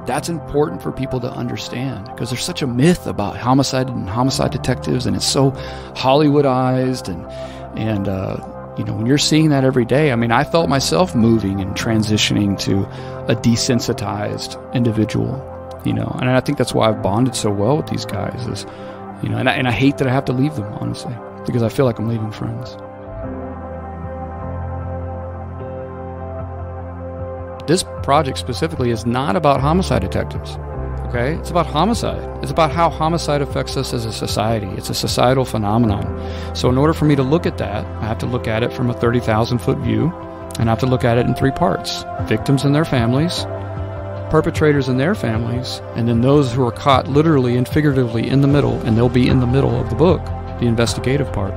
That's important for people to understand, because there's such a myth about homicide and homicide detectives, and it's so Hollywoodized, and when you're seeing that every day, I mean, I felt myself moving and transitioning to a desensitized individual, and I think that's why I've bonded so well with these guys is, and I hate that I have to leave them, honestly, because I feel like I'm leaving friends. This project specifically is not about homicide detectives, okay? It's about homicide. It's about how homicide affects us as a society. It's a societal phenomenon. So in order for me to look at that, I have to look at it from a 30,000-foot view, and I have to look at it in three parts: victims and their families, perpetrators and their families, and then those who are caught literally and figuratively in the middle, and they'll be in the middle of the book, the investigative part.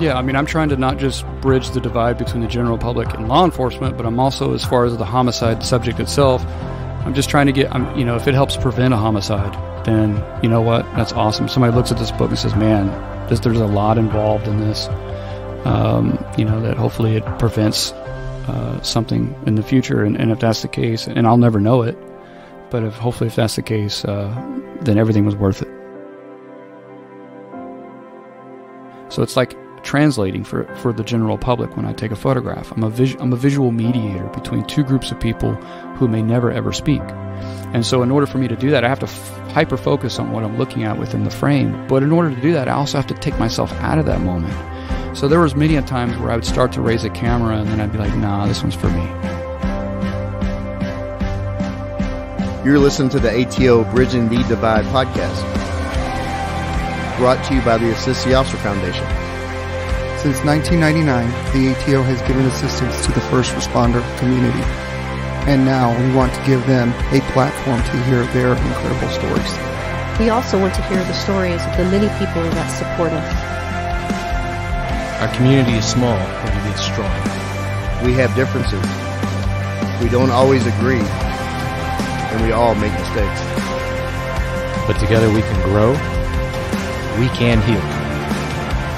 Yeah, I mean, I'm trying to not just bridge the divide between the general public and law enforcement, but I'm also, as far as the homicide subject itself, I'm just trying to get, if it helps prevent a homicide, then you know what? That's awesome. Somebody looks at this book and says, man, there's a lot involved in this, that hopefully it prevents something in the future. And if that's the case, and I'll never know it, but hopefully if that's the case, then everything was worth it. So it's like translating for the general public when I take a photograph. I'm a visual mediator between two groups of people who may never ever speak. And so in order for me to do that, I have to hyper focus on what I'm looking at within the frame. But in order to do that, I also have to take myself out of that moment. So there was many a times where I would start to raise a camera and then I'd be like, nah, this one's for me. You're listening to the ATO Bridging the Divide podcast, brought to you by the Assist the Officer Foundation. Since 1999, the ATO has given assistance to the first responder community. And now we want to give them a platform to hear their incredible stories. We also want to hear the stories of the many people that support us. Our community is small, but it is strong. We have differences. We don't always agree. And we all make mistakes. But together we can grow. We can heal.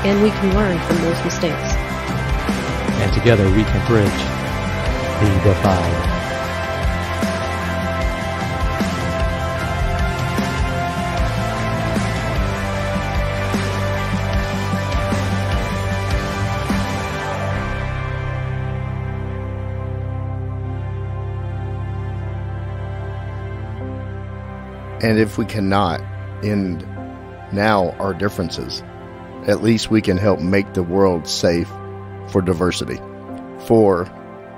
And we can learn from those mistakes. And together we can bridge the divide. And if we cannot end now our differences, at least we can help make the world safe for diversity. For,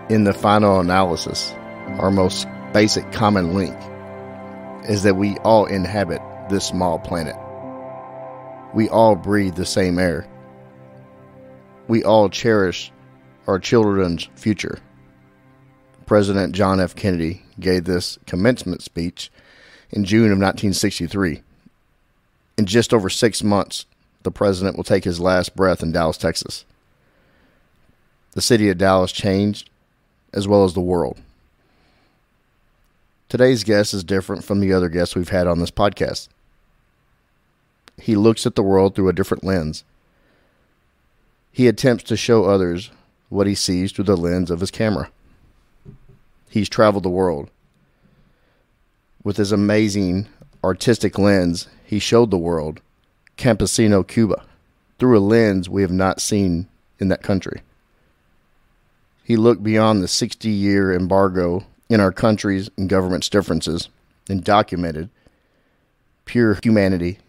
in the final analysis, our most basic common link is that we all inhabit this small planet. We all breathe the same air. We all cherish our children's future. President John F. Kennedy gave this commencement speech in June of 1963. In just over 6 months, the president will take his last breath in Dallas, Texas. The city of Dallas changed, as well as the world. Today's guest is different from the other guests we've had on this podcast. He looks at the world through a different lens. He attempts to show others what he sees through the lens of his camera. He's traveled the world. With his amazing artistic lens, he showed the world Campesino, Cuba, through a lens we have not seen in that country. He looked beyond the 60-year embargo in our country's and government's differences and documented pure humanity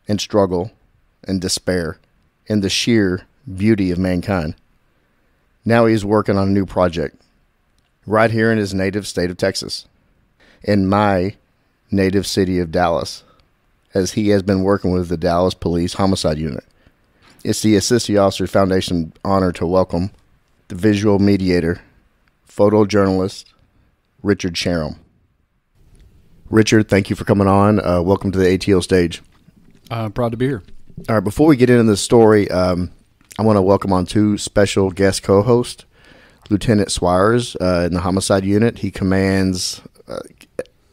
and struggle and despair and the sheer beauty of mankind. Now he is working on a new project right here in his native state of Texas, in my native city of Dallas, as he has been working with the Dallas Police Homicide Unit. It's the Assist the Officer Foundation honor to welcome the visual mediator, photojournalist, Richard Sharum. Richard, thank you for coming on. Welcome to the ATO stage. Proud to be here. All right, before we get into the story, I want to welcome on two special guest co-hosts, Lieutenant Swyers in the Homicide Unit. He commands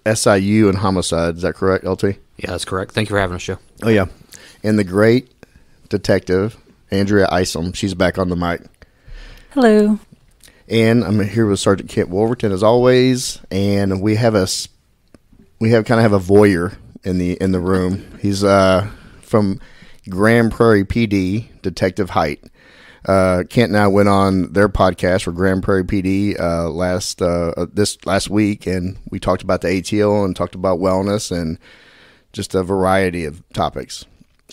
SIU and Homicide. Is that correct, LT? Yeah, that's correct. Thank you for having us, Joe. Oh, yeah. And the great detective, Andrea Isom. She's back on the mic. Hello. And I'm here with Sergeant Kent Wolverton as always, and we have kind of have a voyeur in the room. He's from Grand Prairie PD, Detective Height. Kent and I went on their podcast for Grand Prairie PD last week, and we talked about the ATO and talked about wellness and just a variety of topics.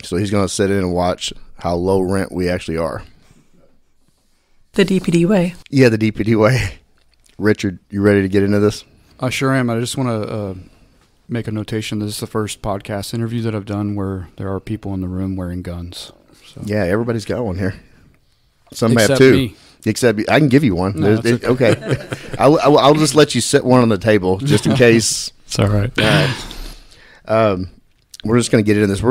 So he's going to sit in and watch how low rent we actually are. The DPD way. Yeah, the DPD way. Richard, you ready to get into this? I sure am. I just want to make a notation. This is the first podcast interview that I've done where there are people in the room wearing guns. So. Yeah, everybody's got one here. Some Except have two. Me. Except I can give you one. No, okay. I'll just let you sit one on the table just in case. It's all right. We're just going to get into this.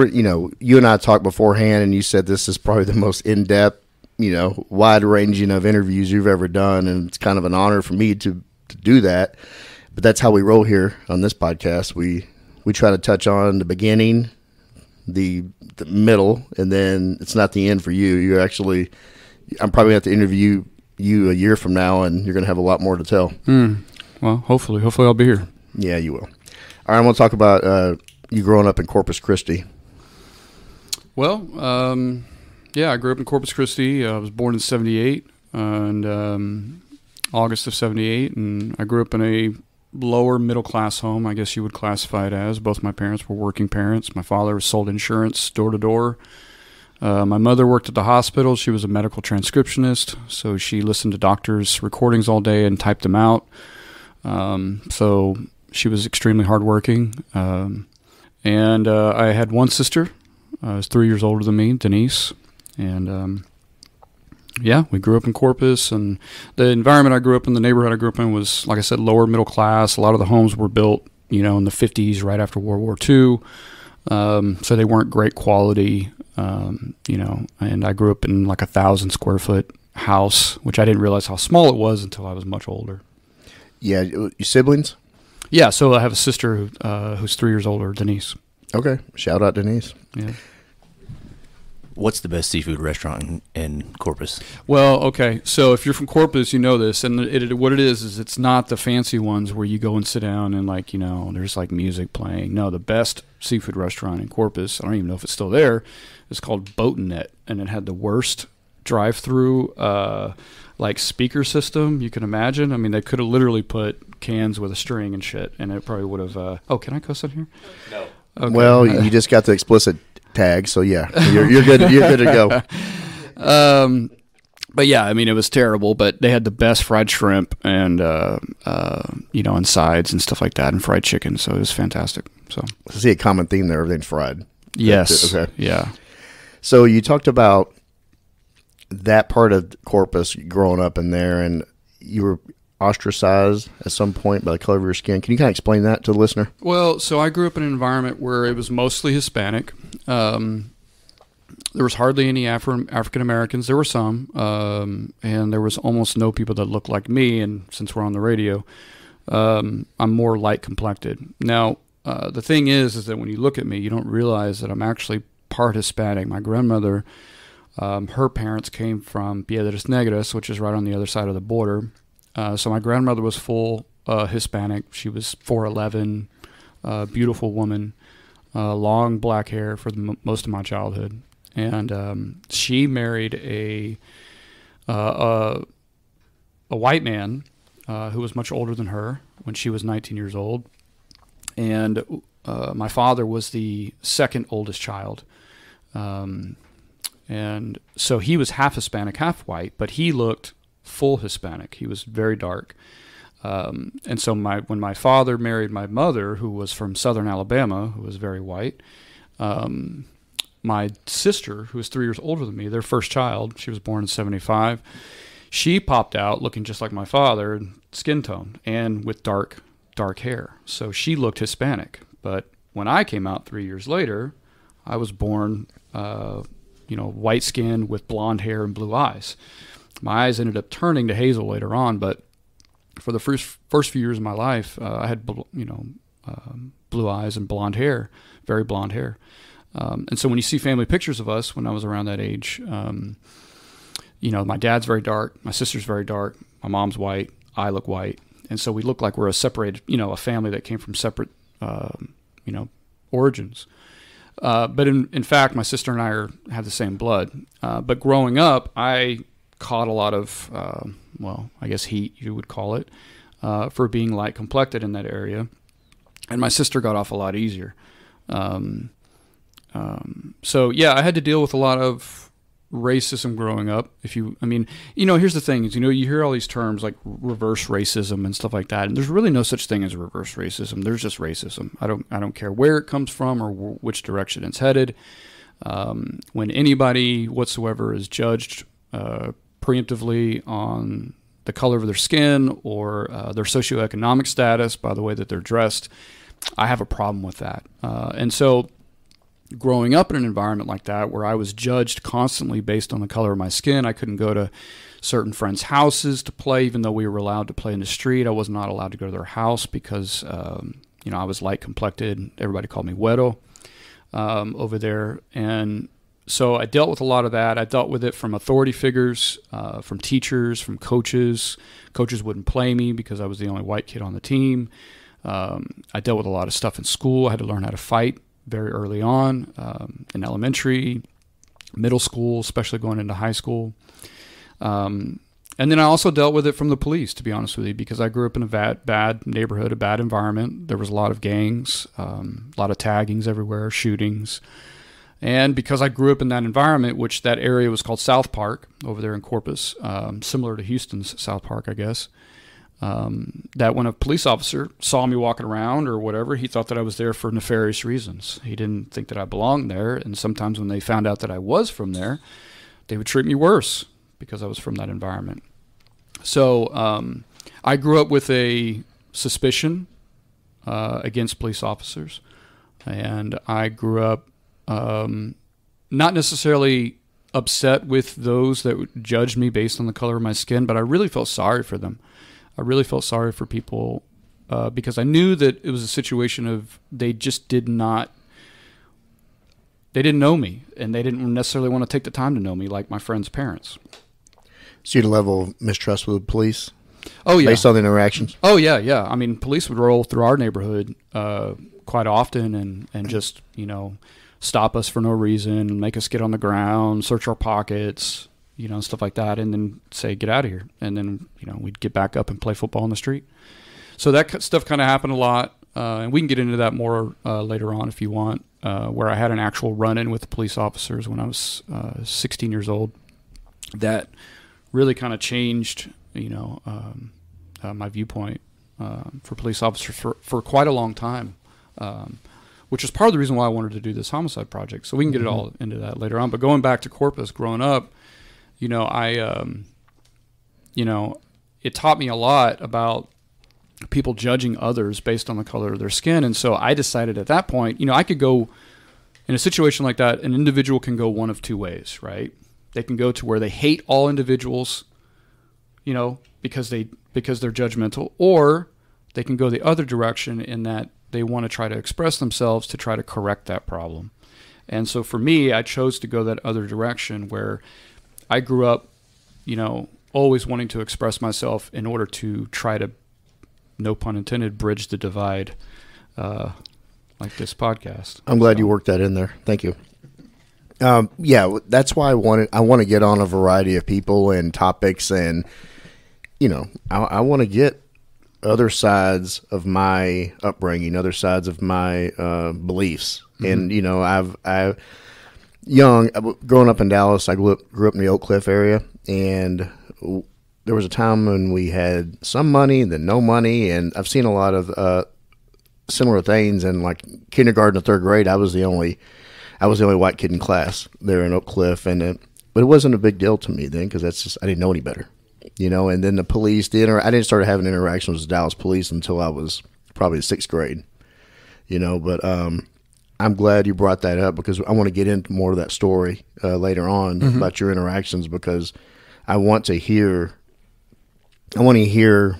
You and I talked beforehand, and you said this is probably the most in-depth, wide-ranging of interviews you've ever done, and it's kind of an honor for me to do that. But that's how we roll here on this podcast. We try to touch on the beginning, the middle, and then it's not the end for you. I'm probably going to have to interview you a year from now, and you're going to have a lot more to tell. Well, hopefully I'll be here. Yeah, you will. All right, I'm going to talk about you growing up in Corpus Christi. Well, I grew up in Corpus Christi. I was born in 78, and August of 78, and I grew up in a lower middle-class home, I guess you would classify it as. Both my parents were working parents. My father sold insurance door-to-door. My mother worked at the hospital. She was a medical transcriptionist, so she listened to doctors' recordings all day and typed them out. So she was extremely hardworking. And I had one sister. Was 3 years older than me, Denise. And we grew up in Corpus. And the environment I grew up in, the neighborhood I grew up in was, like I said, lower middle class. A lot of the homes were built, in the 50s, right after World War II. So they weren't great quality, and I grew up in like 1,000 square foot house, which I didn't realize how small it was until I was much older. Yeah. Your siblings? Yeah. So I have a sister who's 3 years older, Denise. Okay. Shout out Denise. Yeah. What's the best seafood restaurant in Corpus? Well, okay. So if you're from Corpus, you know this. And what it is it's not the fancy ones where you go and sit down and there's like music playing. No, the best seafood restaurant in Corpus, I don't even know if it's still there, is called Boat-Net. And it had the worst drive-through speaker system you can imagine. I mean, they could have literally put cans with a string and shit, and it probably would have... can I cuss on here? No. Okay. Well, you just got the explicit tag, so yeah, you're good. You're good to go. But yeah, I mean, it was terrible. But they had the best fried shrimp and and sides and stuff like that, and fried chicken. So it was fantastic. So I see a common theme there. Everything's fried. Yes. Okay. Yeah. So you talked about that part of Corpus growing up in there, and you were ostracized at some point by the color of your skin. Can you kind of explain that to the listener? Well, so I grew up in an environment where it was mostly Hispanic. There was hardly any African Americans. There were some, and there was almost no people that looked like me. And since we're on the radio, I'm more light complected. Now, the thing is that when you look at me, you don't realize that I'm actually part Hispanic. My grandmother, her parents came from Piedras Negras, which is right on the other side of the border. So my grandmother was full Hispanic. She was 4'11", beautiful woman, long black hair for most of my childhood. And she married a white man who was much older than her when she was 19 years old. And my father was the second oldest child. And so he was half Hispanic, half white, but he looked full Hispanic. He was very dark. And so when my father married my mother, who was from southern Alabama, who was very white, my sister, who was 3 years older than me, their first child, she was born in 75, she popped out looking just like my father, skin tone, and with dark hair. So she looked Hispanic. But when I came out 3 years later, I was born, white skin with blonde hair and blue eyes. My eyes ended up turning to hazel later on, but for the first few years of my life, I had blue eyes and blonde hair, very blonde hair. And so when you see family pictures of us when I was around that age, my dad's very dark, my sister's very dark, My mom's white. I look white. And so we look like we're a separated, a family that came from separate, origins. But in fact, my sister and I have the same blood. But growing up, I caught a lot of, I guess heat, you would call it, for being light complected in that area. And my sister got off a lot easier. So yeah, I had to deal with a lot of racism growing up. Here's the thing is, you hear all these terms like reverse racism and stuff like that, and there's really no such thing as reverse racism. There's just racism. I don't care where it comes from or which direction it's headed. When anybody whatsoever is judged preemptively on the color of their skin or their socio-economic status by the way that they're dressed, I have a problem with that. And so growing up in an environment like that where I was judged constantly based on the color of my skin, I couldn't go to certain friends' houses to play, even though we were allowed to play in the street. I was not allowed to go to their house because, I was light complected. Everybody called me Güero over there. And so I dealt with a lot of that. I dealt with it from authority figures, from teachers, from coaches. Coaches wouldn't play me because I was the only white kid on the team. I dealt with a lot of stuff in school. I had to learn how to fight very early on, in elementary, middle school, especially going into high school. And then I also dealt with it from the police, to be honest with you, because I grew up in a bad neighborhood, a bad environment. There was a lot of gangs, a lot of taggings everywhere, shootings. And because I grew up in that environment, which that area was called South Park over there in Corpus, similar to Houston's South Park, I guess, that when a police officer saw me walking around or whatever, he thought that I was there for nefarious reasons. He didn't think that I belonged there. And sometimes when they found out that I was from there, they would treat me worse because I was from that environment. So I grew up with a suspicion against police officers. And I grew up not necessarily upset with those that judged me based on the color of my skin, but I really felt sorry for them. I really felt sorry for people because I knew that it was a situation of they didn't know me, and they didn't necessarily want to take the time to know me like my friends' parents. So you had a level of mistrust with the police? Oh, yeah. Based on the interactions? Oh, yeah. I mean, police would roll through our neighborhood quite often and just, stop us for no reason, make us get on the ground, search our pockets, stuff like that, and then say, get out of here. And then, we'd get back up and play football in the street. So that stuff kind of happened a lot. And we can get into that more later on if you want, where I had an actual run-in with the police officers when I was 16 years old. That really kind of changed, my viewpoint for police officers for quite a long time, which is part of the reason why I wanted to do this homicide project. So we can get it all into that later on. But going back to Corpus, growing up, it taught me a lot about people judging others based on the color of their skin. And so I decided at that point, I could go in a situation like that. An individual can go one of two ways, right? They can go to where they hate all individuals, because they're judgmental, or they can go the other direction in that they want to try to express themselves to try to correct that problem. And so for me, I chose to go that other direction where I grew up, always wanting to express myself in order to try to, no pun intended, bridge the divide, like this podcast. I'm glad you worked that in there. Thank you. Yeah, that's why I want to get on a variety of people and topics, and I want to get other sides of my upbringing, other sides of my beliefs, and growing up in Dallas, I grew up in the Oak Cliff area, and there was a time when we had some money, then no money, and I've seen a lot of similar things. And like kindergarten to third grade, I was the only white kid in class there in Oak Cliff, but it wasn't a big deal to me then because I didn't know any better, And then the police, I didn't start having interactions with the Dallas police until I was probably the sixth grade, But I'm glad you brought that up because I want to get into more of that story later on about your interactions, because I want to hear another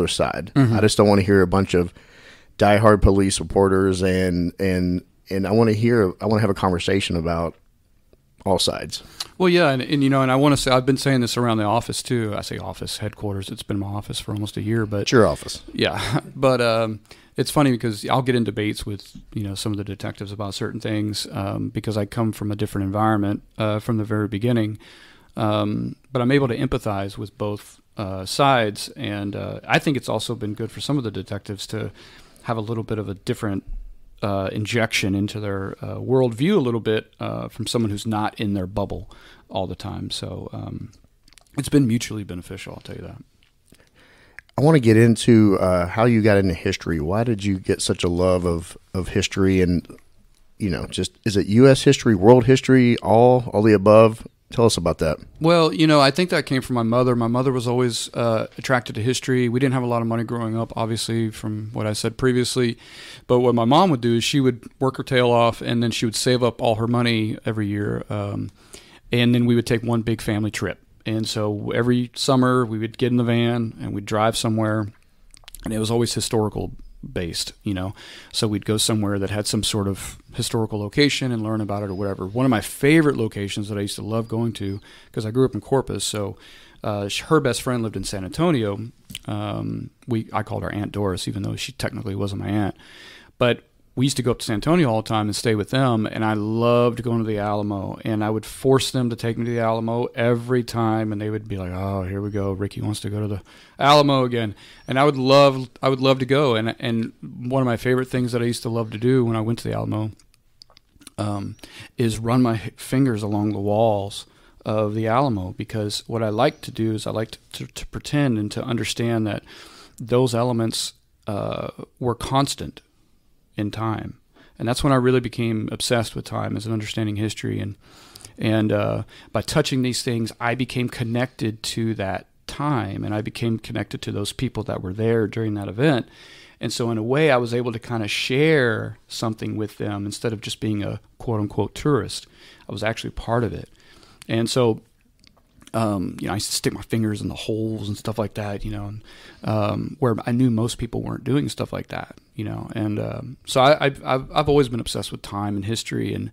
side. I just don't want to hear a bunch of diehard police reporters and I want to have a conversation about all sides. Well, yeah, and you know, and I want to say I've been saying this around the office too. I say office, headquarters. It's been my office for almost a year, but It's your office. yeah, but it's funny because I'll get in debates with some of the detectives about certain things because I come from a different environment from the very beginning, but I'm able to empathize with both sides, and I think it's also been good for some of the detectives to have a little bit of a different injection into their worldview a little bit from someone who's not in their bubble all the time. So it's been mutually beneficial, I'll tell you that. I want to get into how you got into history. Why did you get such a love of history? And, just is it U.S. history, world history, all the above? Tell us about that. Well, I think that came from my mother. My mother was always attracted to history. We didn't have a lot of money growing up, obviously, from what I said previously. But what my mom would do is she would work her tail off, and then she would save up all her money every year. And then we would take one big family trip. And so every summer we would get in the van and we'd drive somewhere, and it was always historical based, so we'd go somewhere that had some sort of historical location and learn about it or whatever. One of my favorite locations that I used to love going to, because I grew up in Corpus, so her best friend lived in San Antonio. I called her Aunt Doris, even though she technically wasn't my aunt, but we used to go up to San Antonio all the time and stay with them, and I loved going to the Alamo, and I would force them to take me to the Alamo every time, and they would be like, "Oh, here we go, Ricky wants to go to the Alamo again," and I would love to go, and one of my favorite things that I used to love to do when I went to the Alamo is run my fingers along the walls of the Alamo, because what I like to do is I like to pretend and to understand that those elements were constant in time. And that's when I really became obsessed with time as an understanding history. And by touching these things, I became connected to that time, and I became connected to those people that were there during that event. And so in a way, I was able to kind of share something with them instead of just being a quote-unquote tourist. I was actually part of it. And so I used to stick my fingers in the holes and stuff like that, where I knew most people weren't doing stuff like that, and so I've always been obsessed with time and history, and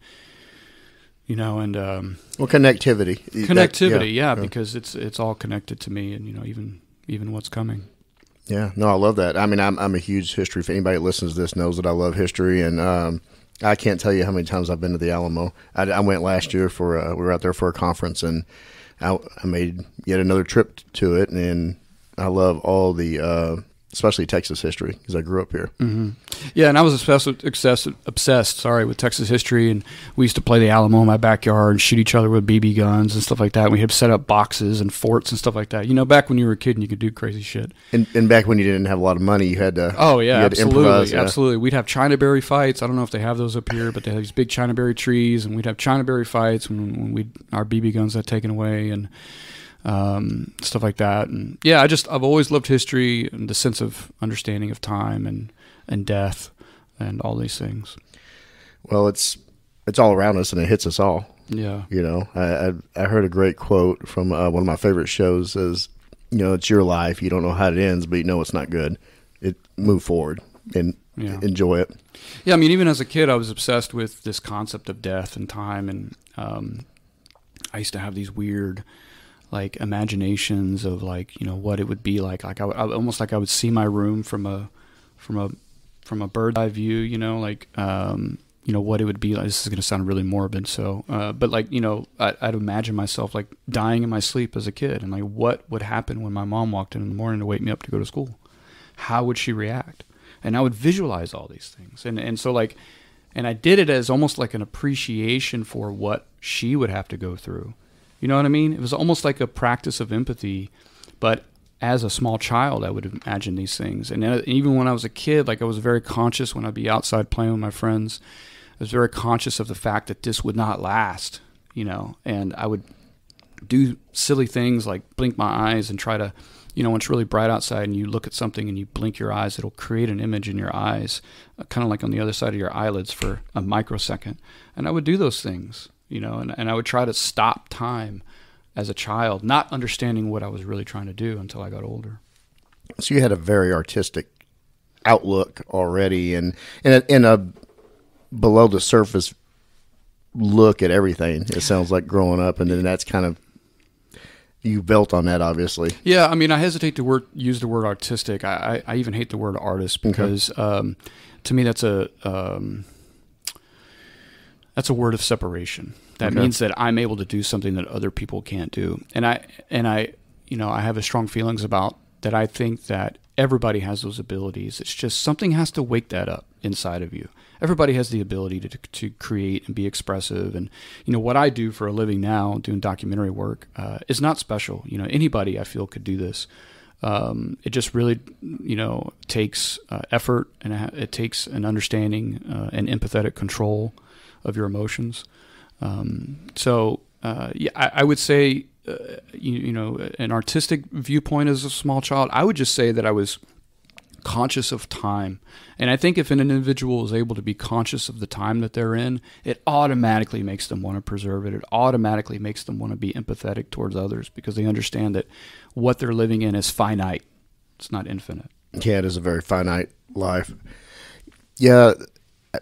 connectivity, yeah, because it's all connected to me, and even what's coming. Yeah, no, I love that. I mean, I'm a huge history fan. Anybody that listens to this knows that I love history, and I can't tell you how many times I've been to the Alamo. I went last year we were out there for a conference, and I made yet another trip to it, and I love all the, especially Texas history, because I grew up here. Mm-hmm. Yeah, and I was obsessed with Texas history, and we used to play the Alamo in my backyard and shoot each other with BB guns and stuff like that. We had set up boxes and forts and stuff like that. Back when you were a kid and you could do crazy shit. And back when you didn't have a lot of money, you had to. Oh yeah, absolutely, improvise, yeah. Absolutely. We'd have Chinaberry fights. I don't know if they have those up here, but they have these big Chinaberry trees, and we'd have Chinaberry fights when our BB guns got taken away and stuff like that. And yeah, I've always loved history and the sense of understanding of time and death and all these things. Well, it's all around us, and it hits us all. Yeah. I heard a great quote from one of my favorite shows is, it's your life. You don't know how it ends, but you know it's not good. Move forward and enjoy it. Yeah, I mean, even as a kid, I was obsessed with this concept of death and time, and I used to have these weird imaginations of what it would be like. I almost like I would see my room from a bird's eye view, what it would be like. This is going to sound really morbid. So, but I'd imagine myself dying in my sleep as a kid, and what would happen when my mom walked in the morning to wake me up to go to school? How would she react? And I would visualize all these things. And so and I did it as almost like an appreciation for what she would have to go through. You know what I mean? It was almost like a practice of empathy, but as a small child, I would imagine these things. And even when I was a kid, I was very conscious when I'd be outside playing with my friends. I was very conscious of the fact that this would not last, and I would do silly things like blink my eyes and try to, when it's really bright outside and you look at something and you blink your eyes, it'll create an image in your eyes, kind of like on the other side of your eyelids for a microsecond. And I would do those things. And I would try to stop time as a child, not understanding what I was really trying to do until I got older. So you had a very artistic outlook already, and in a below the surface look at everything. It sounds like growing up, and then that's kind of, you built on that, obviously. Yeah, I mean, I hesitate to use the word artistic. I even hate the word artist because to me that's a word of separation. That means that I'm able to do something that other people can't do, and I I have a strong feelings about that. I think that everybody has those abilities. It's just something has to wake that up inside of you. Everybody has the ability to create and be expressive. And, what I do for a living now, doing documentary work, is not special. Anybody I feel could do this. It just really, takes effort, and it takes an understanding and empathetic control of your emotions. I would say, an artistic viewpoint as a small child, I would just say that I was conscious of time. And I think if an individual is able to be conscious of the time that they're in, it automatically makes them want to preserve it. It automatically makes them want to be empathetic towards others because they understand that what they're living in is finite. It's not infinite. Yeah, it is a very finite life. Yeah,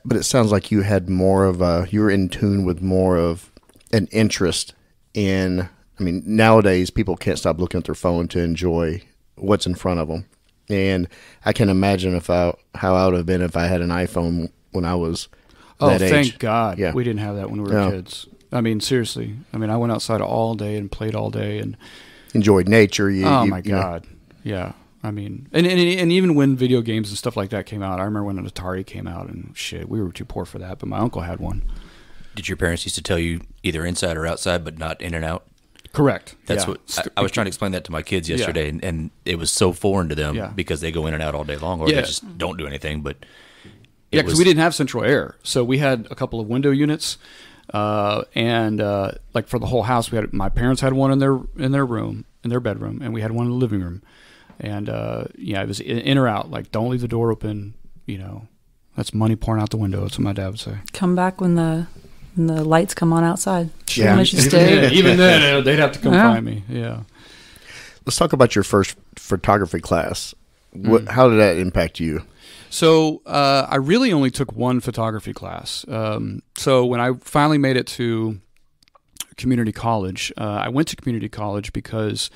but it sounds like you had more of you were in tune with more of an interest in, nowadays people can't stop looking at their phone to enjoy what's in front of them. And I can imagine how I would have been if I had an iPhone when I was that age. Thank God. Yeah. We didn't have that when we were kids. Seriously. I went outside all day and played all day and enjoyed nature. My God. Yeah. And even when video games and stuff like that came out, I remember when an Atari came out and shit, we were too poor for that, but my uncle had one. Did your parents used to tell you either inside or outside, but not in and out? Correct. That's what I was trying to explain that to my kids yesterday, and it was so foreign to them because they go in and out all day long, or they just don't do anything. But because we didn't have central air, so we had a couple of window units, and like for the whole house, my parents had one in their room, in their bedroom, and we had one in the living room, and it was in or out. Like, don't leave the door open. That's money pouring out the window. That's what my dad would say. Come back when the lights come on outside. Yeah. Even then, they'd have to come find me. Yeah. Let's talk about your first photography class. How did that impact you? So I really only took one photography class. So when I finally made it to community college, I went to community college because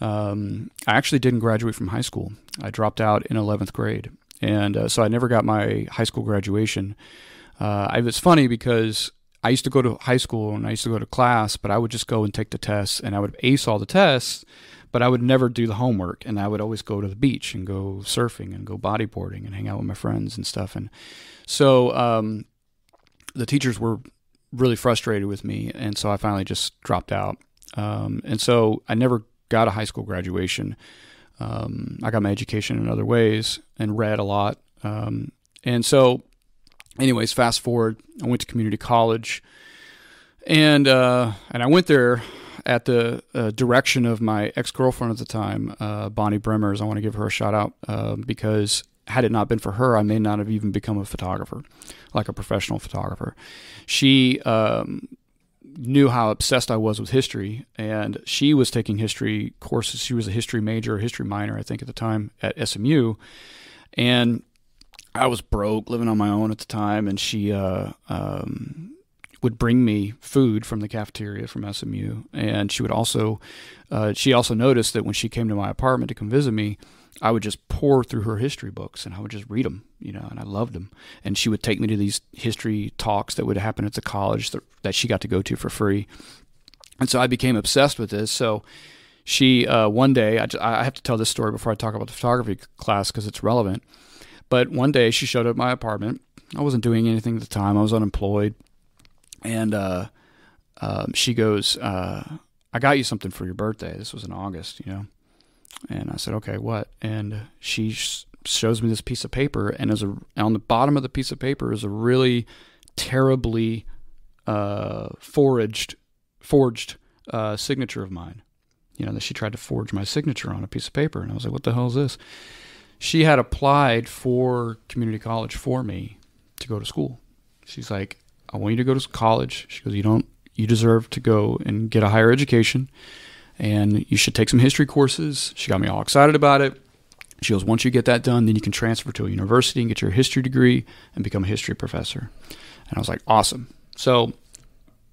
I actually didn't graduate from high school. I dropped out in 11th grade. And so I never got my high school graduation. It's funny because I used to go to high school and I used to go to class, but I would just go and take the tests and I would ace all the tests, but I would never do the homework. And I would always go to the beach and go surfing and go bodyboarding and hang out with my friends and stuff. And so the teachers were really frustrated with me. And so I finally just dropped out. And so I never got a high school graduation. I got my education in other ways and read a lot. And so anyways, fast forward, I went to community college, and I went there at the direction of my ex-girlfriend at the time, Bonnie Bremmers. I want to give her a shout out because had it not been for her, I may not have even become a photographer, like a professional photographer. She knew how obsessed I was with history, and she was taking history courses. She was a history major or history minor, I think, at the time at SMU, and I was broke, living on my own at the time, and she would bring me food from the cafeteria from SMU, and she also noticed that when she came to my apartment to come visit me, I would just pour through her history books, and I would just read them, and I loved them. And she would take me to these history talks that would happen at the college that she got to go to for free, and so I became obsessed with this. So she one day, I have to tell this story before I talk about the photography class because it's relevant. But one day she showed up at my apartment. I wasn't doing anything at the time. I was unemployed. And she goes, I got you something for your birthday. This was in August, And I said, okay, what? And she shows me this piece of paper. And on the bottom of the piece of paper is a really terribly forged signature of mine. That she tried to forge my signature on a piece of paper. And I was like, what the hell is this? She had applied for community college for me to go to school. She's like, I want you to go to college. She goes, you deserve to go and get a higher education, and you should take some history courses. She got me all excited about it. She goes, once you get that done, then you can transfer to a university and get your history degree and become a history professor. And I was like, awesome. So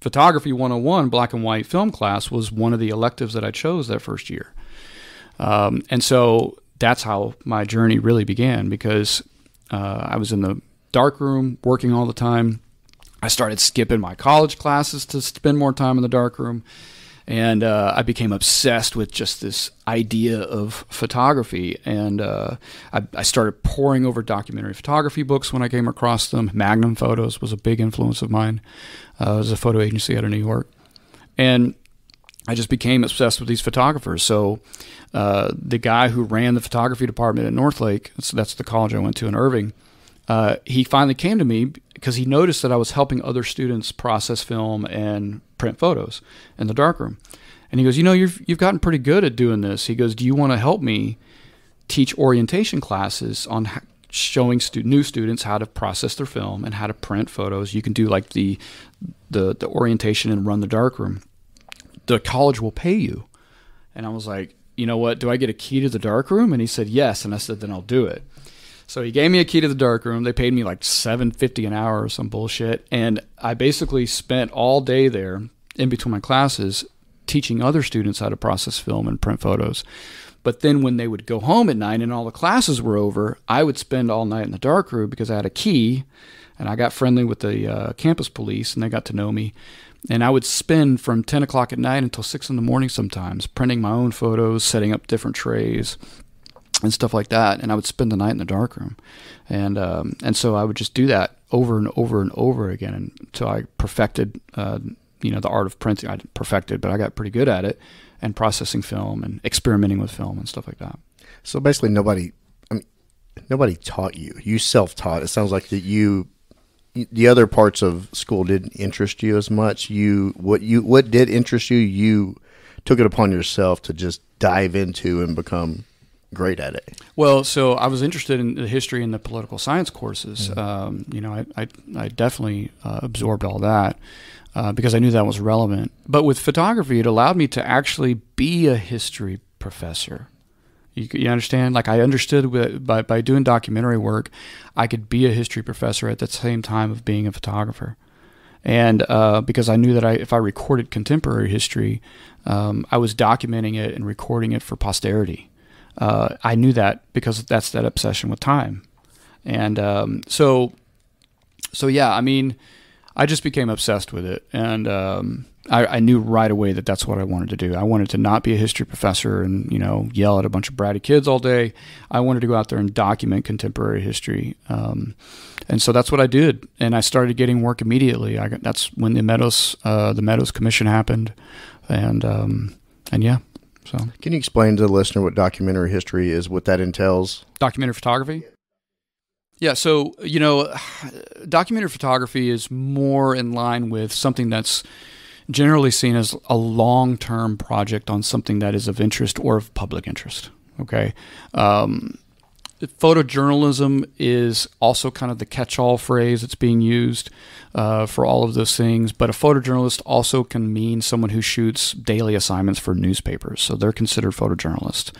Photography 101 black and white film class was one of the electives that I chose that first year. And so that's how my journey really began, because I was in the darkroom working all the time. I started skipping my college classes to spend more time in the darkroom. And I became obsessed with just this idea of photography. And I started poring over documentary photography books when I came across them. Magnum Photos was a big influence of mine. It was a photo agency out of New York. And I just became obsessed with these photographers. So the guy who ran the photography department at Northlake, that's the college I went to in Irving, he finally came to me because he noticed that I was helping other students process film and print photos in the darkroom. And he goes, you've gotten pretty good at doing this. He goes, do you want to help me teach orientation classes on showing new students how to process their film and how to print photos? You can do like the orientation and run the darkroom. The college will pay you. And I was like, you know what? Do I get a key to the darkroom? And he said, yes. And I said, then I'll do it. So he gave me a key to the darkroom. They paid me like $7.50 an hour or some bullshit. And I basically spent all day there in between my classes teaching other students how to process film and print photos. But then when they would go home at night and all the classes were over, I would spend all night in the darkroom because I had a key, and I got friendly with the campus police, and they got to know me. And I would spend from 10 o'clock at night until 6 in the morning sometimes, printing my own photos, setting up different trays, and stuff like that. And I would spend the night in the darkroom. And so I would just do that over and over and over again until I perfected, the art of printing. I didn't perfect it, but I got pretty good at it, and processing film and experimenting with film and stuff like that. So basically nobody taught you. You self-taught. It sounds like that the other parts of school didn't interest you as much. What did interest you, you took it upon yourself to just dive into and become great at it. Well, so I was interested in the history and the political science courses. Mm-hmm. I definitely absorbed all that because I knew that was relevant. But with photography, it allowed me to actually be a history professor. You understand? Like, I understood by doing documentary work, I could be a history professor at the same time of being a photographer. And because I knew that if I recorded contemporary history, I was documenting it and recording it for posterity. I knew that because that's that obsession with time. And so yeah, I mean, I just became obsessed with it. And I knew right away that that's what I wanted to do. I wanted to not be a history professor and, yell at a bunch of bratty kids all day. I wanted to go out there and document contemporary history. And so that's what I did. And I started getting work immediately. That's when the Meadows Commission happened. And yeah. So, can you explain to the listener what documentary history is, what that entails? Documentary photography? Yeah, so, documentary photography is more in line with something that's generally seen as a long-term project on something that is of interest or of public interest, okay? Photojournalism is also kind of the catch-all phrase that's being used for all of those things, but a photojournalist also can mean someone who shoots daily assignments for newspapers, so they're considered photojournalists.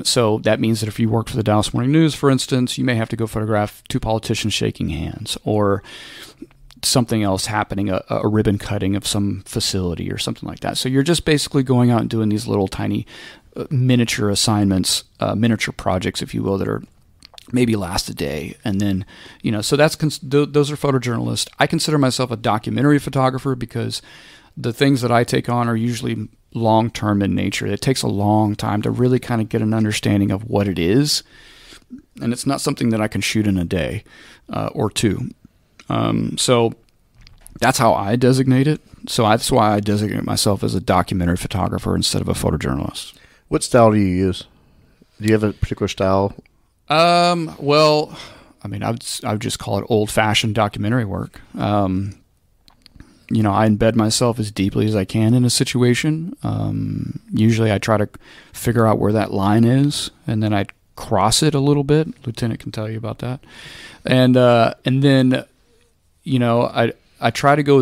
So that means that if you work for the Dallas Morning News, for instance, you may have to go photograph two politicians shaking hands, or something else happening, a ribbon cutting of some facility or something like that. So you're just basically going out and doing these little tiny miniature assignments, miniature projects, if you will, that are maybe last a day. And then, so those are photojournalists. I consider myself a documentary photographer because the things that I take on are usually long-term in nature. It takes a long time to really kind of get an understanding of what it is. And it's not something that I can shoot in a day or two. So that's how I designate it. So that's why I designate myself as a documentary photographer instead of a photojournalist. What style do you use? Do you have a particular style? Well, I mean, I would just call it old-fashioned documentary work. I embed myself as deeply as I can in a situation. Usually I try to figure out where that line is, and then I cross it a little bit. Lieutenant can tell you about that. And then, I try to go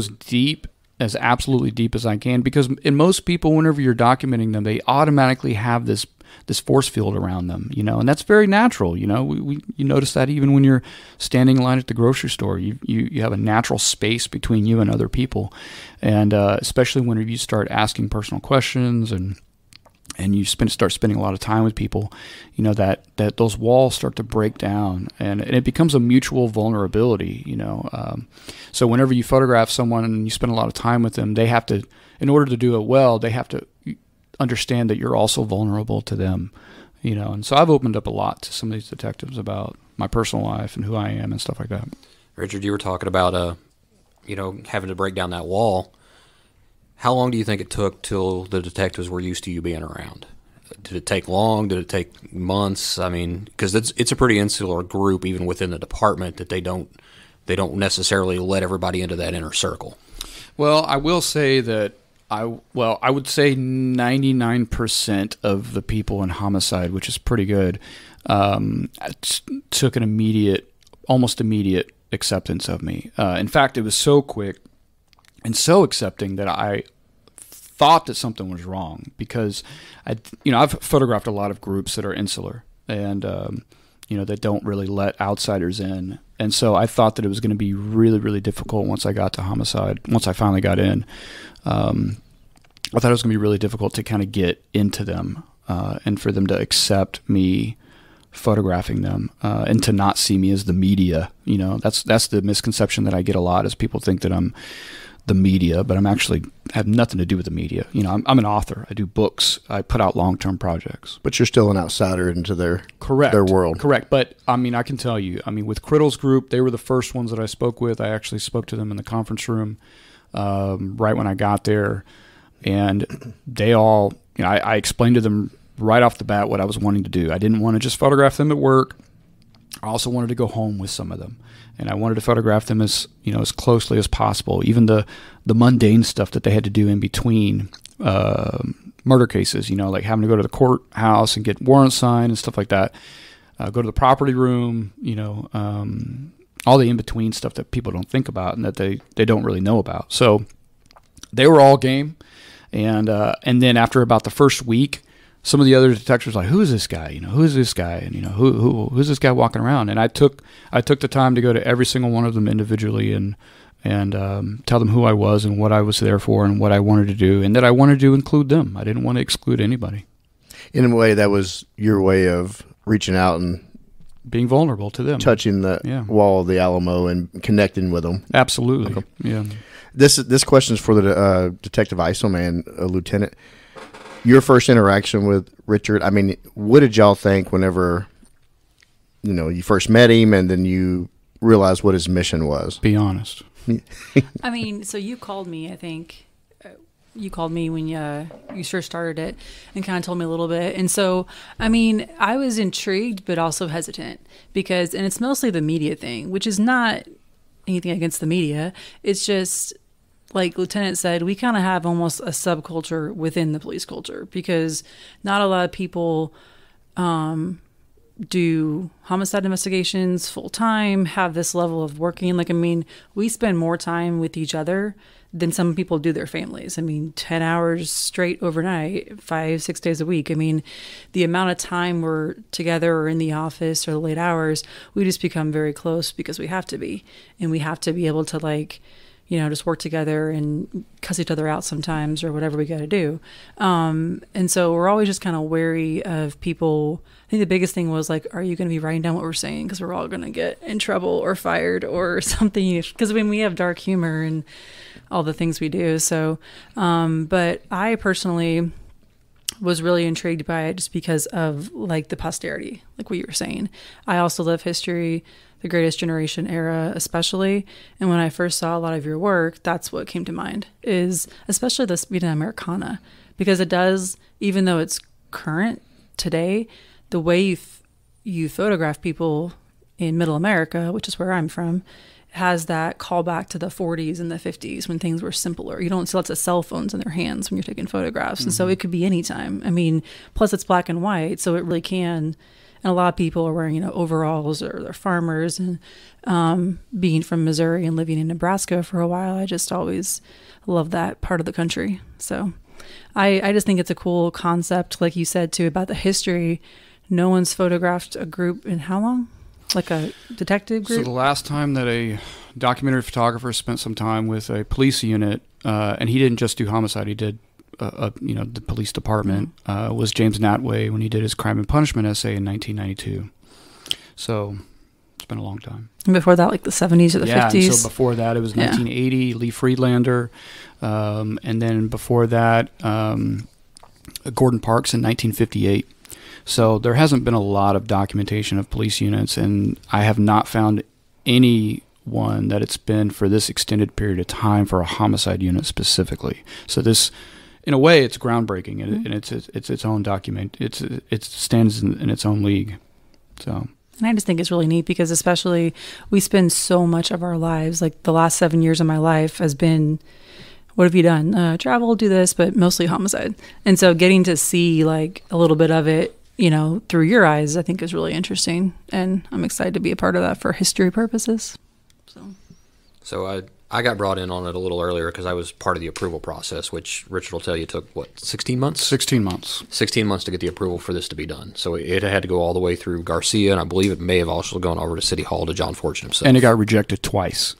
as absolutely deep as I can, because in most people, whenever you're documenting them, they automatically have this this force field around them, and that's very natural. You notice that even when you're standing in line at the grocery store, you have a natural space between you and other people, and especially when you start asking personal questions and you start spending a lot of time with people, that those walls start to break down, and it becomes a mutual vulnerability. So whenever you photograph someone and you spend a lot of time with them, they have to, in order to do it well, they have to understand that you're also vulnerable to them, and so I've opened up a lot to some of these detectives about my personal life and who I am and stuff like that. Richard, you were talking about having to break down that wall. How long do you think it took till the detectives were used to you being around? Did it take long? Did it take months? I mean, because it's a pretty insular group, even within the department, that they don't necessarily let everybody into that inner circle. Well, I will say that I would say 99% of the people in homicide, which is pretty good, took an almost immediate acceptance of me. In fact, it was so quick and so accepting that I thought that something was wrong, because I've photographed a lot of groups that are insular and that don't really let outsiders in, and so I thought that it was going to be really, really difficult once I got to homicide. Once I finally got in, I thought it was going to be really difficult to kind of get into them and for them to accept me photographing them and to not see me as the media. That's the misconception that I get a lot, is people think that I'm the media, but I'm actually have nothing to do with the media. I'm an author. I do books. I put out long-term projects. But you're still an outsider into their world. Correct. But I can tell you, with Criddle's group, they were the first ones that I spoke with. I actually spoke to them in the conference room right when I got there, and they all, I explained to them right off the bat what I was wanting to do. I didn't want to just photograph them at work. I also wanted to go home with some of them, and I wanted to photograph them as closely as possible. Even the mundane stuff that they had to do in between murder cases, like having to go to the courthouse and get warrants signed and stuff like that. Go to the property room, all the in between stuff that people don't think about and that they don't really know about. So they were all game, and then after about the first week, some of the other detectives were like, "Who is this guy? Who is this guy? And who's this guy walking around?" And I took the time to go to every single one of them individually and tell them who I was and what I was there for and what I wanted to do, and that I wanted to include them. I didn't want to exclude anybody. In a way, that was your way of reaching out and being vulnerable to them, touching the wall of the Alamo and connecting with them. Absolutely. Okay. Yeah. This question is for the Detective Isom and Lieutenant. Your first interaction with Richard, what did y'all think whenever, you first met him and then you realized what his mission was? Be honest. So you called me, I think. You called me when you first started it and kind of told me a little bit. And so, I was intrigued but also hesitant because, and it's mostly the media thing, which is not anything against the media. It's just, like Lieutenant said, we kind of have almost a subculture within the police culture because not a lot of people do homicide investigations full time, have this level of working. We spend more time with each other than some people do their families. 10 hours straight overnight, 5-6 days a week. The amount of time we're together or in the office or the late hours, we just become very close because we have to be. And we have to be able to just work together and cuss each other out sometimes or whatever we got to do. And so we're always just kind of wary of people. I think the biggest thing was are you going to be writing down what we're saying? Because we're all going to get in trouble or fired or something. Because we have dark humor and all the things we do. So, but I personally was really intrigued by it just because of the posterity, like what you were saying. I also love history, the Greatest Generation era especially. And when I first saw a lot of your work, that's what came to mind, is especially the Vita Americana, because it does, even though it's current today, the way you photograph people in Middle America, which is where I'm from, has that callback to the 40s and the 50s when things were simpler. You don't see lots of cell phones in their hands when you're taking photographs. Mm-hmm. And so it could be any time. Plus it's black and white, so it really can. And a lot of people are wearing, overalls, or they're farmers. And being from Missouri and living in Nebraska for a while, I just always love that part of the country. So I just think it's a cool concept, like you said, too, about the history. No one's photographed a group in how long? Like a detective group? So the last time that a documentary photographer spent some time with a police unit, and he didn't just do homicide, he did the police department, was James Natway when he did his Crime and Punishment essay in 1992. So it's been a long time. And before that, like the 70s or the 50s? Yeah, so before that, it was 1980, Lee Friedlander. And then before that, Gordon Parks in 1958. So there hasn't been a lot of documentation of police units, and I have not found any one that it's been for this extended period of time for a homicide unit specifically. So this, in a way, it's groundbreaking, and it's its own document. It stands in its own league. So. And I just think it's really neat because especially we spend so much of our lives, like the last 7 years of my life has been, what have you done? Travel, do this, but mostly homicide. And so getting to see like a little bit of it, through your eyes, I think is really interesting. And I'm excited to be a part of that for history purposes. So I got brought in on it a little earlier because I was part of the approval process, which Richard will tell you took, 16 months? 16 months. 16 months to get the approval for this to be done. So it had to go all the way through Garcia, and I believe it may have also gone over to City Hall to John Fortune himself. And it got rejected twice.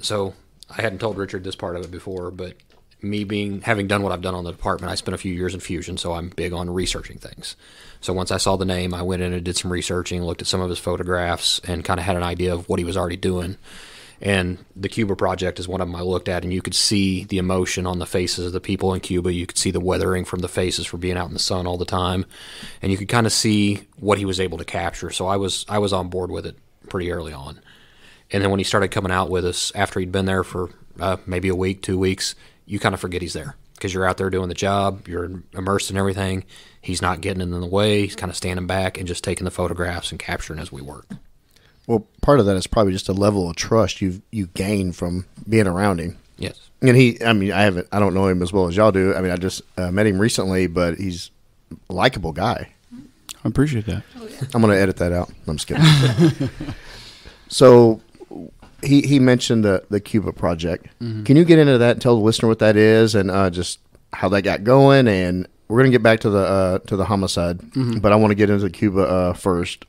So I hadn't told Richard this part of it before, but me having done what I've done on the department, I spent a few years in Fusion, so I'm big on researching things. So once I saw the name, I went in and did some researching, looked at some of his photographs, and kind of had an idea of what he was already doing. And the Cuba project is one of them I looked at, and you could see the emotion on the faces of the people in Cuba. You could see the weathering from the faces for being out in the sun all the time, and you could kind of see what he was able to capture. So I was on board with it pretty early on. And then when he started coming out with us after he'd been there for maybe a week, 2 weeks, you kind of forget he's there because you're out there doing the job, you're immersed in everything. He's not getting in the way. He's kind of standing back and just taking the photographs and capturing as we work. Well, part of that is probably just a level of trust you gain from being around him. Yes. And I don't know him as well as y'all do. I mean, I just met him recently, but he's a likable guy. I appreciate that. Oh, yeah. I'm going to edit that out. I'm just kidding. So he mentioned the Cuba project. Mm-hmm. Can you get into that and tell the listener what that is and just how that got going? And we're going to get back to the homicide, but I want to get into Cuba first.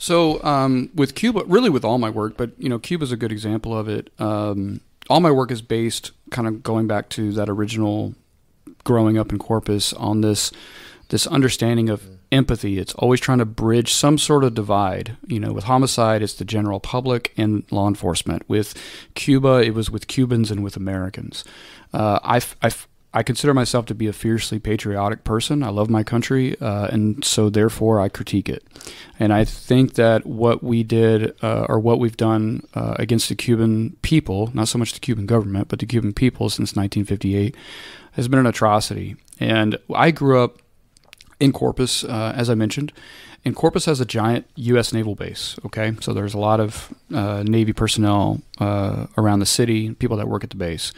So with Cuba, really with all my work, but Cuba's a good example of it. All my work is based, kind of going back to that original growing up in Corpus, on this understanding of empathy. It's always trying to bridge some sort of divide. With homicide, it's the general public and law enforcement. With Cuba, it was with Cubans and with Americans. I consider myself to be a fiercely patriotic person. I love my country, and so therefore I critique it. And I think that what we did, or what we've done against the Cuban people, not so much the Cuban government, but the Cuban people since 1958, has been an atrocity. And I grew up in Corpus, as I mentioned, and Corpus has a giant U.S. naval base, okay? So there's a lot of Navy personnel around the city, people that work at the base.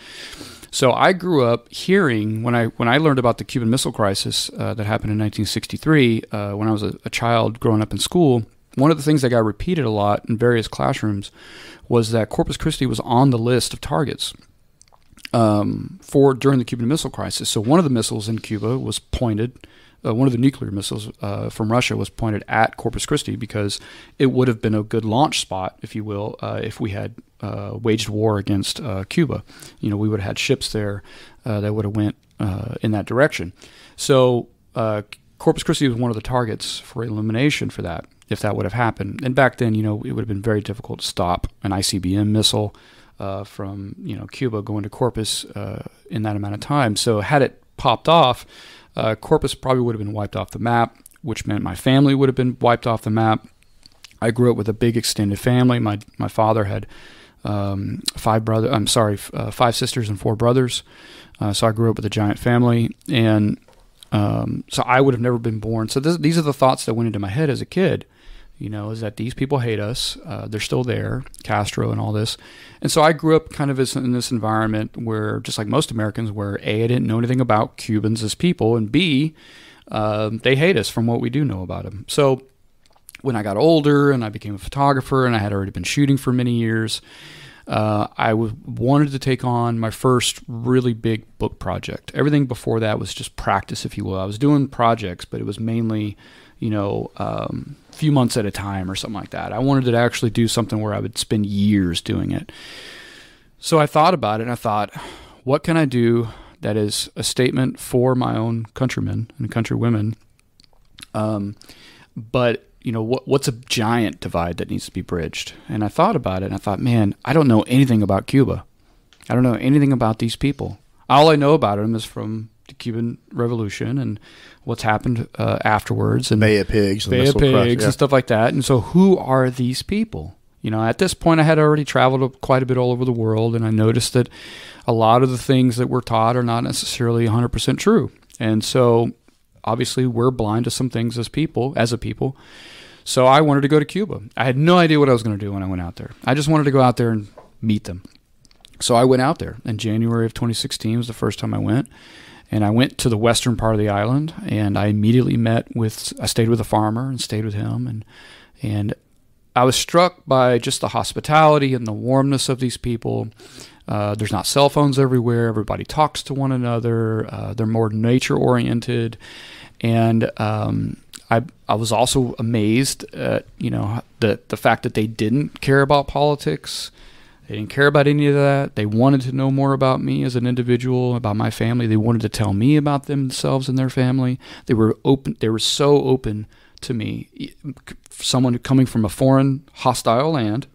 So I grew up hearing, when I learned about the Cuban Missile Crisis that happened in 1963, when I was a child growing up in school, one of the things that got repeated a lot in various classrooms was that Corpus Christi was on the list of targets during the Cuban Missile Crisis. So one of the missiles in Cuba was pointed, one of the nuclear missiles from Russia was pointed at Corpus Christi because it would have been a good launch spot, if you will, if we had waged war against Cuba. We would have had ships there that would have went in that direction. So Corpus Christi was one of the targets for elimination for that, if that would have happened. And back then, it would have been very difficult to stop an ICBM missile from Cuba going to Corpus in that amount of time. So had it popped off, Corpus probably would have been wiped off the map, which meant my family would have been wiped off the map. I grew up with a big extended family. My father had 5 sisters and 4 brothers. So I grew up with a giant family, and so I would have never been born. So these are the thoughts that went into my head as a kid, is that these people hate us. They're still there, Castro and all this. And so I grew up kind of in this environment where, just like most Americans, where A, I didn't know anything about Cubans as people, and B, they hate us from what we do know about them. So when I got older and I became a photographer and I had already been shooting for many years, wanted to take on my first really big book project. Everything before that was just practice, if you will. I was doing projects, but it was mainly, few months at a time or something like that. I wanted to actually do something where I would spend years doing it. So I thought about it, and I thought, what can I do that is a statement for my own countrymen and countrywomen? But what's a giant divide that needs to be bridged? And I thought about it, and I thought, man, I don't know anything about Cuba. I don't know anything about these people. All I know about them is from the Cuban Revolution and what's happened afterwards, and Bay of Pigs and stuff like that. And so, who are these people? At this point, I had already traveled quite a bit all over the world, and I noticed that a lot of the things that we're taught are not necessarily 100% true. And so, obviously, we're blind to some things as a people. So I wanted to go to Cuba. I had no idea what I was going to do when I went out there. I just wanted to go out there and meet them. So I went out there in January of 2016 was the first time I went. And I went to the western part of the island, and I immediately I stayed with a farmer and stayed with him. And I was struck by just the hospitality and the warmness of these people. There's not cell phones everywhere. Everybody talks to one another. They're more nature-oriented. And I was also amazed at, the fact that they didn't care about politics. They didn't care about any of that. They wanted to know more about me as an individual, about my family. They wanted to tell me about themselves and their family. They were open. They were so open to me. Someone coming from a foreign, hostile land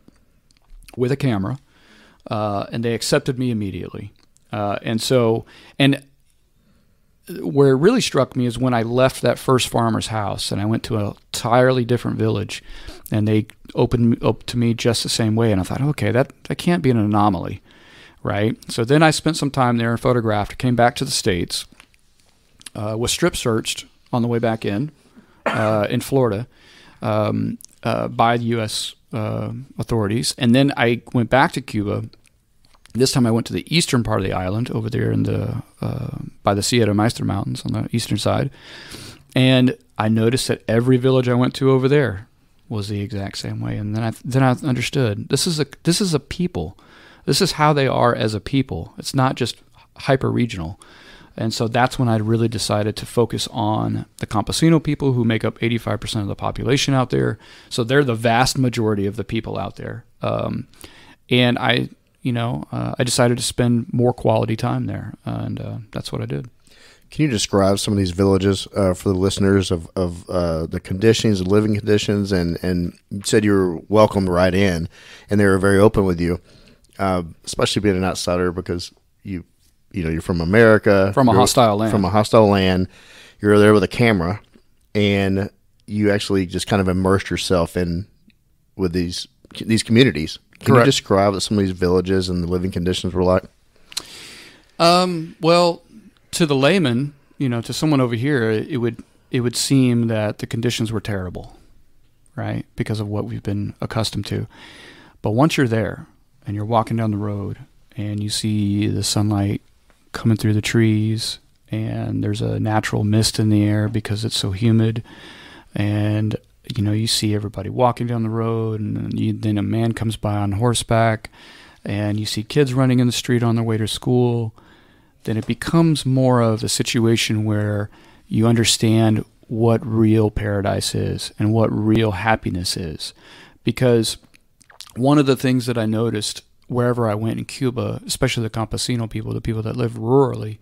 with a camera, and they accepted me immediately. And where it really struck me is when I left that first farmer's house and I went to an entirely different village, and they opened up to me just the same way. And I thought, okay, that can't be an anomaly, right? So then I spent some time there and photographed, came back to the States, was strip searched on the way back in Florida by the U.S. Authorities. And then I went back to Cuba. This time I went to the eastern part of the island over there in by the Sierra Maestra Mountains on the eastern side. And I noticed that every village I went to over there was the exact same way. And then I understood this is a people. This is how they are as a people. It's not just hyper regional. And so that's when I really decided to focus on the Campesino people, who make up 85% of the population out there. So they're the vast majority of the people out there. And I decided to spend more quality time there, and that's what I did. Can you describe some of these villages for the listeners of the conditions, the living conditions, and you said you were welcomed right in, and they were very open with you, especially being an outsider because you're from America, from a hostile land. You're there with a camera, and you actually just kind of immersed yourself in with these communities. Can you describe what some of these villages and the living conditions were like? Well, to the layman, to someone over here, it would seem that the conditions were terrible, right? Because of what we've been accustomed to. But once you're there and you're walking down the road and you see the sunlight coming through the trees, and there's a natural mist in the air because it's so humid, and you see everybody walking down the road, and then a man comes by on horseback, and you see kids running in the street on their way to school. Then it becomes more of a situation where you understand what real paradise is and what real happiness is. Because one of the things that I noticed wherever I went in Cuba, especially the Campesino people, the people that live rurally,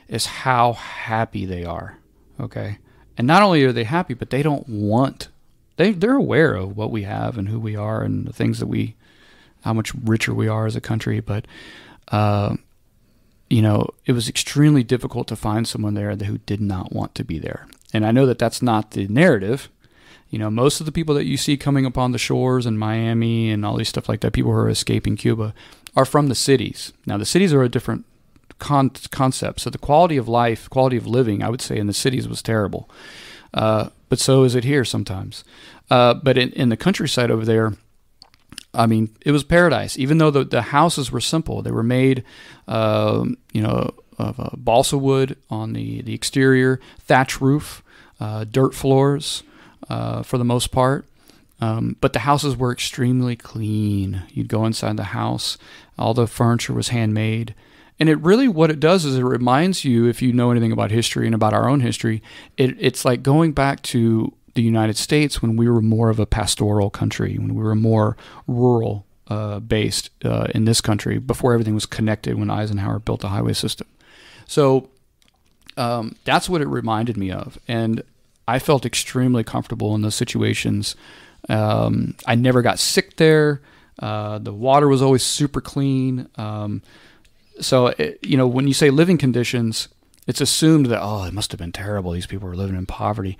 is how happy they are, okay? And not only are they happy, but they don't want... They're aware of what we have and who we are and the things that how much richer we are as a country. But, it was extremely difficult to find someone there who did not want to be there. And I know that that's not the narrative. Most of the people that you see coming upon the shores in Miami and all these stuff like that, people who are escaping Cuba, are from the cities. Now, the cities are a different concept. So the quality of life, quality of living, I would say in the cities was terrible. But so is it here sometimes. But in the countryside over there, I mean, it was paradise. Even though the houses were simple, they were made, of balsa wood on the exterior, thatch roof, dirt floors for the most part. But the houses were extremely clean. You'd go inside the house, all the furniture was handmade. And it really, what it does is it reminds you, if you know anything about history and about our own history, it's like going back to the United States when we were more of a pastoral country, when we were more rural based in this country, before everything was connected, when Eisenhower built the highway system. So that's what it reminded me of. And I felt extremely comfortable in those situations. I never got sick there. The water was always super clean. So, when you say living conditions, it's assumed that, oh, it must have been terrible. These people were living in poverty.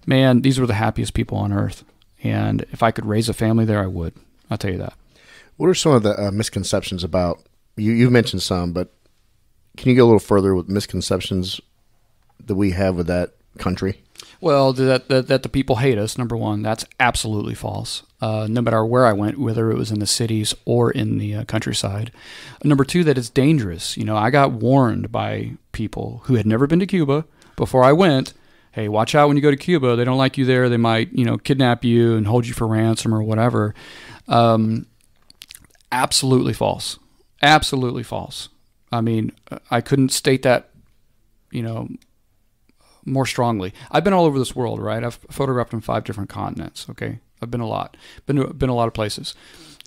Man, these were the happiest people on earth. And if I could raise a family there, I would. I'll tell you that. What are some of the misconceptions about, you've mentioned some, but can you go a little further with misconceptions that we have with that country? Well, that the people hate us, number one. That's absolutely false. No matter where I went, whether it was in the cities or in the countryside. Number two, that it's dangerous. I got warned by people who had never been to Cuba before I went. Hey, watch out when you go to Cuba. They don't like you there. They might, kidnap you and hold you for ransom or whatever. Absolutely false. Absolutely false. I mean, I couldn't state that, more strongly. I've been all over this world, right? I've photographed on 5 different continents. Okay, I've been a lot. Been a lot of places.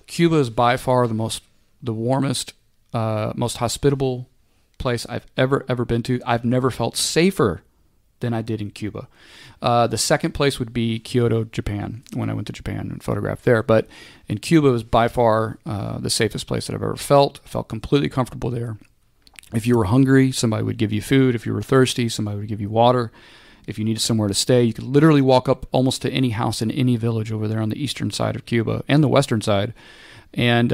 Cuba is by far the warmest, most hospitable place I've ever been to. I've never felt safer than I did in Cuba. The second place would be Kyoto, Japan, when I went to Japan and photographed there. But in Cuba, it was by far the safest place that I've ever felt. I felt completely comfortable there. If you were hungry, somebody would give you food. If you were thirsty, somebody would give you water. If you needed somewhere to stay, you could literally walk up almost to any house in any village over there on the eastern side of Cuba and the western side, and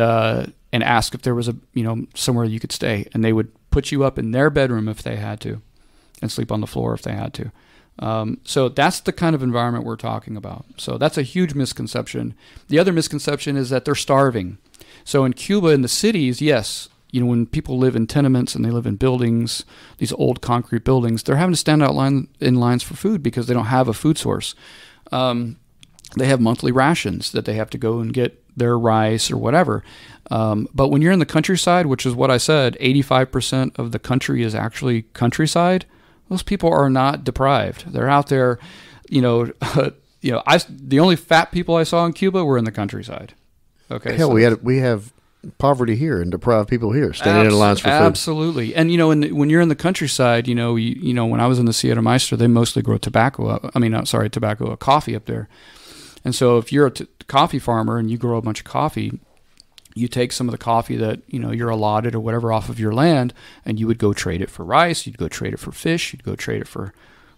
ask if there was somewhere you could stay, and they would put you up in their bedroom if they had to, and sleep on the floor if they had to. So that's the kind of environment we're talking about. So that's a huge misconception. The other misconception is that they're starving. So in Cuba, in the cities, yes, when people live in tenements and they live in buildings, these old concrete buildings, they're having to stand out in lines for food because they don't have a food source. They have monthly rations that they have to go and get their rice or whatever. But when you're in the countryside, which is what I said, 85% of the country is actually countryside, those people are not deprived. They're out there, the only fat people I saw in Cuba were in the countride. Okay. Hell, so we have poverty here and deprived people here standing in lines for food. Absolutely. And when you're in the countryside, when I was in the Sierra Maestra, they mostly grow coffee up there. And so if you're a coffee farmer and you grow a bunch of coffee, you take some of the coffee that you're allotted or whatever off of your land, and you would go trade it for rice, you'd go trade it for fish, you'd go trade it for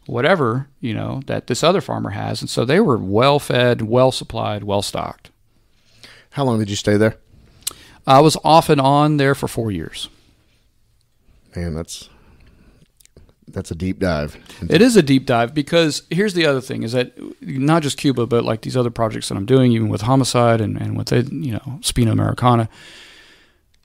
whatever that this other farmer has. And so they were well fed, well supplied, well stocked. How long did you stay there? I was off and on there for 4 years. Man, that's a deep dive. It is a deep dive, because here's the other thing, is that not just Cuba, but like these other projects that I'm doing, even with Homicide and with Spino Americana,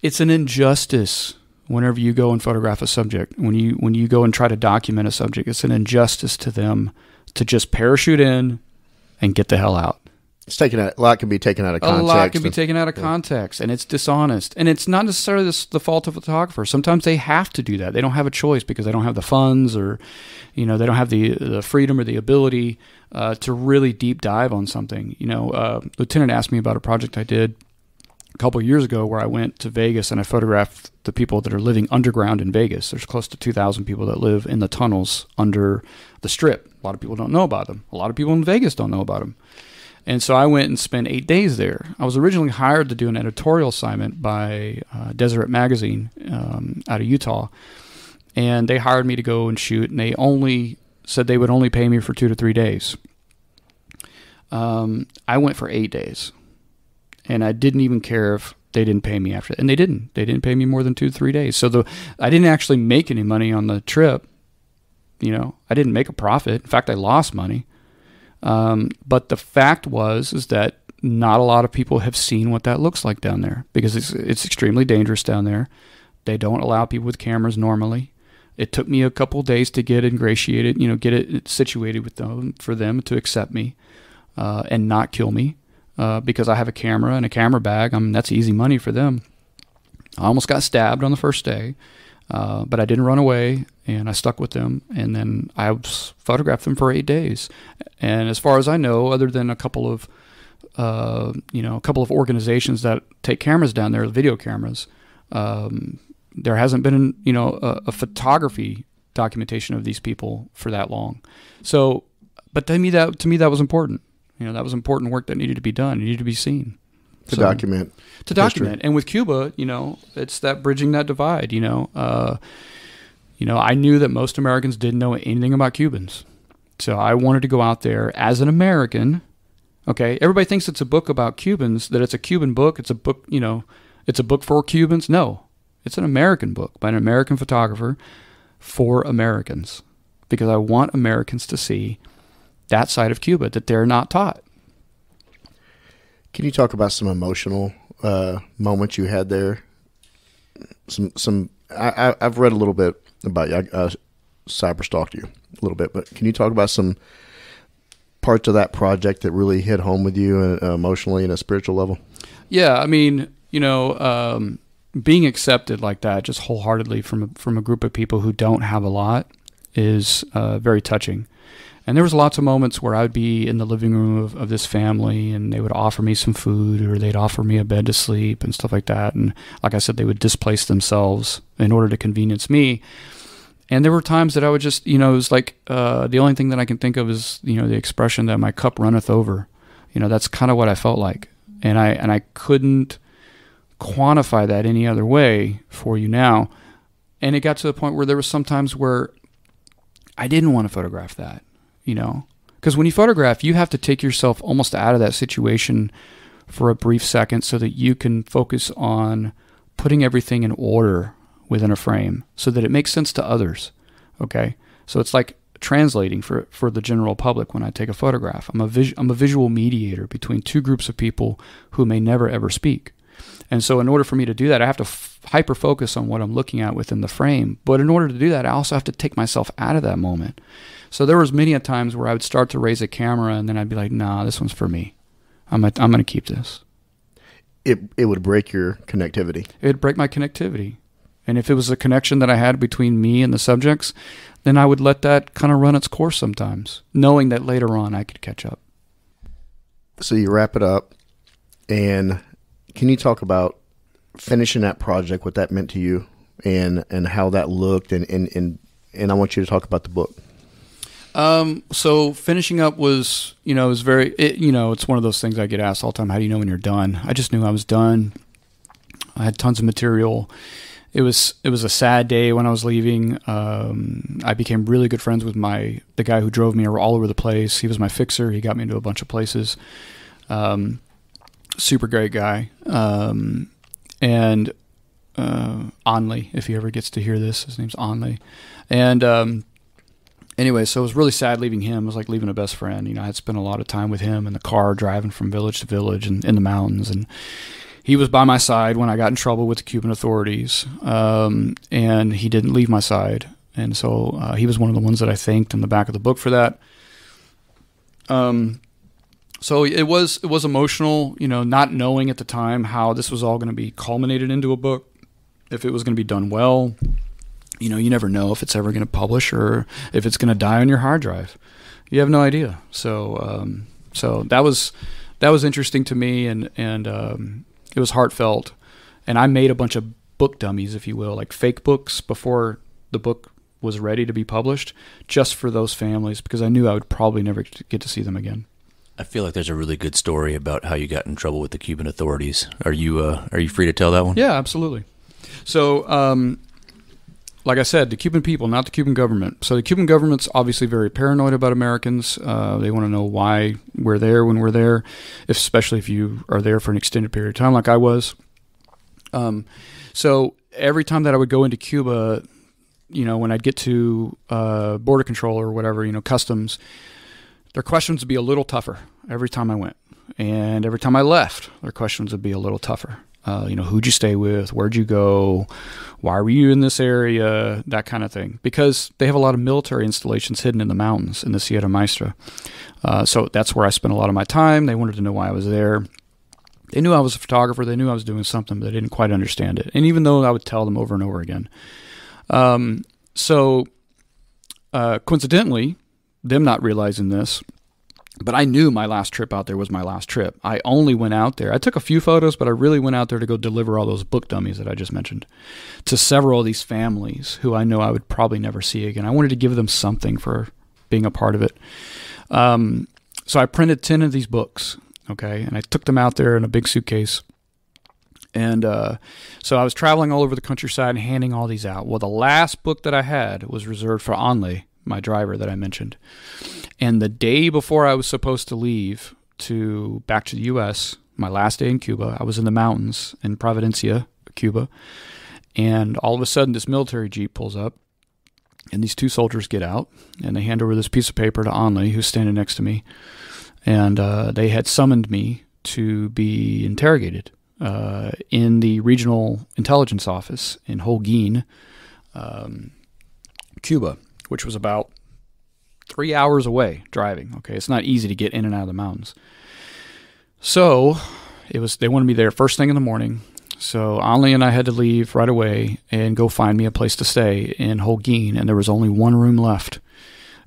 it's an injustice whenever you go and photograph a subject. When you go and try to document a subject, it's an injustice to them to just parachute in and get the hell out. A lot can be taken out of context. A lot can be taken out of context, and it's dishonest. And it's not necessarily the fault of the photographer. Sometimes they have to do that. They don't have a choice because they don't have the funds, or they don't have the freedom or the ability to really deep dive on something. Lieutenant asked me about a project I did a couple of years ago where I went to Vegas and I photographed the people that are living underground in Vegas. There's close to 2,000 people that live in the tunnels under the Strip. A lot of people don't know about them. A lot of people in Vegas don't know about them. And so I went and spent 8 days there. I was originally hired to do an editorial assignment by Deseret Magazine out of Utah. And they hired me to go and shoot, and they only said they would only pay me for 2 to 3 days. I went for 8 days. And I didn't even care if they didn't pay me after that. And they didn't. They didn't pay me more than 2 to 3 days. So I didn't actually make any money on the trip. I didn't make a profit. In fact, I lost money. But the fact is that not a lot of people have seen what that looks like down there, because it's extremely dangerous down there. They don't allow people with cameras normally. It took me a couple of days to get ingratiated, get it situated with them for them to accept me, and not kill me. because I have a camera and a camera bag. That's easy money for them. I almost got stabbed on the first day, but I didn't run away, and I stuck with them. And then I photographed them for 8 days. And as far as I know, other than a couple of organizations that take cameras down there, video cameras, there hasn't been, a photography documentation of these people for that long. So, but to me that was important. That was important work that needed to be done. It needed to be seen. To document. And with Cuba, it's that bridging that divide. I knew that most Americans didn't know anything about Cubans. So I wanted to go out there as an American. Okay, everybody thinks it's a book about Cubans, that it's a Cuban book. It's a book, it's a book for Cubans. No, it's an American book by an American photographer for Americans, because I want Americans to see that side of Cuba that they're not taught. Can you talk about some emotional moments you had there? I've read a little bit about you. I cyber stalked you a little bit, but can you talk about some parts of that project that really hit home with you emotionally and a spiritual level? Yeah, being accepted like that, just wholeheartedly from a group of people who don't have a lot, is very touching. And there was lots of moments where I would be in the living room of this family, and they would offer me some food, or they'd offer me a bed to sleep and stuff like that. And like I said, they would displace themselves in order to convenience me. And there were times that I would just, it was like the only thing that I can think of is, the expression that my cup runneth over. That's kind of what I felt like. And I couldn't quantify that any other way for you now. And it got to the point where there was some times where I didn't want to photograph that. Because when you photograph, you have to take yourself almost out of that situation for a brief second so that you can focus on putting everything in order within a frame so that it makes sense to others. Okay. So it's like translating for the general public when I take a photograph. I'm a visual mediator between two groups of people who may never ever speak. And so in order for me to do that, I have to hyper focus on what I'm looking at within the frame. But in order to do that, I also have to take myself out of that moment. So there was many a times where I would start to raise a camera, and then I'd be like, nah, this one's for me. I'm going to keep this. It would break your connectivity. It would break my connectivity. And if it was a connection that I had between me and the subjects, then I would let that kind of run its course sometimes, knowing that later on I could catch up. So you wrap it up, and can you talk about finishing that project, what that meant to you, and how that looked, and I want you to talk about the book. So finishing up was, was very, it's one of those things I get asked all the time. How do you know when you're done? I just knew I was done. I had tons of material. It was a sad day when I was leaving. I became really good friends with the guy who drove me all over the place. He was my fixer. He got me into a bunch of places. Super great guy. And Onley, if he ever gets to hear this, his name's Onley. And anyway, so it was really sad leaving him. It was like leaving a best friend. I had spent a lot of time with him in the car, driving from village to village and in the mountains. And he was by my side when I got in trouble with the Cuban authorities. And he didn't leave my side. And so he was one of the ones that I thanked in the back of the book for that. So it was emotional, not knowing at the time how this was all going to be culminated into a book, if it was going to be done well. You never know if it's ever going to publish or if it's going to die on your hard drive. You have no idea. So that was interesting to me, and it was heartfelt. And I made a bunch of book dummies, if you will, like fake books before the book was ready to be published, just for those families, because I knew I would probably never get to see them again. I feel like there's a really good story about how you got in trouble with the Cuban authorities. Are you free to tell that one? Yeah, absolutely. So, like I said, the Cuban people, not the Cuban government. So the Cuban government's obviously very paranoid about Americans. They want to know why we're there when we're there, especially if you are there for an extended period of time like I was. So every time that I would go into Cuba, when I'd get to border control or whatever, customs, their questions would be a little tougher every time I went. And every time I left, their questions would be a little tougher. Who'd you stay with? Where'd you go? Why were you in this area? That kind of thing. Because they have a lot of military installations hidden in the mountains in the Sierra Maestra. So that's where I spent a lot of my time. They wanted to know why I was there. They knew I was a photographer. They knew I was doing something, but they didn't quite understand it. And even though I would tell them over and over again. Coincidentally, them not realizing this, but I knew my last trip out there was my last trip. I only went out there. I took a few photos, but I really went out there to go deliver all those book dummies that I just mentioned to several of these families who I know I would probably never see again. I wanted to give them something for being a part of it. So I printed 10 of these books, okay, and I took them out there in a big suitcase. And so I was traveling all over the countryside and handing all these out. Well, the last book that I had was reserved for Anle, my driver that I mentioned. And the day before I was supposed to leave back to the U.S., my last day in Cuba, I was in the mountains in Providencia, Cuba. And all of a sudden, this military jeep pulls up, and these two soldiers get out, and they hand over this piece of paper to Anle, who's standing next to me. And they had summoned me to be interrogated in the regional intelligence office in Holguin, Cuba, which was about 3 hours away driving. Okay, it's not easy to get in and out of the mountains. So they wanted me there first thing in the morning. So Anle and I had to leave right away and go find me a place to stay in Holguin, and there was only one room left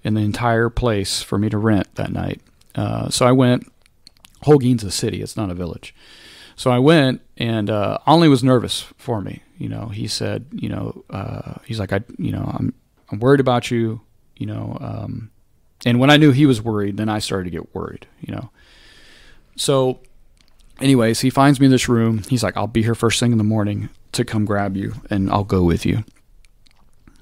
in the entire place for me to rent that night. So I went. Holguin's a city; it's not a village. So I went, and Anle was nervous for me. You know, he said, he's like, I'm worried about you. And when I knew he was worried, then I started to get worried. So, anyways, he finds me in this room. He's like, I'll be here first thing in the morning to come grab you, and I'll go with you.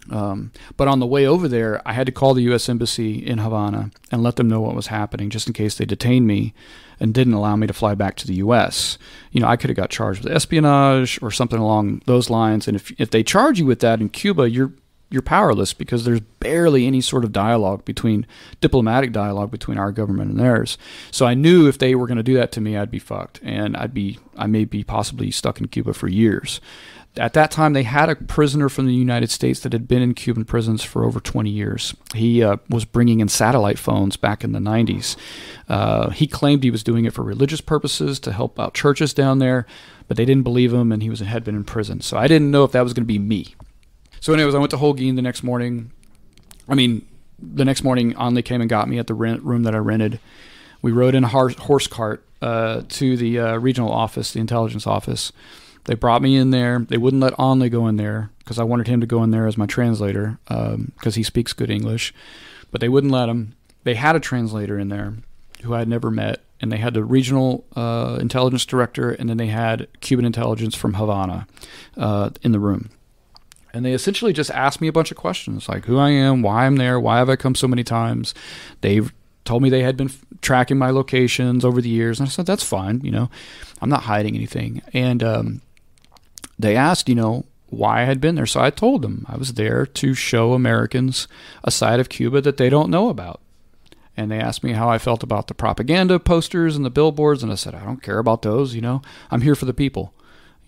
But on the way over there, I had to call the U.S. Embassy in Havana and let them know what was happening, just in case they detained me and didn't allow me to fly back to the U.S. I could have got charged with espionage or something along those lines. And if they charge you with that in Cuba, you're powerless, because there's barely any sort of diplomatic dialogue between our government and theirs. So I knew if they were going to do that to me, I'd be fucked, and I may be possibly stuck in Cuba for years. At that time, they had a prisoner from the United States that had been in Cuban prisons for over 20 years. He was bringing in satellite phones back in the 90s. He claimed he was doing it for religious purposes to help out churches down there, but they didn't believe him, and he had been in prison. So I didn't know if that was going to be me. So anyways, I went to Holguin the next morning. The next morning, Anle came and got me at the room that I rented. We rode in a horse cart to the regional office, the intelligence office. They brought me in there. They wouldn't let Anle go in there because I wanted him to go in there as my translator because he speaks good English. But they wouldn't let him. They had a translator in there who I had never met, and they had the regional intelligence director, and then they had Cuban intelligence from Havana in the room. And they essentially just asked me a bunch of questions, like who I am, why I'm there, why have I come so many times. They've told me they had been tracking my locations over the years. And I said, that's fine. I'm not hiding anything. And they asked, why I had been there. So I told them I was there to show Americans a side of Cuba that they don't know about. And they asked me how I felt about the propaganda posters and the billboards. And I said, I don't care about those. I'm here for the people.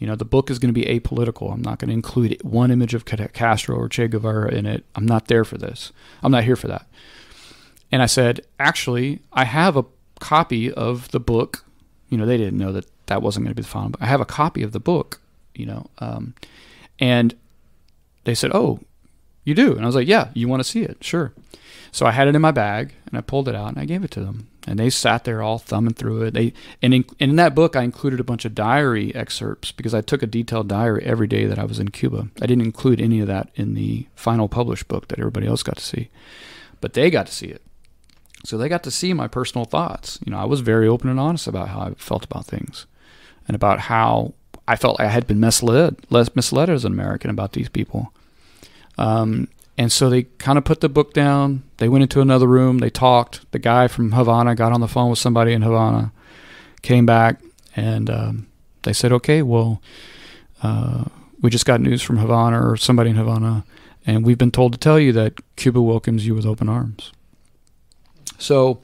The book is going to be apolitical. I'm not going to include one image of Castro or Che Guevara in it. I'm not there for this. I'm not here for that. And I said, actually, I have a copy of the book. They didn't know that wasn't going to be the final book. I have a copy of the book, and they said, oh, you do? And I was like, yeah, you want to see it? Sure. So I had it in my bag, and I pulled it out, and I gave it to them. And they sat there all thumbing through it. And in that book, I included a bunch of diary excerpts because I took a detailed diary every day that I was in Cuba. I didn't include any of that in the final published book that everybody else got to see. But they got to see it. So they got to see my personal thoughts. I was very open and honest about how I felt about things and about how I felt I had been misled as an American about these people. And so they kind of put the book down. They went into another room. They talked. The guy from Havana got on the phone with somebody in Havana, came back, and they said, okay, well, we just got news from Havana or somebody in Havana, and we've been told to tell you that Cuba welcomes you with open arms. So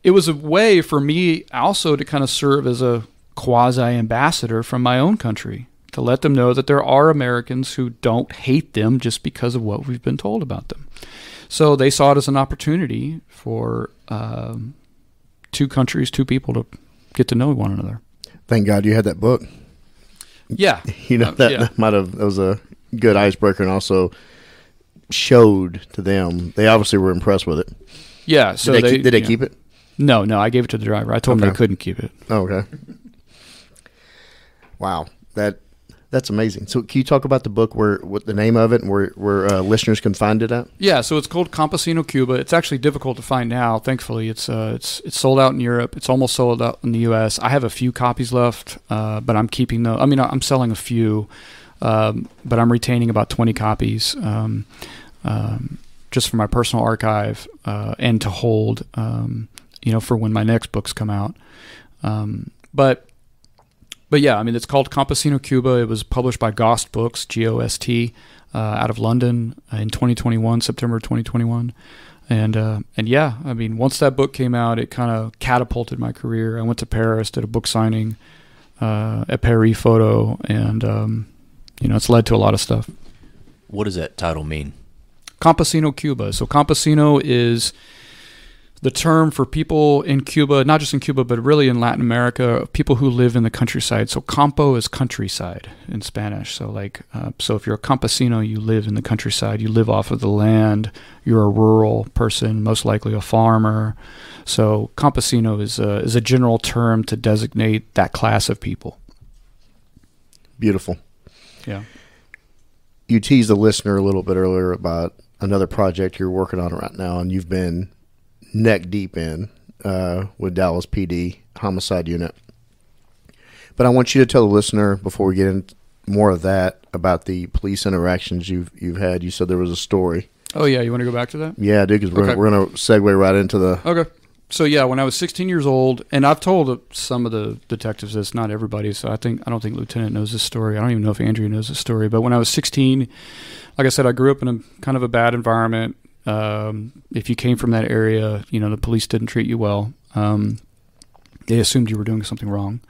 it was a way for me also to kind of serve as a quasi-ambassador from my own country to let them know that there are Americans who don't hate them just because of what we've been told about them. So they saw it as an opportunity for two countries, two people to get to know one another. Thank God you had that book. Yeah. That was a good icebreaker, and also showed to them. They obviously were impressed with it. Yeah. So did they keep it? No, I gave it to the driver. I told them they couldn't keep it. Oh, okay. Wow. That's amazing. So can you talk about the book, what the name of it, and where listeners can find it at? Yeah, so it's called Campesino Cuba. It's actually difficult to find now. Thankfully, it's sold out in Europe. It's almost sold out in the U.S. I have a few copies left, but I'm keeping those. I mean, I'm selling a few, but I'm retaining about 20 copies just for my personal archive and to hold, for when my next books come out. But yeah, I mean, it's called Campesino Cuba. It was published by Gost Books, G-O-S-T, out of London in 2021, September 2021. And yeah, I mean, once that book came out, it kind of catapulted my career. I went to Paris, did a book signing at Paris Photo, and, it's led to a lot of stuff. What does that title mean? Campesino Cuba. So Campesino is the term for people in Cuba, not just in Cuba, but really in Latin America, people who live in the countryside. So campo is countryside in Spanish. So so if you're a campesino, you live in the countryside. You live off of the land. You're a rural person, most likely a farmer. So campesino is a general term to designate that class of people. Beautiful. Yeah. You teased the listener a little bit earlier about another project you're working on right now, and you've been neck deep in with Dallas PD Homicide Unit. But I want you to tell the listener, before we get into more of that, about the police interactions you've had. You said there was a story. Oh yeah, you want to go back to that? Yeah, dude, because we're going to segue right into the... Okay. So yeah, when I was 16 years old, and I've told some of the detectives this, not everybody, so I don't think Lieutenant knows this story. I don't even know if Andrea knows this story. But when I was 16, like I said, I grew up in a kind of a bad environment. If you came from that area, the police didn't treat you well. They assumed you were doing something wrong.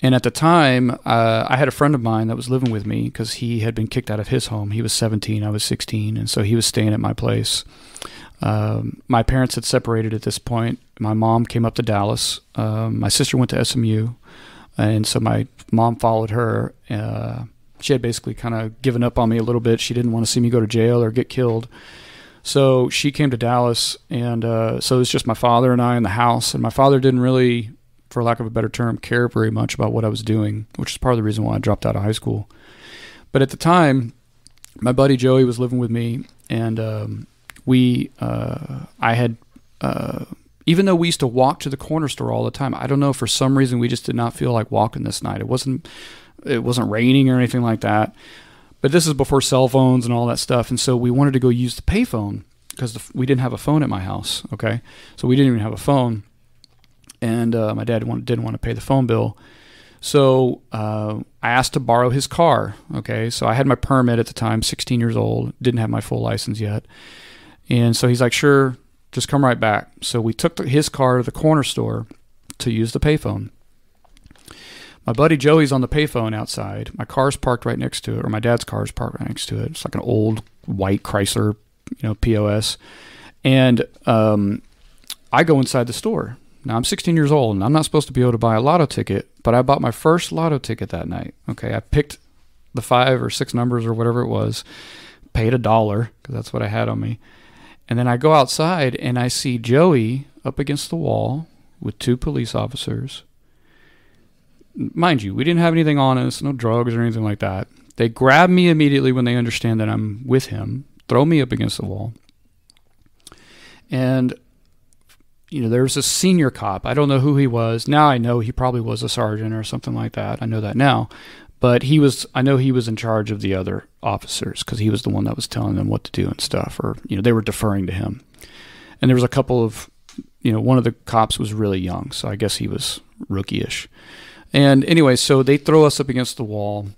And at the time, I had a friend of mine that was living with me because he had been kicked out of his home. He was 17, I was 16, and so he was staying at my place. My parents had separated at this point. My mom came up to Dallas. My sister went to SMU, and so my mom followed her. She had basically kind of given up on me a little bit. She didn't want to see me go to jail or get killed. So she came to Dallas, and so it was just my father and I in the house. And my father didn't really, for lack of a better term, care very much about what I was doing, which is part of the reason why I dropped out of high school. But at the time, my buddy Joey was living with me, and even though we used to walk to the corner store all the time, I don't know, for some reason we just did not feel like walking this night. It wasn't raining or anything like that. But this is before cell phones and all that stuff, and so we wanted to go use the payphone because we didn't have a phone at my house, okay? So we didn't even have a phone, and my dad didn't want to pay the phone bill. So I asked to borrow his car, okay? So I had my permit at the time, 16 years old, didn't have my full license yet. And so he's like, sure, just come right back. So we took his car to the corner store to use the payphone. My buddy Joey's on the payphone outside. My car's parked right next to it, or my dad's car's parked right next to it. It's like an old white Chrysler, POS. And I go inside the store. Now, I'm 16 years old, and I'm not supposed to be able to buy a lotto ticket, but I bought my first lotto ticket that night. Okay, I picked the 5 or 6 numbers or whatever it was, paid $1 because that's what I had on me. And then I go outside, and I see Joey up against the wall with 2 police officers. Mind you, we didn't have anything on us, no drugs or anything like that. They grab me immediately when they understand that I'm with him, throw me up against the wall. And, there's a senior cop. I don't know who he was. Now I know he probably was a sergeant or something like that. I know that now. But I know he was in charge of the other officers because he was the one that was telling them what to do and stuff, or, they were deferring to him. And there was a couple of, one of the cops was really young, so I guess he was rookie-ish. And anyway, so they throw us up against the wall.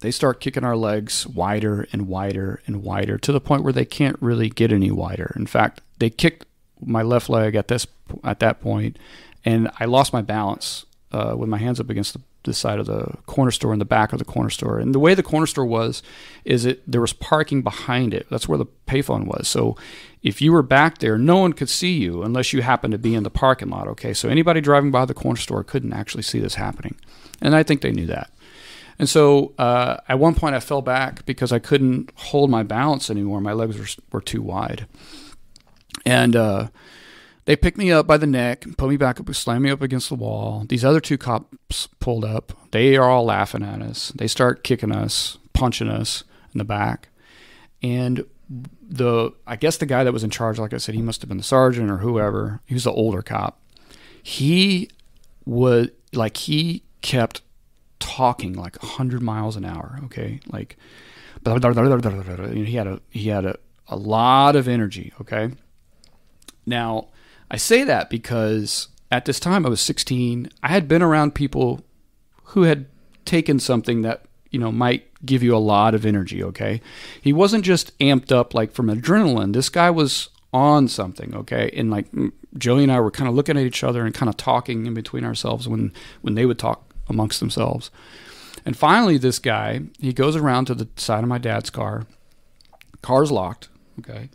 They start kicking our legs wider and wider and wider to the point where they can't really get any wider. In fact, they kicked my left leg at that point, and I lost my balance with my hands up against side of the corner store, in the back of the corner store. And the way the corner store was, there was parking behind it. That's where the payphone was. So if you were back there, no one could see you unless you happened to be in the parking lot. Okay, so anybody driving by the corner store couldn't actually see this happening, and I think they knew that. And so at one point I fell back because I couldn't hold my balance anymore. My legs were too wide, and they picked me up by the neck, put me back up, slammed me up against the wall. These other two cops pulled up. They are all laughing at us. They start kicking us, punching us in the back. And I guess the guy that was in charge, like I said, he must have been the sergeant or whoever. He was the older cop. He kept talking like 100 miles an hour. Okay, like he had a lot of energy. Okay, now. I say that because at this time I was 16. I had been around people who had taken something that, might give you a lot of energy, okay? He wasn't just amped up like from adrenaline. This guy was on something, okay? And like Joey and I were kind of looking at each other and kind of talking in between ourselves when they would talk amongst themselves. And finally this guy, he goes around to the side of my dad's car. Car's locked, okay?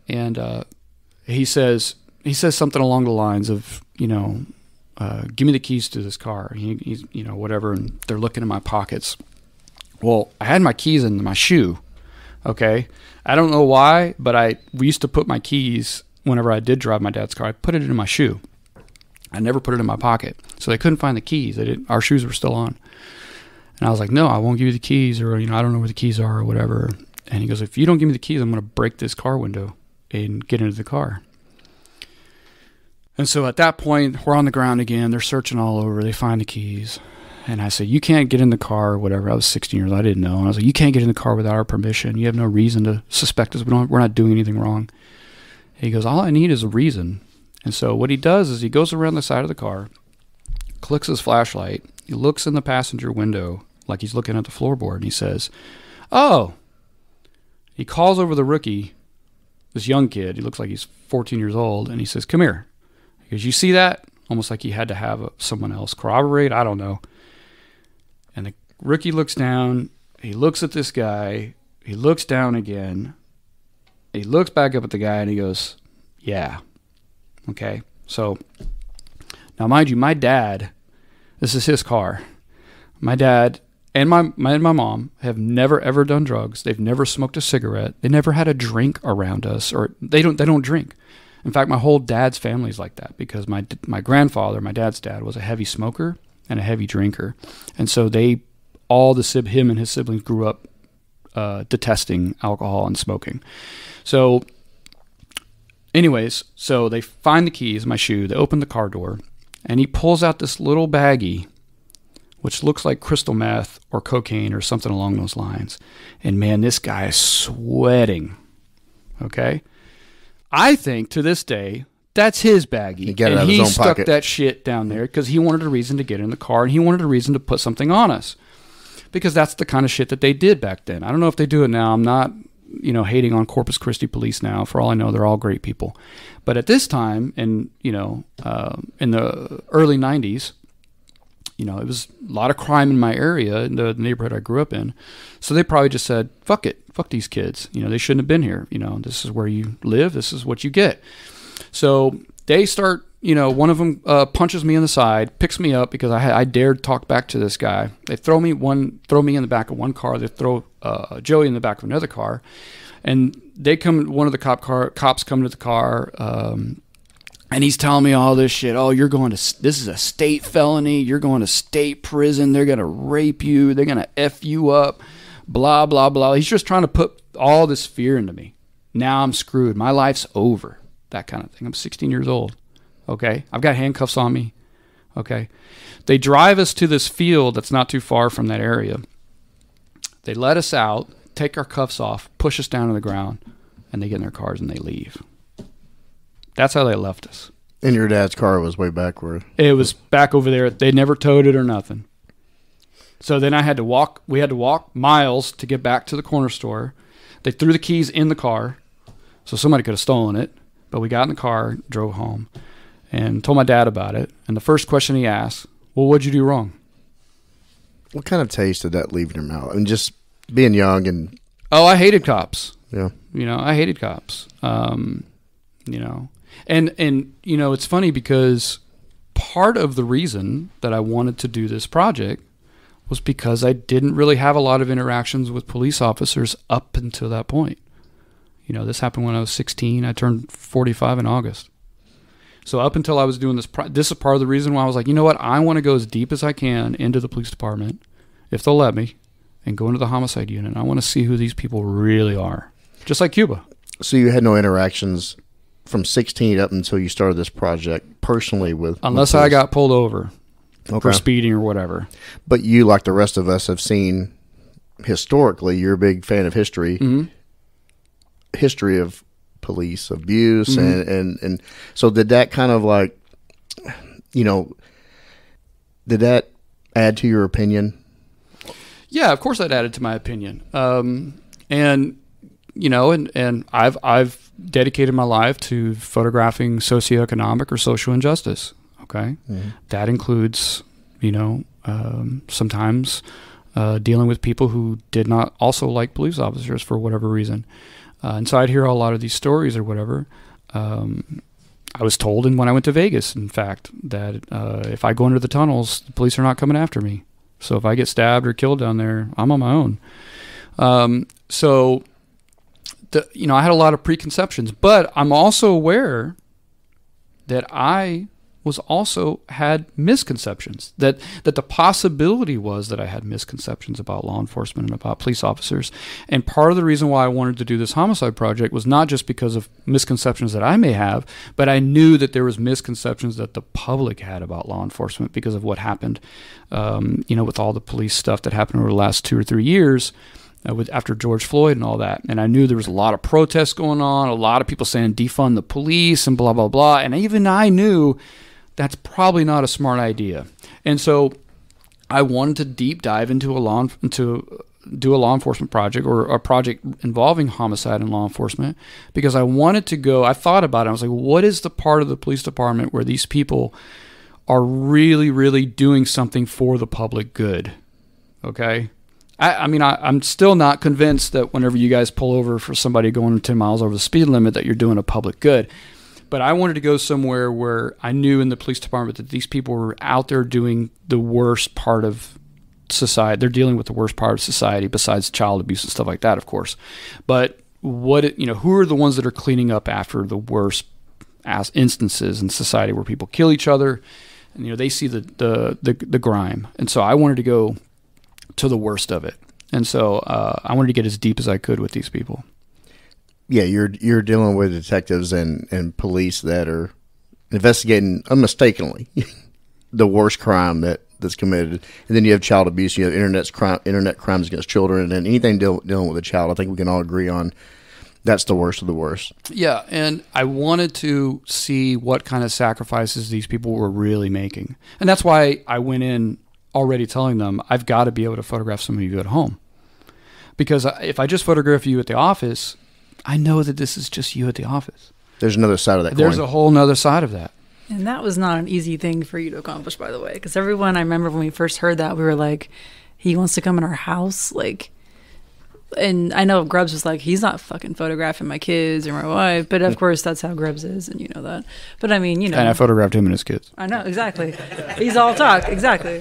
And he says something along the lines of, give me the keys to this car. He's, whatever. And they're looking in my pockets. Well, I had my keys in my shoe. Okay. I don't know why, but we used to put my keys whenever I did drive my dad's car. I put it in my shoe. I never put it in my pocket. So they couldn't find the keys. Our shoes were still on. And I was like, no, I won't give you the keys, or, I don't know where the keys are or whatever. And he goes, if you don't give me the keys, I'm going to break this car window and get into the car. And so at that point, we're on the ground again. They're searching all over. They find the keys. And I said, you can't get in the car or whatever. I was 16 years old. I didn't know. And I was like, you can't get in the car without our permission. You have no reason to suspect us. We're not doing anything wrong. He goes, all I need is a reason. And so what he does is he goes around the side of the car, clicks his flashlight. He looks in the passenger window like he's looking at the floorboard. And he says, oh. He calls over the rookie, this young kid. He looks like he's 14 years old. And he says, come here. Because you see that? Almost like he had to have someone else corroborate. I don't know. And the rookie looks down. He looks at this guy. He looks down again. He looks back up at the guy and he goes, yeah. Okay. So now, mind you, my dad, this is his car. My dad and my mom have never, ever done drugs. They've never smoked a cigarette. They never had a drink around us, or they don't drink. In fact, my whole dad's family is like that because my grandfather, my dad's dad, was a heavy smoker and a heavy drinker. And so him and his siblings grew up detesting alcohol and smoking. So anyways, so they find the keys in my shoe. They open the car door, and he pulls out this little baggie, which looks like crystal meth or cocaine or something along those lines. And man, this guy is sweating. Okay? I think to this day that's his baggie. He stuck that shit down there because he wanted a reason to get in the car, and he wanted a reason to put something on us, because that's the kind of shit that they did back then. I don't know if they do it now. I'm not, hating on Corpus Christi police now. For all I know, they're all great people. But at this time, in the early 90s, it was a lot of crime in my area, in the neighborhood I grew up in. So they probably just said, fuck it. Fuck these kids. They shouldn't have been here. This is where you live. This is what you get. So they start, one of them punches me in the side, picks me up because I dared talk back to this guy. They throw me in the back of one car. They throw Joey in the back of another car. And one of the cops come to the car, and he's telling me all this shit. Oh, this is a state felony. You're going to state prison. They're going to rape you. They're going to F you up. Blah, blah, blah. He's just trying to put all this fear into me. Now I'm screwed. My life's over. That kind of thing. I'm 16 years old. Okay? I've got handcuffs on me. Okay? They drive us to this field that's not too far from that area. They let us out, take our cuffs off, push us down to the ground, and they get in their cars and they leave. That's how they left us. And your dad's car was way back where? It was back over there. They never towed it or nothing. So then we had to walk miles to get back to the corner store. They threw the keys in the car, so somebody could have stolen it. But we got in the car, drove home, and told my dad about it. And the first question he asked, well, what'd you do wrong? What kind of taste did that leave in your mouth? I mean, just being young and... Oh, I hated cops. Yeah. I hated cops. And it's funny because part of the reason that I wanted to do this project was because I didn't really have a lot of interactions with police officers up until that point. This happened when I was 16. I turned 45 in August. So up until I was doing this, this is part of the reason why I was like, you know what? I want to go as deep as I can into the police department, if they'll let me, and go into the homicide unit. I want to see who these people really are, just like Cuba. So you had no interactions from 16 up until you started this project personally with... Unless I got pulled over for speeding or whatever. But you, like the rest of us, have seen historically, you're a big fan of history, history of police abuse, and so did that kind of like, did that add to your opinion? Yeah, of course that added to my opinion. And I've dedicated my life to photographing socio-economic or social injustice. Okay. That includes, sometimes dealing with people who did not also like police officers for whatever reason. And so I'd hear a lot of these stories or whatever. I was told, and when I went to Vegas, in fact, that if I go under the tunnels, the police are not coming after me. So if I get stabbed or killed down there, I'm on my own. I had a lot of preconceptions, but I'm also aware that I was also had misconceptions, that the possibility was that I had misconceptions about law enforcement and about police officers. And part of the reason why I wanted to do this homicide project was not just because of misconceptions that I may have, but I knew that there was misconceptions that the public had about law enforcement because of what happened, with all the police stuff that happened over the last 2 or 3 years. After George Floyd and all that. And I knew there was a lot of protests going on, a lot of people saying defund the police and blah, blah, blah. And even I knew that's probably not a smart idea. And so I wanted to deep dive into do a law enforcement project, or a project involving homicide and law enforcement, because I wanted to go, I thought about it. I was like, what is the part of the police department where these people are really, really doing something for the public good? Okay. I'm still not convinced that whenever you guys pull over for somebody going 10 miles over the speed limit that you're doing a public good. But I wanted to go somewhere where I knew in the police department that these people were out there doing the worst part of society. They're dealing with the worst part of society besides child abuse and stuff like that, of course. But who are the ones that are cleaning up after the worst instances in society where people kill each other? And, they see the grime. And so I wanted to go to the worst of it. And so I wanted to get as deep as I could with these people. Yeah, you're dealing with detectives and police that are investigating unmistakably the worst crime that's committed. And then you have child abuse, you have internet crimes against children, and anything dealing with a child. I think we can all agree on that's the worst of the worst. Yeah, and I wanted to see what kind of sacrifices these people were really making. And that's why I went in already telling them, I've got to be able to photograph some of you at home. Because if I just photograph you at the office, I know that this is just you at the office. There's another side of that coin. There's a whole nother side of that. And that was not an easy thing for you to accomplish, by the way. Because everyone, I remember when we first heard that, we were like, he wants to come in our house? And I know Grubbs was like, he's not fucking photographing my kids or my wife. But of course, that's how Grubbs is, and you know that. But I mean, And I photographed him and his kids. I know, exactly. He's all talk, exactly.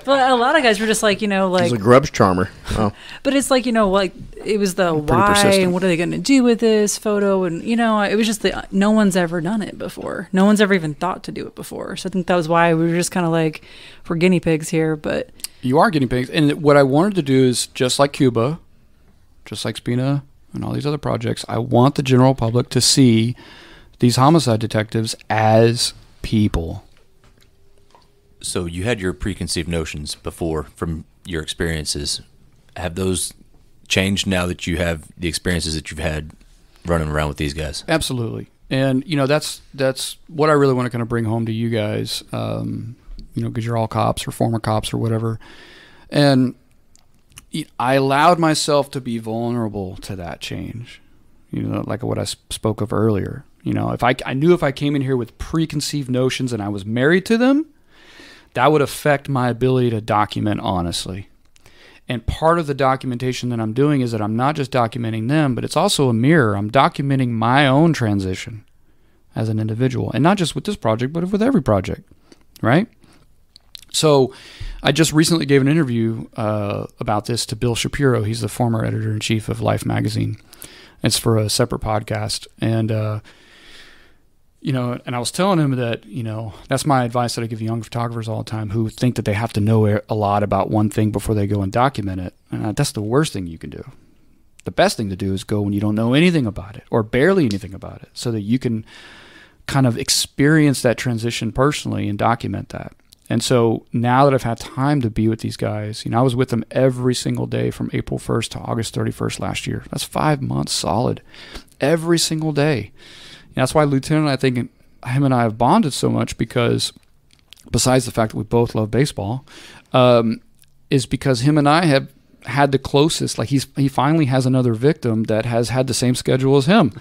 But a lot of guys were just like, he's a Grubbs charmer. Oh. But it's like, it was the why persistent. And what are they going to do with this photo? And, it was just no one's ever done it before. No one's ever even thought to do it before. So I think that was why we were just kind of like, we're guinea pigs here. But you are guinea pigs. And what I wanted to do is, just like Cuba, just like Spina and all these other projects, I want the general public to see these homicide detectives as people. So you had your preconceived notions before from your experiences. Have those changed now that you have the experiences that you've had running around with these guys? Absolutely. And, that's what I really want to kind of bring home to you guys, because you're all cops or former cops or whatever. And I allowed myself to be vulnerable to that change, like what I spoke of earlier. If I knew if I came in here with preconceived notions and I was married to them, that would affect my ability to document honestly. And part of the documentation that I'm doing is that I'm not just documenting them, but it's also a mirror. I'm documenting my own transition as an individual, and not just with this project, but with every project, right? So I just recently gave an interview about this to Bill Shapiro. He's the former editor-in-chief of Life magazine. It's for a separate podcast. And, and I was telling him that, that's my advice that I give young photographers all the time who think that they have to know a lot about one thing before they go and document it. And that's the worst thing you can do. The best thing to do is go when you don't know anything about it or barely anything about it, so that you can kind of experience that transition personally and document that. And so now that I've had time to be with these guys, I was with them every single day from April 1st to August 31st last year. That's 5 months solid, every single day. And that's why Lieutenant, I think him and I have bonded so much, because besides the fact that we both love baseball, is because him and I have had the closest, like he finally has another victim that has had the same schedule as him.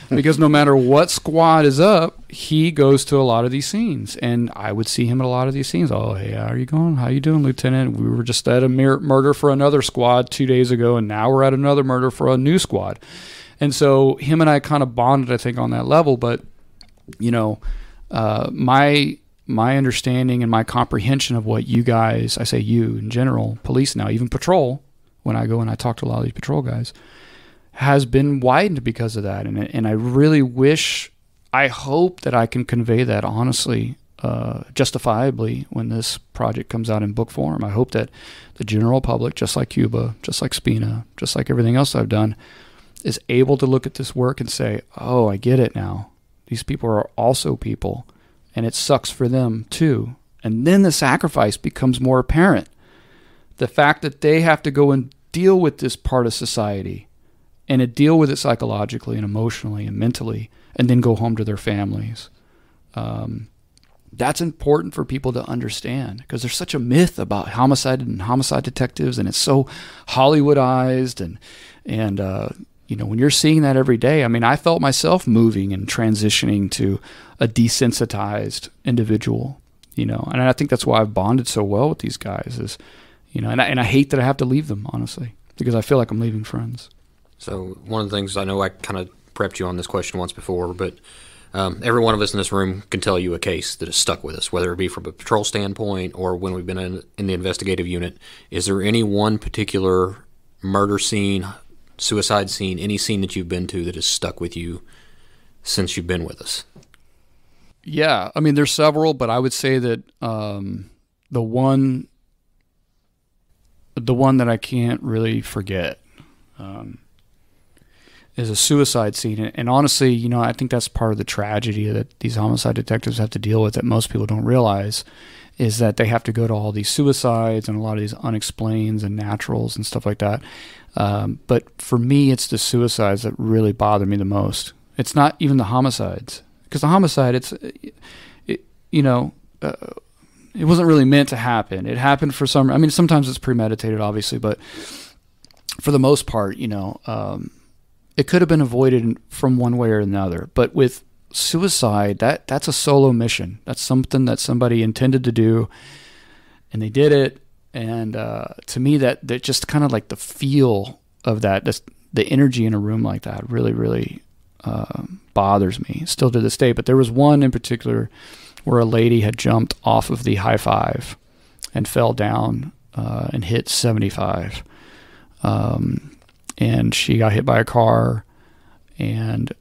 Because no matter what squad is up, he goes to a lot of these scenes, and I would see him at a lot of these scenes. Oh, hey, how are you going? How you doing, Lieutenant? We were just at a murder for another squad 2 days ago, and now we're at another murder for a new squad. And so him and I kind of bonded, I think, on that level. But my understanding and my comprehension of what you guys, I say you in general, police now, even patrol, when I go and I talk to a lot of these patrol guys, has been widened because of that. And I really I hope that I can convey that honestly, justifiably, when this project comes out in book form. I hope that the general public, just like Cuba, just like Spina, just like everything else I've done, is able to look at this work and say, oh, I get it now. These people are also people, and it sucks for them too. And then the sacrifice becomes more apparent. The fact that they have to go and deal with this part of society, and to deal with it psychologically and emotionally and mentally, and then go home to their families. That's important for people to understand, because there's such a myth about homicide and homicide detectives, and it's so Hollywoodized. And when you're seeing that every day, I mean, I felt myself moving and transitioning to a desensitized individual, and I think that's why I've bonded so well with these guys is, and I hate that I have to leave them, honestly, because I feel like I'm leaving friends. So one of the things, I know I kind of prepped you on this question once before, but every one of us in this room can tell you a case that has stuck with us, whether it be from a patrol standpoint or when we've been in the investigative unit. Is there any one particular murder scene, suicide scene, any scene that you've been to that has stuck with you since you've been with us? Yeah, I mean, there's several, but I would say that the one that I can't really forget is a suicide scene. And honestly, I think that's part of the tragedy that these homicide detectives have to deal with that most people don't realize, is that they have to go to all these suicides and a lot of these unexplains and naturals and stuff like that. But for me, it's the suicides that really bother me the most. It's not even the homicides, because the homicide, it wasn't really meant to happen. It happened for some, I mean, sometimes it's premeditated, obviously, but for the most part, it could have been avoided from one way or another. But with suicide, that's a solo mission. That's something that somebody intended to do, and they did it. And to me, that just kind of like the feel of that, the energy in a room like that really, really bothers me still to this day. But there was one in particular where a lady had jumped off of the high five and fell down and hit 75. And she got hit by a car. And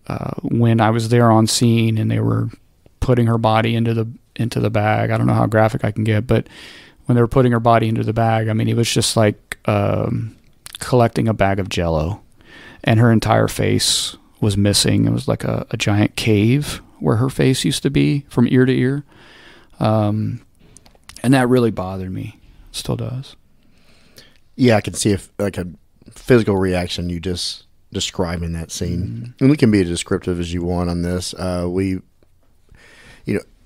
when I was there on scene and they were putting her body into the bag, I don't know how graphic I can get, but when they were putting her body into the bag, I mean, it was just like collecting a bag of Jell-O, and her entire face was missing. It was like a giant cave where her face used to be from ear to ear. And that really bothered me. It still does. Yeah, I can see a physical reaction you just describing that scene. And we can be as descriptive as you want on this.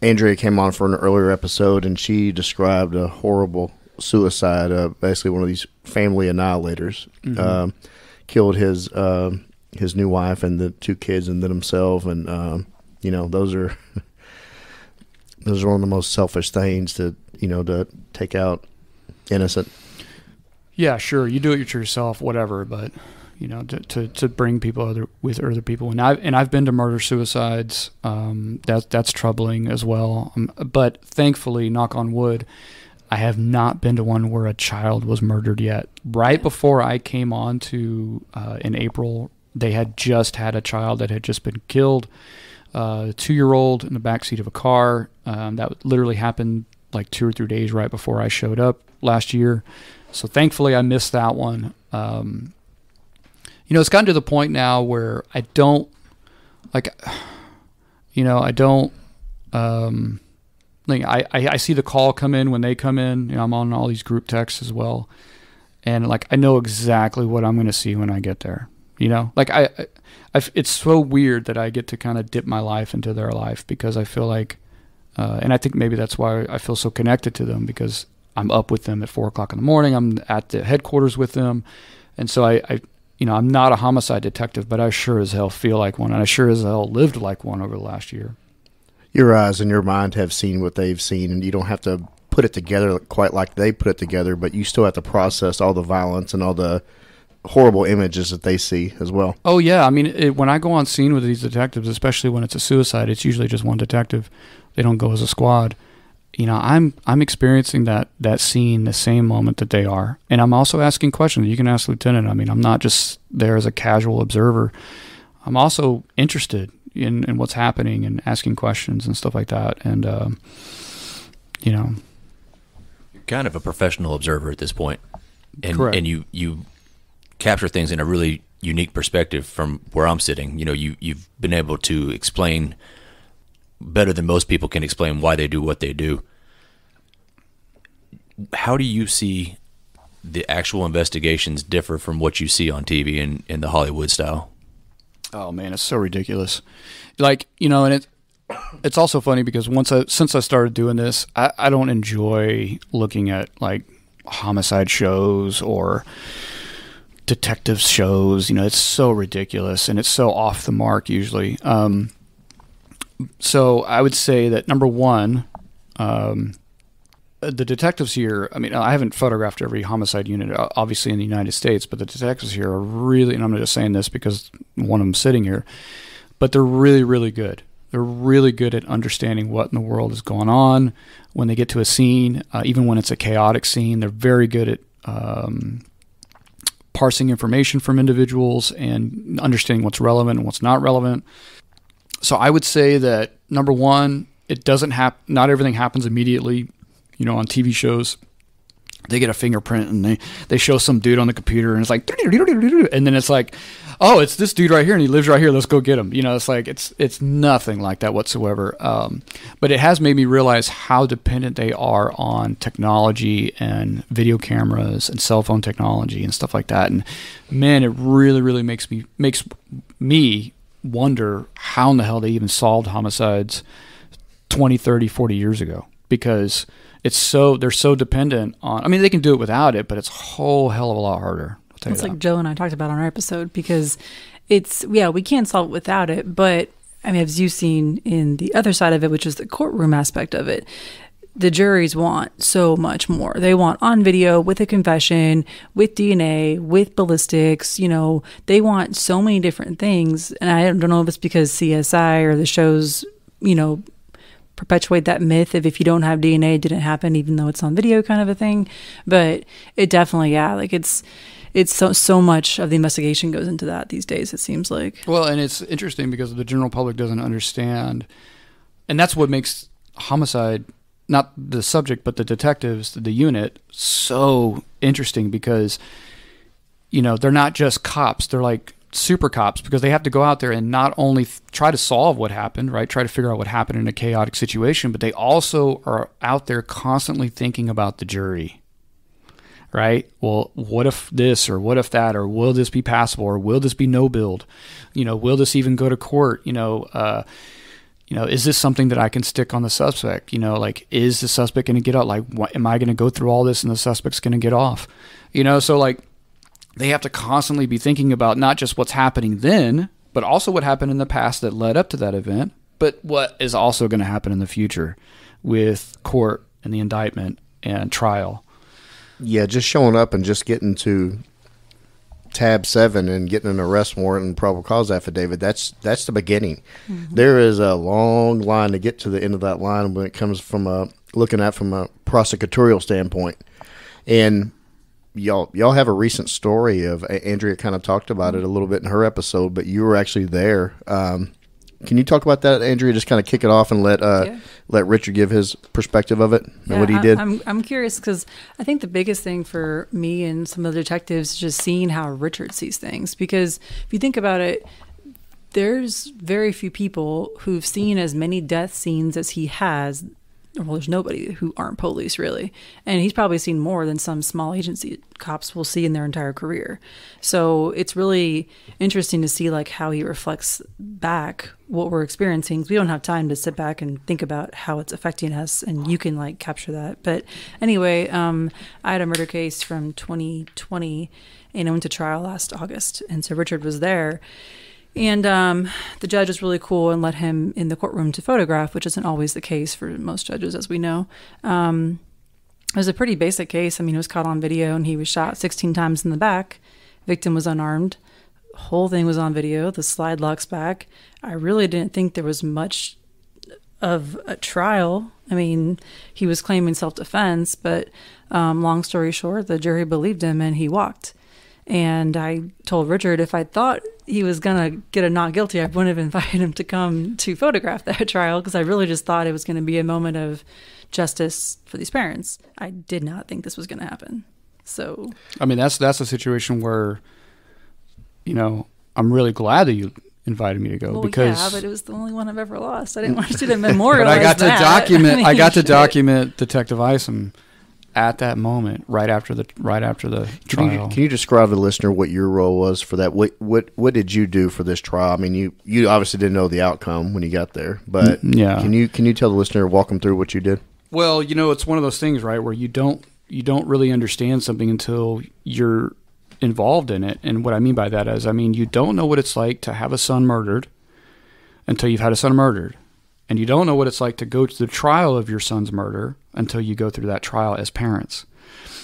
Andrea came on for an earlier episode, and she described a horrible suicide. Basically, one of these family annihilators killed his new wife and the two kids, and then himself. And those are Those are one of the most selfish things to take out innocent. Yeah, sure. You do it to yourself, whatever, but to bring people with other people, and I've been to murder suicides. That's troubling as well. But thankfully, knock on wood, I have not been to one where a child was murdered yet. Right before I came on to in April, they had just had a child that had just been killed, a 2-year-old in the backseat of a car. That literally happened like 2 or 3 days right before I showed up last year. So thankfully, I missed that one. It's gotten to the point now where I don't I see the call come in when they come in. I'm on all these group texts as well, and I know exactly what I'm going to see when I get there. It's so weird that I get to kind of dip my life into their life, because I feel like, and I think maybe that's why I feel so connected to them, because I'm up with them at 4:00 in the morning. I'm at the headquarters with them, and so I'm not a homicide detective, but I sure as hell feel like one, and I sure as hell lived like one over the last year. Your eyes and your mind have seen what they've seen, and you don't have to put it together quite like they put it together, but you still have to process all the violence and all the horrible images that they see as well. Oh, yeah. I mean, when I go on scene with these detectives, especially when it's a suicide, it's usually just one detective. They don't go as a squad. I'm experiencing that scene the same moment that they are. And I'm also asking questions. You can ask Lieutenant. I mean, I'm not just there as a casual observer. I'm also interested in what's happening and asking questions and stuff like that. And, You're kind of a professional observer at this point. And, correct. And you capture things in a really unique perspective from where I'm sitting. You've been able to explain better than most people can explain why they do what they do. How do you see the actual investigations differ from what you see on TV in the Hollywood style? Oh man, it's so ridiculous. And it's also funny because since I started doing this, I don't enjoy looking at homicide shows or detective shows. It's so ridiculous and it's so off the mark usually. So I would say that number one, the detectives here, I mean, I haven't photographed every homicide unit, obviously, in the United States, but the detectives here are really, and I'm just saying this because one of them's sitting here, but they're really, really good. They're really good at understanding what in the world is going on when they get to a scene, even when it's a chaotic scene. They're very good at parsing information from individuals and understanding what's relevant and what's not relevant. So I would say that, number one, it doesn't not everything happens immediately. On TV shows, they get a fingerprint and they show some dude on the computer and it's like, and then it's like, oh, it's this dude right here and he lives right here. Let's go get him. It's nothing like that whatsoever. But it has made me realize how dependent they are on technology and video cameras and cell phone technology and stuff like that. And man, it really, really makes me wonder how in the hell they even solved homicides 20, 30, 40 years ago, because they're so dependent on, I mean, they can do it without it, but it's a whole hell of a lot harder. It's like Joe and I talked about on our episode, because we can't solve it without it, but I mean, as you've seen in the other side of it, which is the courtroom aspect of it, the juries want so much more. They want on video with a confession, with DNA, with ballistics, they want so many different things. And I don't know if it's because CSI or the shows, perpetuate that myth of if you don't have DNA, it didn't happen, even though it's on video kind of a thing. But it definitely, it's so much of the investigation goes into that these days, it seems like. Well, and it's interesting because the general public doesn't understand. And that's what makes homicide, not the subject, but the detectives, the unit, so interesting because, they're not just cops. They're like super cops, because they have to go out there and not only try to solve what happened, right? Try to figure out what happened in a chaotic situation, but they also are out there constantly thinking about the jury, right? Well, what if this or what if that, or will this be passable, or will this be no build? Will this even go to court? Is this something that I can stick on the suspect? Is the suspect going to get out? Am I going to go through all this and the suspect's going to get off? So they have to constantly be thinking about not just what's happening then, but also what happened in the past that led up to that event, but what is also going to happen in the future. with court and the indictment and trial. Yeah, just showing up and just getting to tab 7 and getting an arrest warrant and probable cause affidavit, that's the beginning. There is a long line to get to the end of that line when it comes from looking at from a prosecutorial standpoint. And y'all have a recent story of, Andrea kind of talked about it a little bit in her episode, but you were actually there. Can you talk about that, Andrea? Just kind of kick it off and let Richard give his perspective of it and what he did. I'm curious because I think the biggest thing for me and some of the detectives is just seeing how Richard sees things. Because if you think about it, there's very few people who've seen as many death scenes as he has. Well, there's nobody who aren't police, really. And he's probably seen more than some small agency cops will see in their entire career. So it's really interesting to see like how he reflects back what we're experiencing. We don't have time to sit back and think about how it's affecting us, and you can like capture that. But anyway, I had a murder case from 2020, and I went to trial last August. And so Richard was there. And the judge was really cool and let him in the courtroom to photograph, which isn't always the case for most judges, as we know. It was a pretty basic case. I mean, he was caught on video, and he was shot 16 times in the back. Victim was unarmed. The whole thing was on video. The slide locks back. I really didn't think there was much of a trial. I mean, he was claiming self-defense, but long story short, the jury believed him, and he walked. And I told Richard if I thought he was going to get a not guilty, I wouldn't have invited him to come to photograph that trial, because I really just thought it was going to be a moment of justice for these parents. I did not think this was going to happen. So, I mean, that's a situation where, you know, I'm really glad that you invited me to go, because yeah, but it was the only one I've ever lost. I didn't want you to memorialize but I got that. to document. I got to shit. document Detective Isom at that moment, right after the trial. Can you describe to the listener what your role was for that? What did you do for this trial? I mean, you obviously didn't know the outcome when you got there, but yeah. Can you tell the listener, walk them through what you did? Well, you know, it's one of those things, right, where you don't really understand something until you're involved in it. And what I mean by that is, I mean, you don't know what it's like to have a son murdered until you've had a son murdered. And you don't know what it's like to go to the trial of your son's murder until you go through that trial as parents.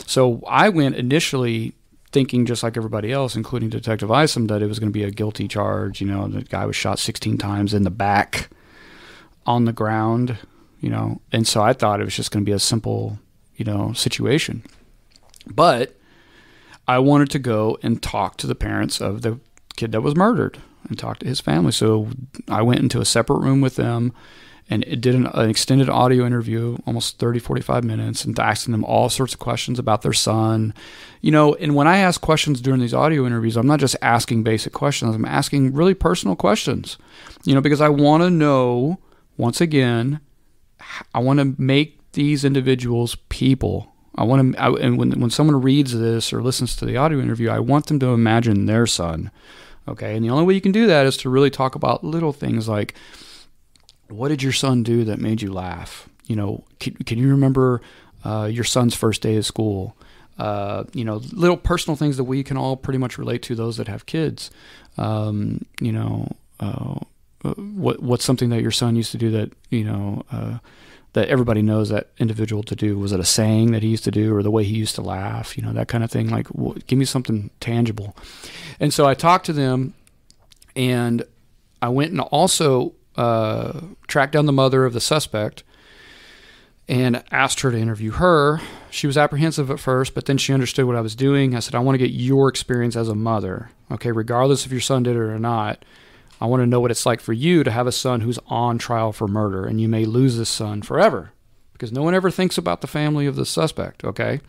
So I went initially thinking, just like everybody else, including Detective Isom, that it was going to be a guilty charge. You know, the guy was shot 16 times in the back, on the ground, you know. And so I thought it was just going to be a simple, you know, situation. But I wanted to go and talk to the parents of the kid that was murdered and talk to his family. So I went into a separate room with them and it did an extended audio interview, almost 30, 45 minutes, and asking them all sorts of questions about their son. You know, and when I ask questions during these audio interviews, I'm not just asking basic questions. I'm asking really personal questions, you know, because I want to know, once again, I want to make these individuals people. And when someone reads this or listens to the audio interview, I want them to imagine their son. Okay, and the only way you can do that is to really talk about little things like, what did your son do that made you laugh? You know, can you remember your son's first day of school? You know, little personal things that we can all pretty much relate to, those that have kids. You know, what's something that your son used to do that, you know, that everybody knows that individual to do? Was it a saying that he used to do, or the way he used to laugh? You know, that kind of thing. Like, give me something tangible. And so I talked to them, and I went and also tracked down the mother of the suspect and asked her to interview her. She was apprehensive at first, but then she understood what I was doing. I said, I want to get your experience as a mother. Okay, regardless if your son did it or not, I want to know what it's like for you to have a son who's on trial for murder, and you may lose this son forever because no one ever thinks about the family of the suspect, okay?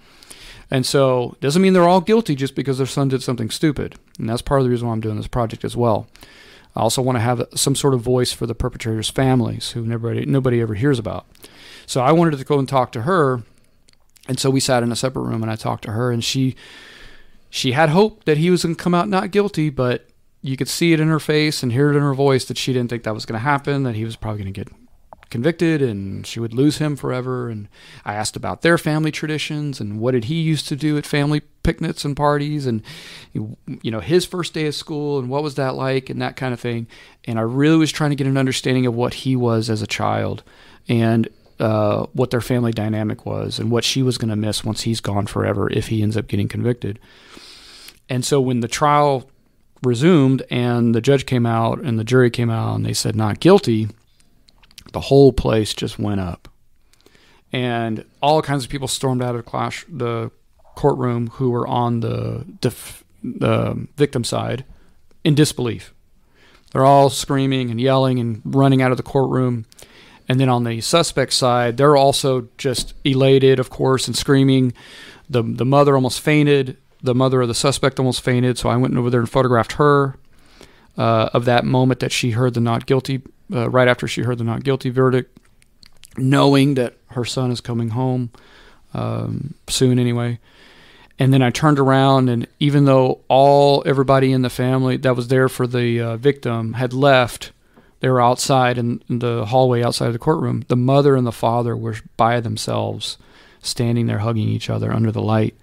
And so it doesn't mean they're all guilty just because their son did something stupid. And that's part of the reason why I'm doing this project as well. I also want to have some sort of voice for the perpetrators' families who nobody ever hears about. So I wanted to go and talk to her. And so we sat in a separate room and I talked to her, and she had hope that he was going to come out not guilty, but you could see it in her face and hear it in her voice that she didn't think that was going to happen, that he was probably going to get convicted and she would lose him forever. And I asked about their family traditions and what did he used to do at family picnics and parties, and, you know, his first day of school and what was that like, and that kind of thing. And I really was trying to get an understanding of what he was as a child. And what their family dynamic was and what she was going to miss once he's gone forever if he ends up getting convicted. And so when the trial resumed and the judge came out and the jury came out and they said not guilty, the whole place just went up. And all kinds of people stormed out of the courtroom who were on the victim side in disbelief. They're all screaming and yelling and running out of the courtroom. And then on the suspect side, they're also just elated, of course, and screaming. The mother almost fainted. The mother of the suspect almost fainted. So I went over there and photographed her of that moment that she heard the not guilty, right after she heard the not guilty verdict, knowing that her son is coming home soon anyway. And then I turned around, and even though everybody in the family that was there for the victim had left, they were outside in the hallway outside of the courtroom, the mother and the father were by themselves, standing there hugging each other under the light.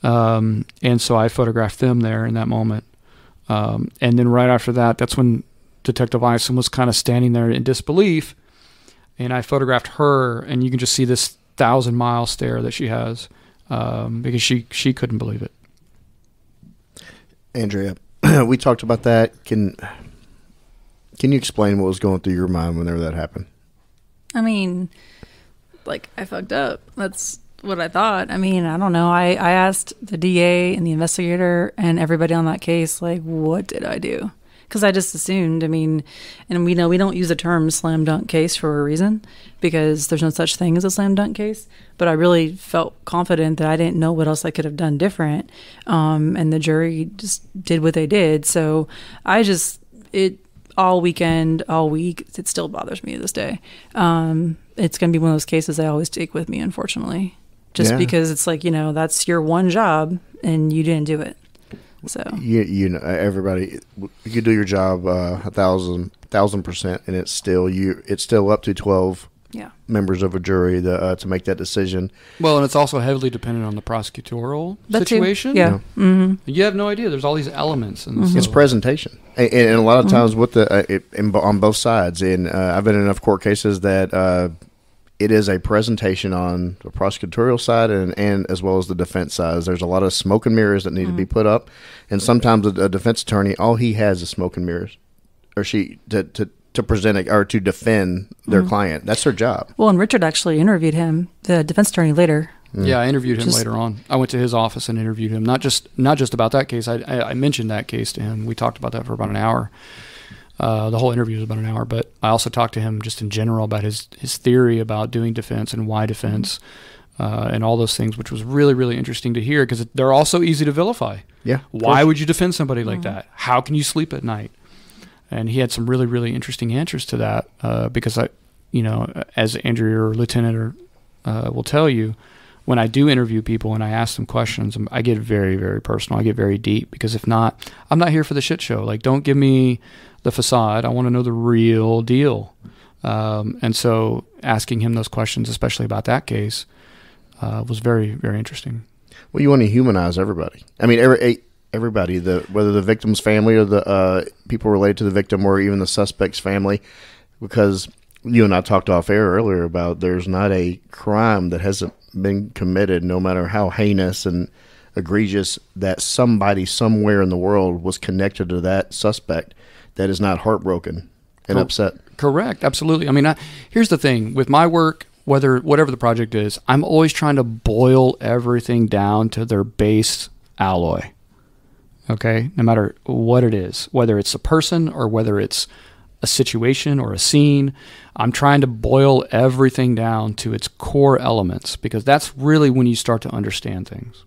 And so I photographed them there in that moment. And then right after that, that's when Detective Isom was kind of standing there in disbelief, and I photographed her, and you can just see this 1,000-mile stare that she has. Because she couldn't believe it. Andrea, we talked about that. Can you explain what was going through your mind whenever that happened? I mean, like, I fucked up. That's what I thought. I mean, I don't know. I asked the DA and the investigator and everybody on that case, like, what did I do? Because I just assumed, I mean, and we know we don't use the term slam dunk case for a reason, because there's no such thing as a slam dunk case. But I really felt confident that I didn't know what else I could have done different. And the jury just did what they did. So all weekend, all week, it still bothers me to this day. It's going to be one of those cases I always take with me, unfortunately, just because it's like, that's your one job and you didn't do it. So everybody, you do your job 1,000%, and it's still up to 12 members of a jury to make that decision. Well, and it's also heavily dependent on the prosecutorial situation. Yeah, mm-hmm. You have no idea. There's all these elements, and It's presentation, and a lot of times with on both sides. And I've been in enough court cases that it is a presentation on the prosecutorial side and as well as the defense side. There's a lot of smoke and mirrors that need to be put up, and sometimes a defense attorney, all he has is smoke and mirrors, or she to present or to defend their client. That's their job. Well, and Richard actually interviewed him, the defense attorney, later. Yeah, I interviewed him later on. I went to his office and interviewed him, not just about that case. I mentioned that case to him. We talked about that for about an hour. The whole interview was about an hour, but I also talked to him just in general about his theory about doing defense and why defense, and all those things, which was really, really interesting to hear, because they're also easy to vilify. Yeah. Why would you defend somebody like that? How can you sleep at night? And he had some really, really interesting answers to that, because as Andrea or Lieutenant will tell you, when I do interview people and I ask them questions, I get very, very personal. I get very deep, because if not, I'm not here for the shit show. Like, don't give me the facade. I want to know the real deal. And so asking him those questions, especially about that case, was very, very interesting. Well, you want to humanize everybody. I mean, everybody, whether the victim's family or the people related to the victim or even the suspect's family, because you and I talked off air earlier about there's not a crime that hasn't been committed, no matter how heinous and egregious, that somebody somewhere in the world was connected to that suspect, that is not heartbroken and upset. Correct. Absolutely. I mean, here's the thing with my work, whatever the project is, I'm always trying to boil everything down to their base alloy. Okay? No matter what it is, whether it's a person or whether it's a situation or a scene, I'm trying to boil everything down to its core elements, because that's really when you start to understand things.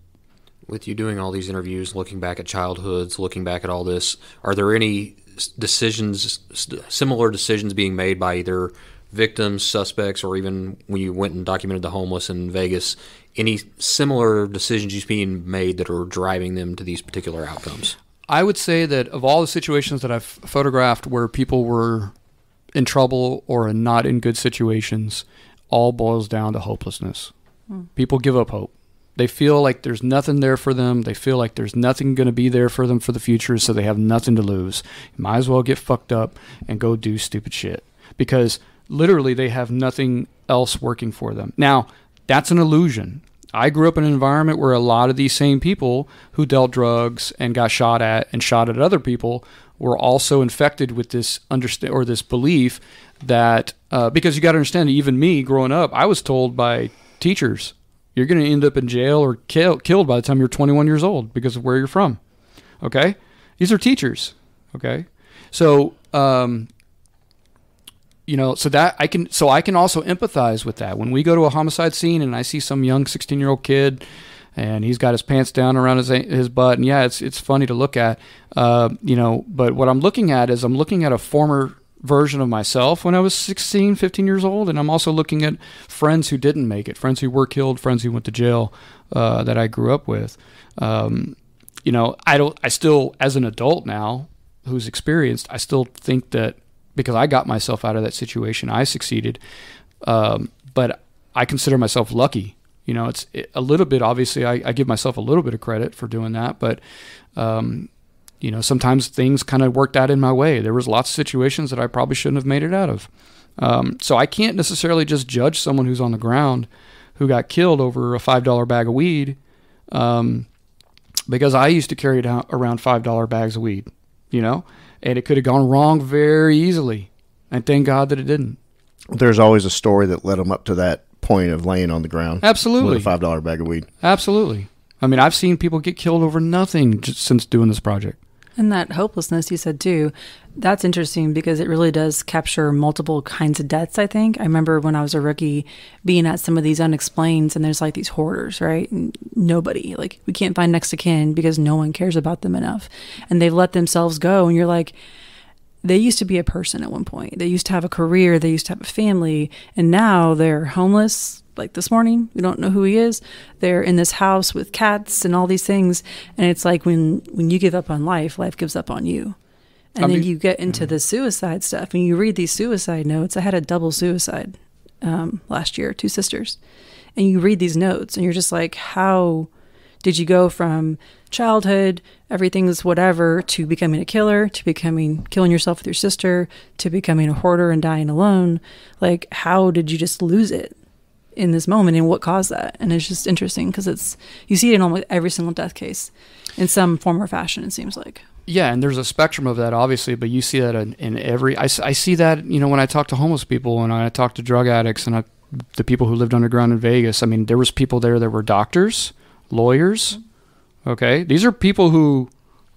With you doing all these interviews, looking back at childhoods, looking back at all this, are there any similar decisions being made by either victims, suspects, or even when you went and documented the homeless in Vegas, any similar decisions being made that are driving them to these particular outcomes? I would say that of all the situations that I've photographed where people were in trouble or not in good situations, all boils down to hopelessness. People give up hope. They feel like there's nothing there for them. They feel like there's nothing going to be there for them for the future, so they have nothing to lose. You might as well get fucked up and go do stupid shit, because literally they have nothing else working for them. Now, that's an illusion. I grew up in an environment where a lot of these same people who dealt drugs and got shot at and shot at other people were also infected with this this belief that because you got to understand, even me growing up, I was told by teachers, you're going to end up in jail or killed by the time you're 21 years old because of where you're from. Okay, these are teachers. Okay, so so that I can also empathize with that. When we go to a homicide scene and I see some young 16-year-old kid and he's got his pants down around his butt, and yeah, it's funny to look at, but what I'm looking at is I'm looking at a former version of myself when I was 16, 15 years old, and I'm also looking at friends who didn't make it, friends who were killed, friends who went to jail that I grew up with. I still, as an adult now who's experienced, I still think that because I got myself out of that situation, I succeeded. But I consider myself lucky. It's a little bit, obviously, I give myself a little bit of credit for doing that. But, sometimes things kind of worked out in my way. There was lots of situations that I probably shouldn't have made it out of. So I can't necessarily just judge someone who's on the ground who got killed over a $5 bag of weed because I used to carry around $5 bags of weed, and it could have gone wrong very easily. And thank God that it didn't. There's always a story that led them up to that point of laying on the ground. Absolutely. With a $5 bag of weed. Absolutely. I mean, I've seen people get killed over nothing just since doing this project. And that hopelessness you said too, that's interesting because it really does capture multiple kinds of deaths, I think. I remember when I was a rookie being at some of these unexplains and there's like these hoarders, right? And nobody, like we can't find next of kin because no one cares about them enough. And they've let themselves go and you're like, they used to be a person at one point. They used to have a career. They used to have a family. And now they're homeless. Like this morning, we don't know who he is. They're in this house with cats and all these things. And it's like when you give up on life, life gives up on you. And then you get into the suicide stuff and you read these suicide notes. I had a double suicide last year, 2 sisters. And you read these notes and you're just like, how did you go from childhood, everything's whatever, to becoming a killer, to killing yourself with your sister, to becoming a hoarder and dying alone? Like, how did you just lose it in this moment and what caused that? And it's just interesting because you see it in almost every single death case in some form or fashion, it seems like. Yeah, and there's a spectrum of that, obviously, but you see that in every... I see that, when I talk to homeless people and I talk to drug addicts and the people who lived underground in Vegas. I mean, there was people there that were doctors, lawyers, okay? These are people who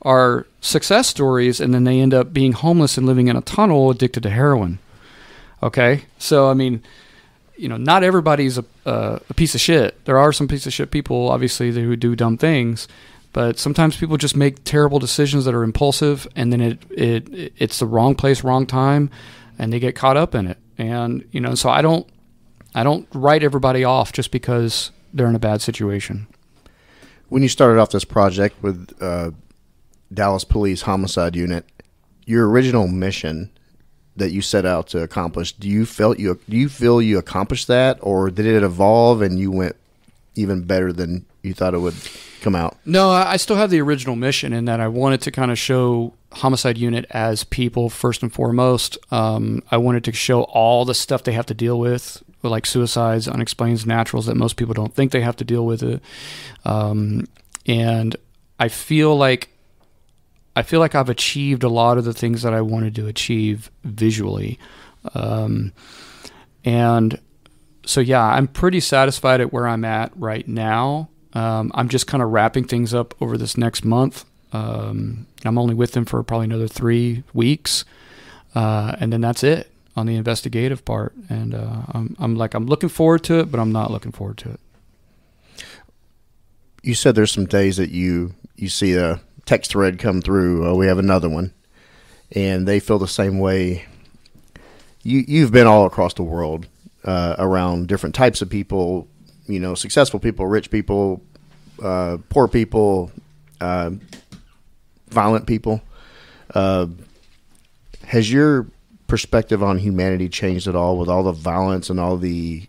are success stories and then they end up being homeless and living in a tunnel addicted to heroin, okay? So, I mean... not everybody's a piece of shit. There are some piece of shit people, obviously, who do dumb things, but sometimes people just make terrible decisions that are impulsive, and then it's the wrong place, wrong time, and they get caught up in it. And so I don't write everybody off just because they're in a bad situation. When you started off this project with Dallas Police Homicide Unit, your original mission that you set out to accomplish, do you feel you accomplished that, or did it evolve and you went even better than you thought it would come out? No, I still have the original mission in that I wanted to kind of show Homicide Unit as people first and foremost. I wanted to show all the stuff they have to deal with, like suicides, unexplained naturals that most people don't think they have to deal with it. And I feel like I've achieved a lot of the things that I wanted to achieve visually. And so, yeah, I'm pretty satisfied at where I'm at right now. I'm just kind of wrapping things up over this next month. I'm only with them for probably another 3 weeks. And then that's it on the investigative part. And I'm looking forward to it, but I'm not looking forward to it. You said there's some days that you see a text thread come through, we have another one, and they feel the same way. You've been all across the world around different types of people, successful people, rich people, poor people, violent people. Has your perspective on humanity changed at all with all the violence and all the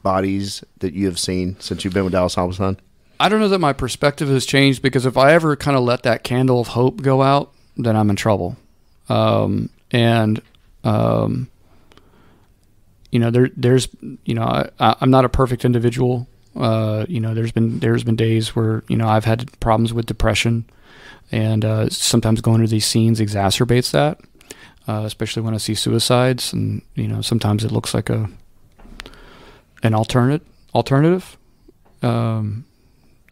bodies that you have seen since you've been with Dallas Homicide? I don't know that my perspective has changed, because if I ever kind of let that candle of hope go out, then I'm in trouble. there's I'm not a perfect individual. There's been days where I've had problems with depression, and sometimes going to these scenes exacerbates that, especially when I see suicides, and sometimes it looks like an alternative to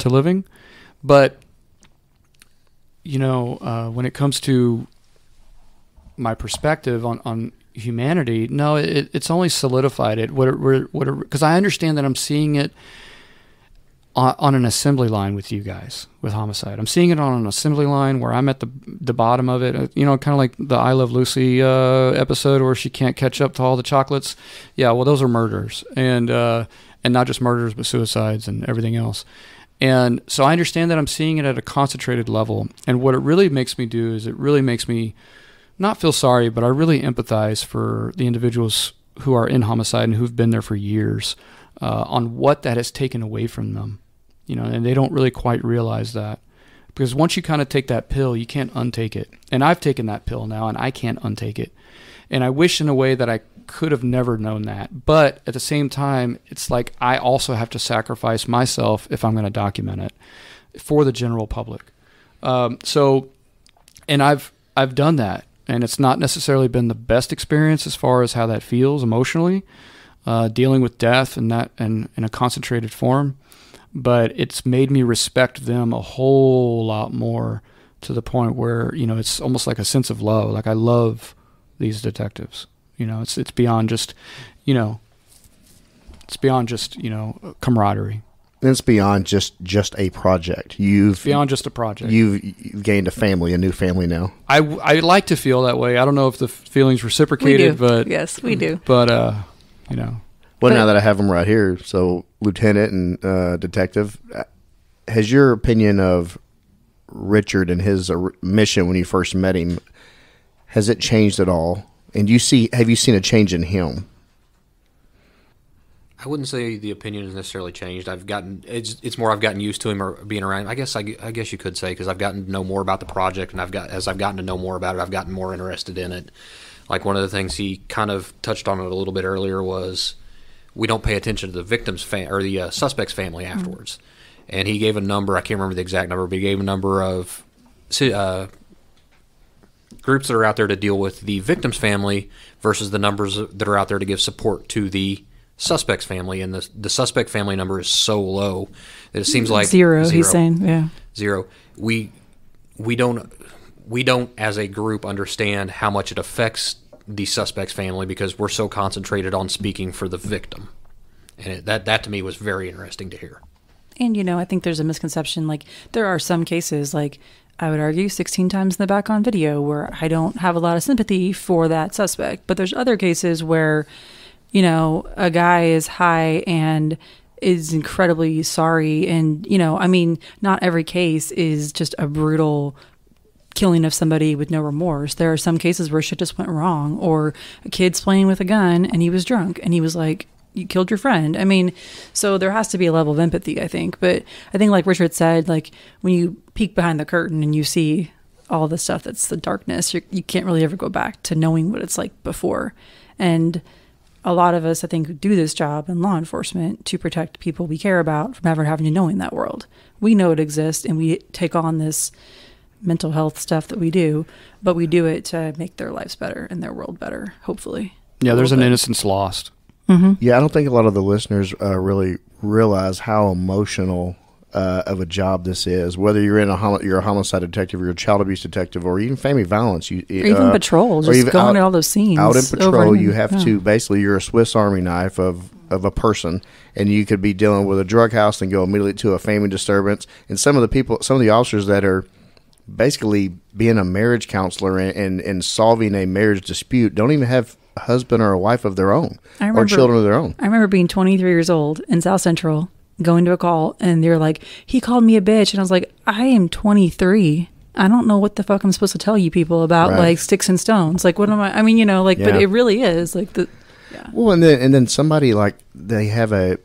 living. But when it comes to my perspective on humanity, no, it's only solidified it. Because I understand that I'm seeing it on an assembly line with you guys, with Homicide. I'm seeing it on an assembly line where I'm at the bottom of it. Kind of like the I Love Lucy episode where she can't catch up to all the chocolates. Yeah, well, those are murders, and not just murders, but suicides and everything else. And so I understand that I'm seeing it at a concentrated level. And what it really makes me do is it really makes me not feel sorry, but I really empathize for the individuals who are in homicide and who've been there for years, on what that has taken away from them. And they don't really quite realize that. Because once you kind of take that pill, you can't untake it. And I've taken that pill now, and I can't untake it. And I wish in a way that I could have never known that. But at the same time, it's like I also have to sacrifice myself if I'm going to document it for the general public. And I've done that. And it's not necessarily been the best experience as far as how that feels emotionally, dealing with death and that and in a concentrated form. But it's made me respect them a whole lot more, to the point where, it's almost like a sense of love. Like I love these detectives. It's beyond just, camaraderie. And it's beyond just a project. Beyond just a project. You've gained a new family now. I like to feel that way. I don't know if the feeling's reciprocated, but yes, we do. But Well, now that I have them right here, so Lieutenant and Detective, has your opinion of Richard and his mission when you first met him, has it changed at all? And have you seen a change in him? I wouldn't say the opinion has necessarily changed. It's more I've gotten used to him or being around. I guess you could say, because I've gotten to know more about the project, and as I've gotten to know more about it, I've gotten more interested in it. Like one of the things he kind of touched on it a little bit earlier was we don't pay attention to the victim's or the suspect's family afterwards. Mm-hmm. And he gave a number. I can't remember the exact number, but he gave a number of groups that are out there to deal with the victim's family versus the numbers that are out there to give support to the suspect's family. And the suspect family number is so low that it seems like zero. He's saying, yeah, zero. We don't as a group understand how much it affects the suspect's family because we're so concentrated on speaking for the victim. And that to me was very interesting to hear. And, I think there's a misconception. Like, there are some cases, like, I would argue 16 times in the back on video, where I don't have a lot of sympathy for that suspect. But there's other cases where, a guy is high and is incredibly sorry. And, not every case is just a brutal killing of somebody with no remorse. There are some cases where shit just went wrong, or a kid's playing with a gun and he was drunk and he was like, you killed your friend. So there has to be a level of empathy, I think. But I think, like Richard said, like when you peek behind the curtain and you see all the stuff that's the darkness, you can't really ever go back to knowing what it's like before. And a lot of us, I think, do this job in law enforcement to protect people we care about from ever having to know in that world. We know it exists, and we take on this mental health stuff that we do, but we do it to make their lives better and their world better, hopefully. Yeah, there's an innocence lost. Mm-hmm. Yeah, I don't think a lot of the listeners really realize how emotional of a job this is. Whether you're you're a homicide detective, or you're a child abuse detective, or even family violence, or even patrol, just going to all those scenes. Out in patrol, you have to basically, you're a Swiss Army knife of a person, and you could be dealing with a drug house and go immediately to a family disturbance. And some of the officers that are basically being a marriage counselor and solving a marriage dispute don't even have a husband or a wife of their own or children of their own. I remember being 23 years old in South Central, going to a call, and they're like, he called me a bitch. And I was like, I am 23. I don't know what the fuck I'm supposed to tell you people about, like, sticks and stones. Like, what am I? But it really is like the. Yeah. Well, and then somebody, like, they have a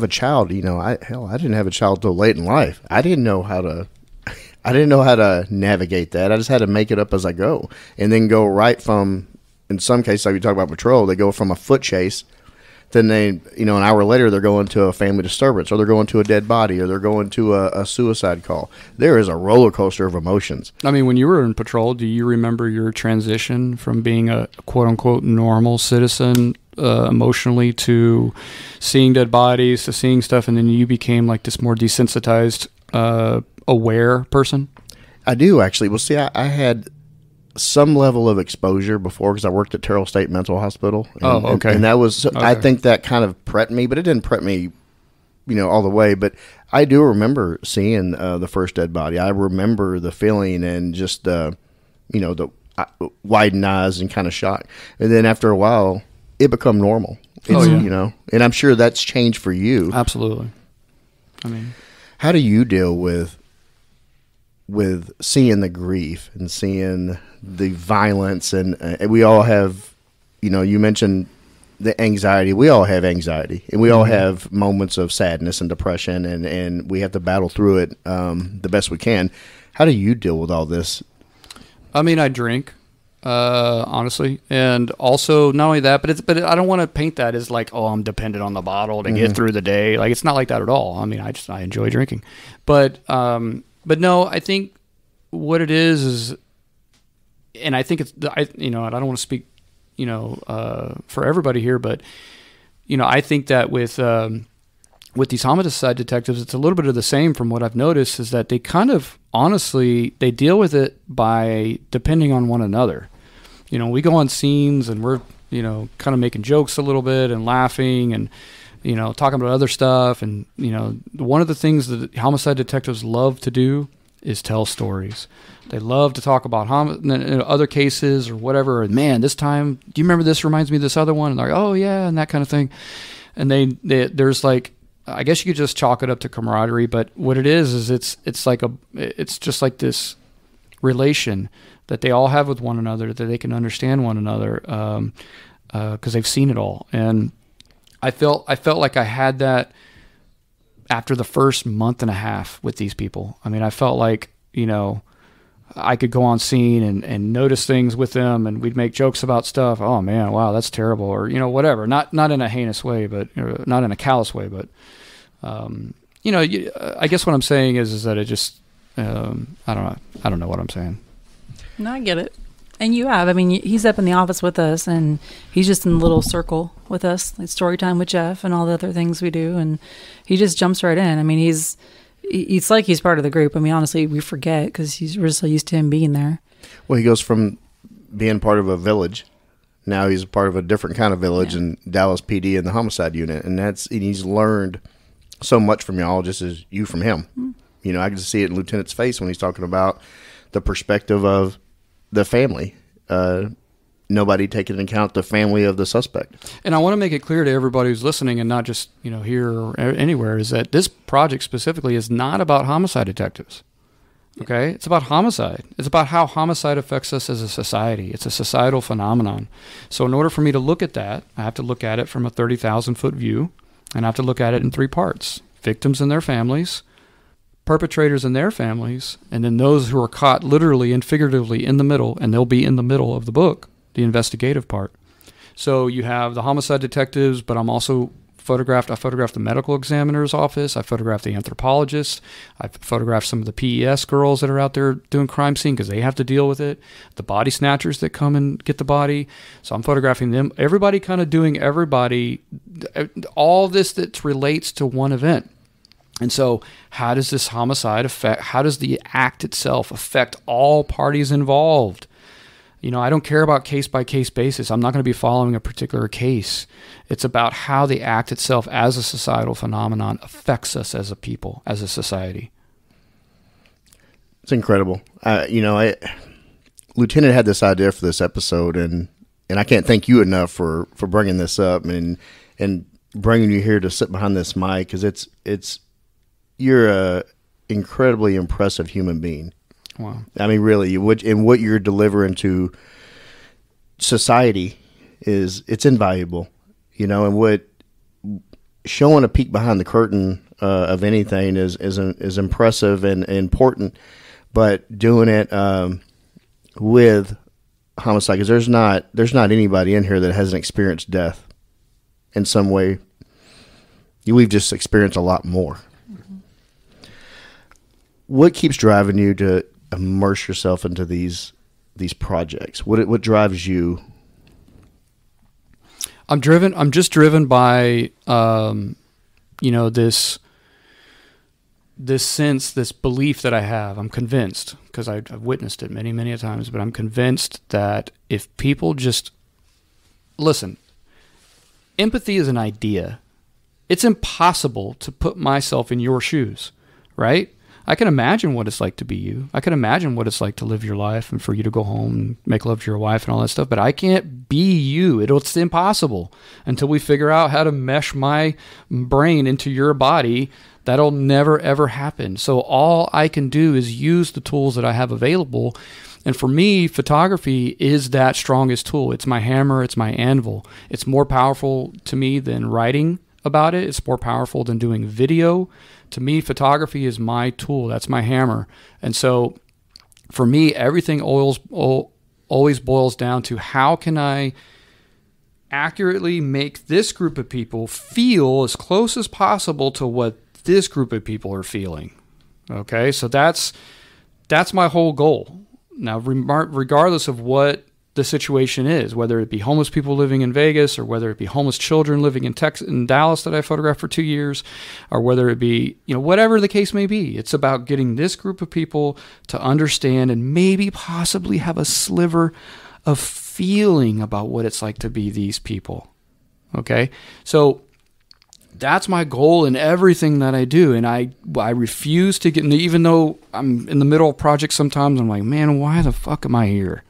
child. I didn't have a child till late in life. I didn't know how to navigate that. I just had to make it up as I go, and then go right from. In some cases, like we talk about patrol, they go from a foot chase then they, an hour later, they're going to a family disturbance, or they're going to a dead body, or they're going to a suicide call. There is a roller coaster of emotions. I mean, when you were in patrol, do you remember your transition from being a quote-unquote normal citizen emotionally to seeing dead bodies, to seeing stuff, and then you became like this more desensitized, aware person? I do, actually. Well, see, I had some level of exposure before because I worked at Terrell State Mental Hospital. Okay. And that was, I think that kind of prepped me, but it didn't prep me, all the way. But I do remember seeing the first dead body. I remember the feeling and just, the widened eyes and kind of shock. And then after a while, it become normal. And I'm sure that's changed for you. Absolutely. I mean, how do you deal with seeing the grief and seeing the violence, and we all have, you mentioned the anxiety. We all have anxiety, and we all have moments of sadness and depression, and we have to battle through it the best we can. How do you deal with all this? I mean, I drink, honestly, and also not only that, but I don't want to paint that as like, oh, I'm dependent on the bottle to get through the day. Like, it's not like that at all. I mean, I enjoy drinking, but no, I think what it is, and I think I don't want to speak, for everybody here, but I think that with these homicide detectives, it's a little bit of the same from what I've noticed, is that they kind of, honestly, they deal with it by depending on one another. We go on scenes and we're, kind of making jokes a little bit and laughing and, talking about other stuff. And, one of the things that homicide detectives love to do is tell stories. They love to talk about other cases or whatever. And man, this time, do you remember this reminds me of this other one? And they're like, oh yeah, and that kind of thing. And there's like, I guess you could just chalk it up to camaraderie, but what it is it's just like this relation that they all have with one another, that they can understand one another, because they've seen it all. And I felt like I had that after the first month and a half with these people. I mean, I felt like, I could go on scene and notice things with them, and we'd make jokes about stuff. Oh man, wow, that's terrible. Or, whatever. Not in a heinous way, but not in a callous way, but, I guess what I'm saying is that it just, I don't know what I'm saying. No, I get it. And you have. I mean, he's up in the office with us, and he's just in the little circle with us, like story time with Jeff and all the other things we do, and he just jumps right in. I mean, it's like he's part of the group. I mean, honestly, we forget because we're so used to him being there. Well, he goes from being part of a village, now he's part of a different kind of village in Dallas PD and the Homicide Unit, and he's learned so much from y'all, just as you from him. Mm-hmm. I can just see it in Lieutenant's face when he's talking about the perspective of the family, nobody taking into account the family of the suspect. And I want to make it clear to everybody who's listening, and not just here or anywhere, is that this project specifically is not about homicide detectives. Okay, it's about homicide. It's about how homicide affects us as a society. It's a societal phenomenon. So in order for me to look at that, I have to look at it from a 30,000-foot view, and I have to look at it in three parts: victims and their families, perpetrators and their families, and then those who are caught literally and figuratively in the middle, and they'll be in the middle of the book, the investigative part. So you have the homicide detectives, but I'm also I photographed the medical examiner's office, I photographed the anthropologists, I photographed some of the PES girls that are out there doing crime scene because they have to deal with it, the body snatchers that come and get the body, so I'm photographing them, everybody kind of doing all this that relates to one event. And so how does this homicide how does the act itself affect all parties involved? I don't care about case-by-case basis. I'm not going to be following a particular case. It's about how the act itself as a societal phenomenon affects us as a people, as a society. It's incredible. Lieutenant had this idea for this episode, and I can't thank you enough for bringing this up and bringing you here to sit behind this mic, because you're a incredibly impressive human being. Wow. I mean, really, what you're delivering to society it's invaluable, and what showing a peek behind the curtain of anything is impressive and important, but doing it with homicide, because there's not anybody in here that hasn't experienced death. in some way. We've just experienced a lot more. What keeps driving you to immerse yourself into these projects? What drives you? I'm just driven by this sense, this belief that I have. I'm convinced, because I've witnessed it many, many times, but I'm convinced that if people just listen, empathy is an idea. It's impossible to put myself in your shoes, right? I can imagine what it's like to be you. I can imagine what it's like to live your life and for you to go home and make love to your wife and all that stuff, but I can't be you. It's impossible until we figure out how to mesh my brain into your body. That'll never, ever happen. So all I can do is use the tools that I have available. And for me, photography is that strongest tool. It's my hammer. It's my anvil. It's more powerful to me than writing about it. It's more powerful than doing video. To me, photography is my tool. That's my hammer. And so for me, everything always boils down to how can I accurately make this group of people feel as close as possible to what this group of people are feeling. Okay, so that's my whole goal. Now, regardless of what the situation is, whether it be homeless people living in Vegas or whether it be homeless children living in Texas, in Dallas that I photographed for 2 years, or whether it be, whatever the case may be, it's about getting this group of people to understand and maybe possibly have a sliver of feeling about what it's like to be these people. Okay? So that's my goal in everything that I do. And I refuse to get in even though I'm in the middle of projects sometimes, I'm like, man, why the fuck am I here?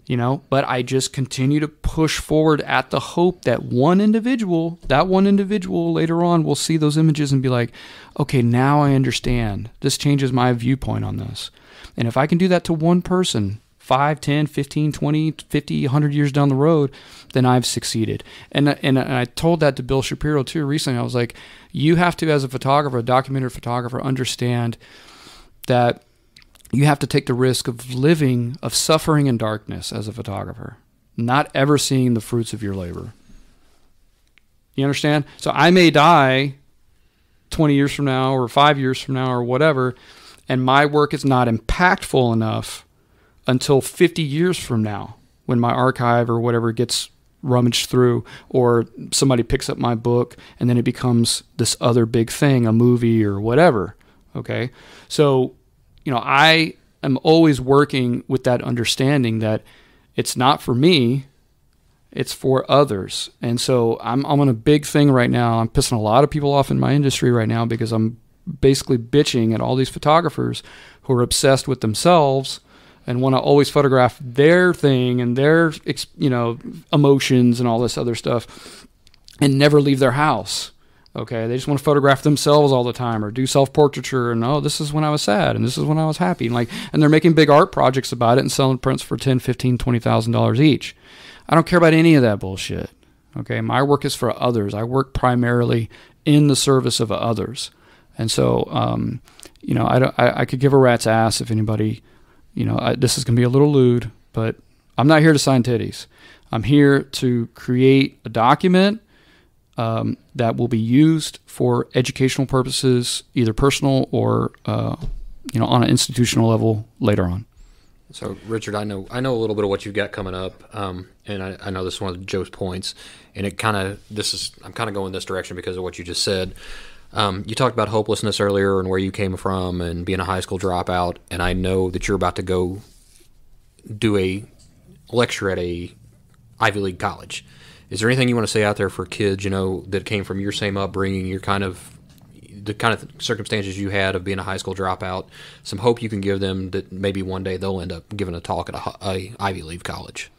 But I just continue to push forward at the hope that one individual later on will see those images and be like, okay, now I understand. This changes my viewpoint on this. And if I can do that to one person, 5, 10, 15, 20, 50, 100 years down the road, then I've succeeded. And I told that to Bill Shapiro too recently. I was like, you have to, as a photographer, a documentary photographer, understand that you have to take the risk of suffering in darkness as a photographer, not ever seeing the fruits of your labor. You understand? So I may die 20 years from now or 5 years from now or whatever, and my work is not impactful enough until 50 years from now when my archive or whatever gets rummaged through or somebody picks up my book and then it becomes this other big thing, a movie or whatever. Okay? So I am always working with that understanding that it's not for me, it's for others. And so I'm on a big thing right now. I'm pissing a lot of people off in my industry right now because I'm basically bitching at all these photographers who are obsessed with themselves and want to always photograph their thing and their, emotions and all this other stuff and never leave their house. Okay, they just want to photograph themselves all the time or do self-portraiture and, this is when I was sad and this is when I was happy. And they're making big art projects about it and selling prints for $10,000, $15,000, $20,000 each. I don't care about any of that bullshit. Okay, my work is for others. I work primarily in the service of others. And so, I could give a rat's ass if anybody, this is going to be a little lewd, but I'm not here to sign titties. I'm here to create a document that will be used for educational purposes, either personal or on an institutional level later on. So, Richard, I know a little bit of what you've got coming up, and I know this is one of Joe's points, and I'm kind of going this direction because of what you just said. You talked about hopelessness earlier and where you came from and being a high school dropout, and I know that you're about to go do a lecture at a Ivy League college. Is there anything you want to say out there for kids, that came from your same upbringing, the kind of circumstances you had of being a high school dropout, some hope you can give them that maybe one day they'll end up giving a talk at a Ivy League college?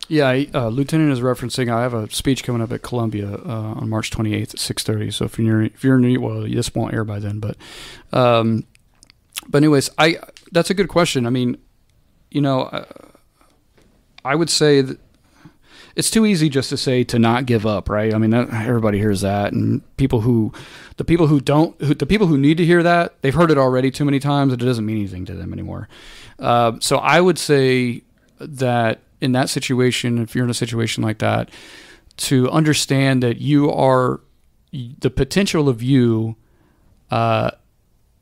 Yeah, Lieutenant is referencing, I have a speech coming up at Columbia on March 28th at 6:30. So if you're new, well, this won't air by then. But anyways, that's a good question. I mean, I would say that it's too easy just to say to not give up, right? I mean, everybody hears that, and the people who need to hear that, they've heard it already too many times, and it doesn't mean anything to them anymore. So I would say that in that situation, if you're in a situation like that, to understand that the potential of you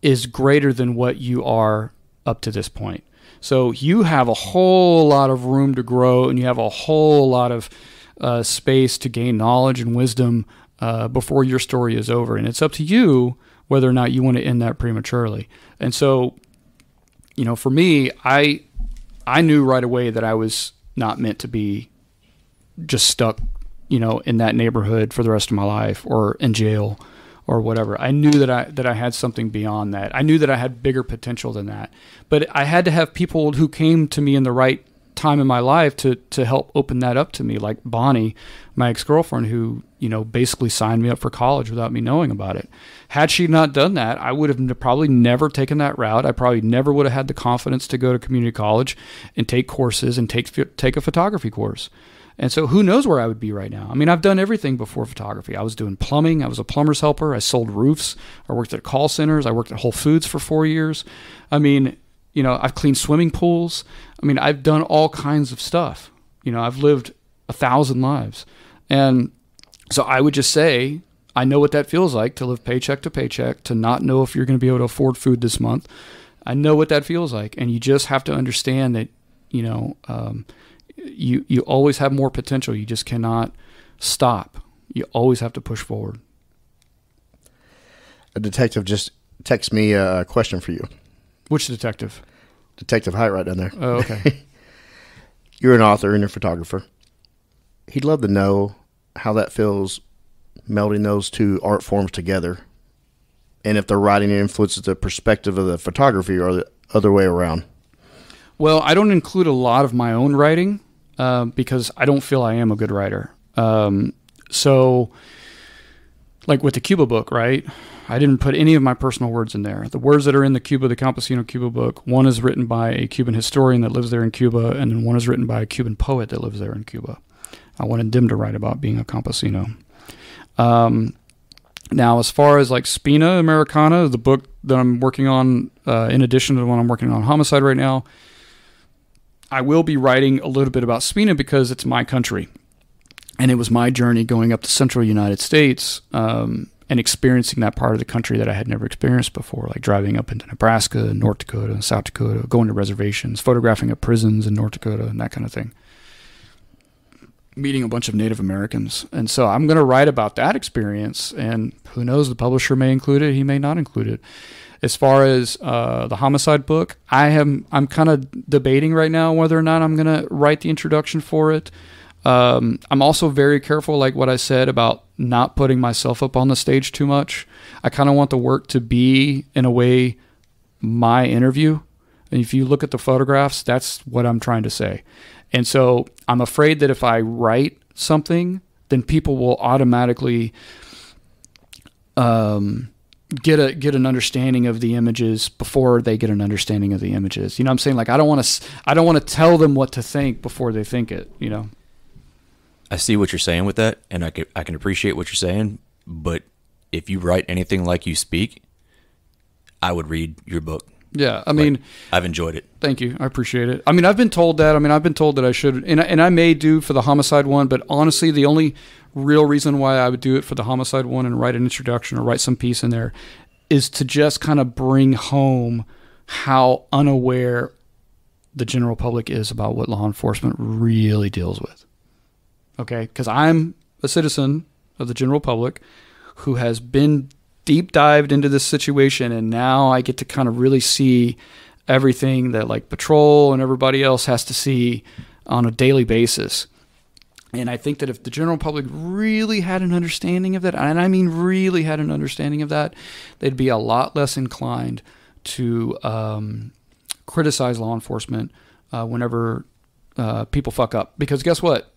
is greater than what you are up to this point. So you have a whole lot of room to grow, and you have a whole lot of space to gain knowledge and wisdom before your story is over. And it's up to you whether or not you want to end that prematurely. And so, for me, I knew right away that I was not meant to be just stuck, in that neighborhood for the rest of my life or in jail or whatever. I knew that I had something beyond that. I knew that I had bigger potential than that. But I had to have people who came to me in the right time in my life to help open that up to me, like Bonnie, my ex-girlfriend, who basically signed me up for college without me knowing about it. Had she not done that, I would have probably never taken that route. I probably never would have had the confidence to go to community college and take courses and take a photography course. And so who knows where I would be right now. I mean, I've done everything before photography. I was doing plumbing. I was a plumber's helper. I sold roofs. I worked at call centers. I worked at Whole Foods for 4 years. I mean, I've cleaned swimming pools. I mean, I've done all kinds of stuff. I've lived 1,000 lives. And so I would just say, I know what that feels like to live paycheck to paycheck, to not know if you're going to be able to afford food this month. I know what that feels like. And you just have to understand that, you always have more potential. You just cannot stop. You always have to push forward. A detective just texted me a question for you. Which detective? Detective Height right down there. Oh, okay. You're an author and a photographer. He'd love to know how that feels, melding those two art forms together, and if the writing influences the perspective of the photography or the other way around. Well, I don't include a lot of my own writing because I don't feel I am a good writer. So, like with the Cuba book, right? I didn't put any of my personal words in there. The words that are in the Campesino Cuba book, one is written by a Cuban historian that lives there in Cuba, and then one is written by a Cuban poet that lives there in Cuba. I wanted them to write about being a campesino. Now, as far as like Spina Americana, the book that I'm working on, in addition to the one I'm working on Homicide right now, I will be writing a little bit about Spina because it's my country. And it was my journey going up to central United States and experiencing that part of the country that I had never experienced before, like driving up into Nebraska, North Dakota, South Dakota, going to reservations, photographing at prisons in North Dakota, and that kind of thing. Meeting a bunch of Native Americans. And so I'm going to write about that experience, and who knows, the publisher may include it, he may not include it. As far as the Homicide book, I'm kind of debating right now whether or not I'm going to write the introduction for it. I'm also very careful, like what I said, about not putting myself up on the stage too much. I kind of want the work to be, in a way, my interview. And if you look at the photographs, that's what I'm trying to say. And so I'm afraid that if I write something, then people will automatically get an understanding of the images before they get an understanding of the images. You know what I'm saying? Like I don't want to tell them what to think before they think it, I see what you're saying with that, and I can appreciate what you're saying, but if you write anything like you speak, I would read your book. Yeah, I mean, I've enjoyed it. Thank you. I appreciate it. I mean, I've been told that. I've been told that I should, and I may do for the Homicide one, but honestly, the only real reason why I would do it for the Homicide one and write an introduction or write some piece in there is to just kind of bring home how unaware the general public is about what law enforcement really deals with. Okay? Because I'm a citizen of the general public who has been deep dived into this situation, and now I get to kind of really see everything that like patrol and everybody else has to see on a daily basis. And I think that if the general public really had an understanding of that, and I mean really had an understanding of that, they'd be a lot less inclined to criticize law enforcement whenever people fuck up. Because guess what?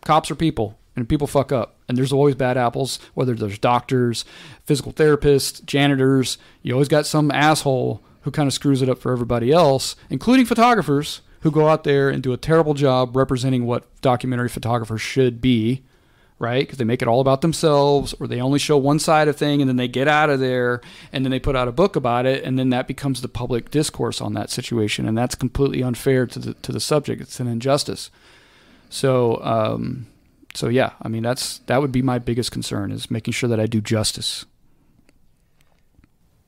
Cops are people. And people fuck up. And there's always bad apples, whether there's doctors, physical therapists, janitors. You always got some asshole who kind of screws it up for everybody else, including photographers who go out there and do a terrible job representing what documentary photographers should be, right? Because they make it all about themselves, or they only show one side of thing, and then they get out of there, and then they put out a book about it, and then that becomes the public discourse on that situation. And that's completely unfair to the subject. It's an injustice. So, So yeah, I mean, that would be my biggest concern, is making sure that I do justice.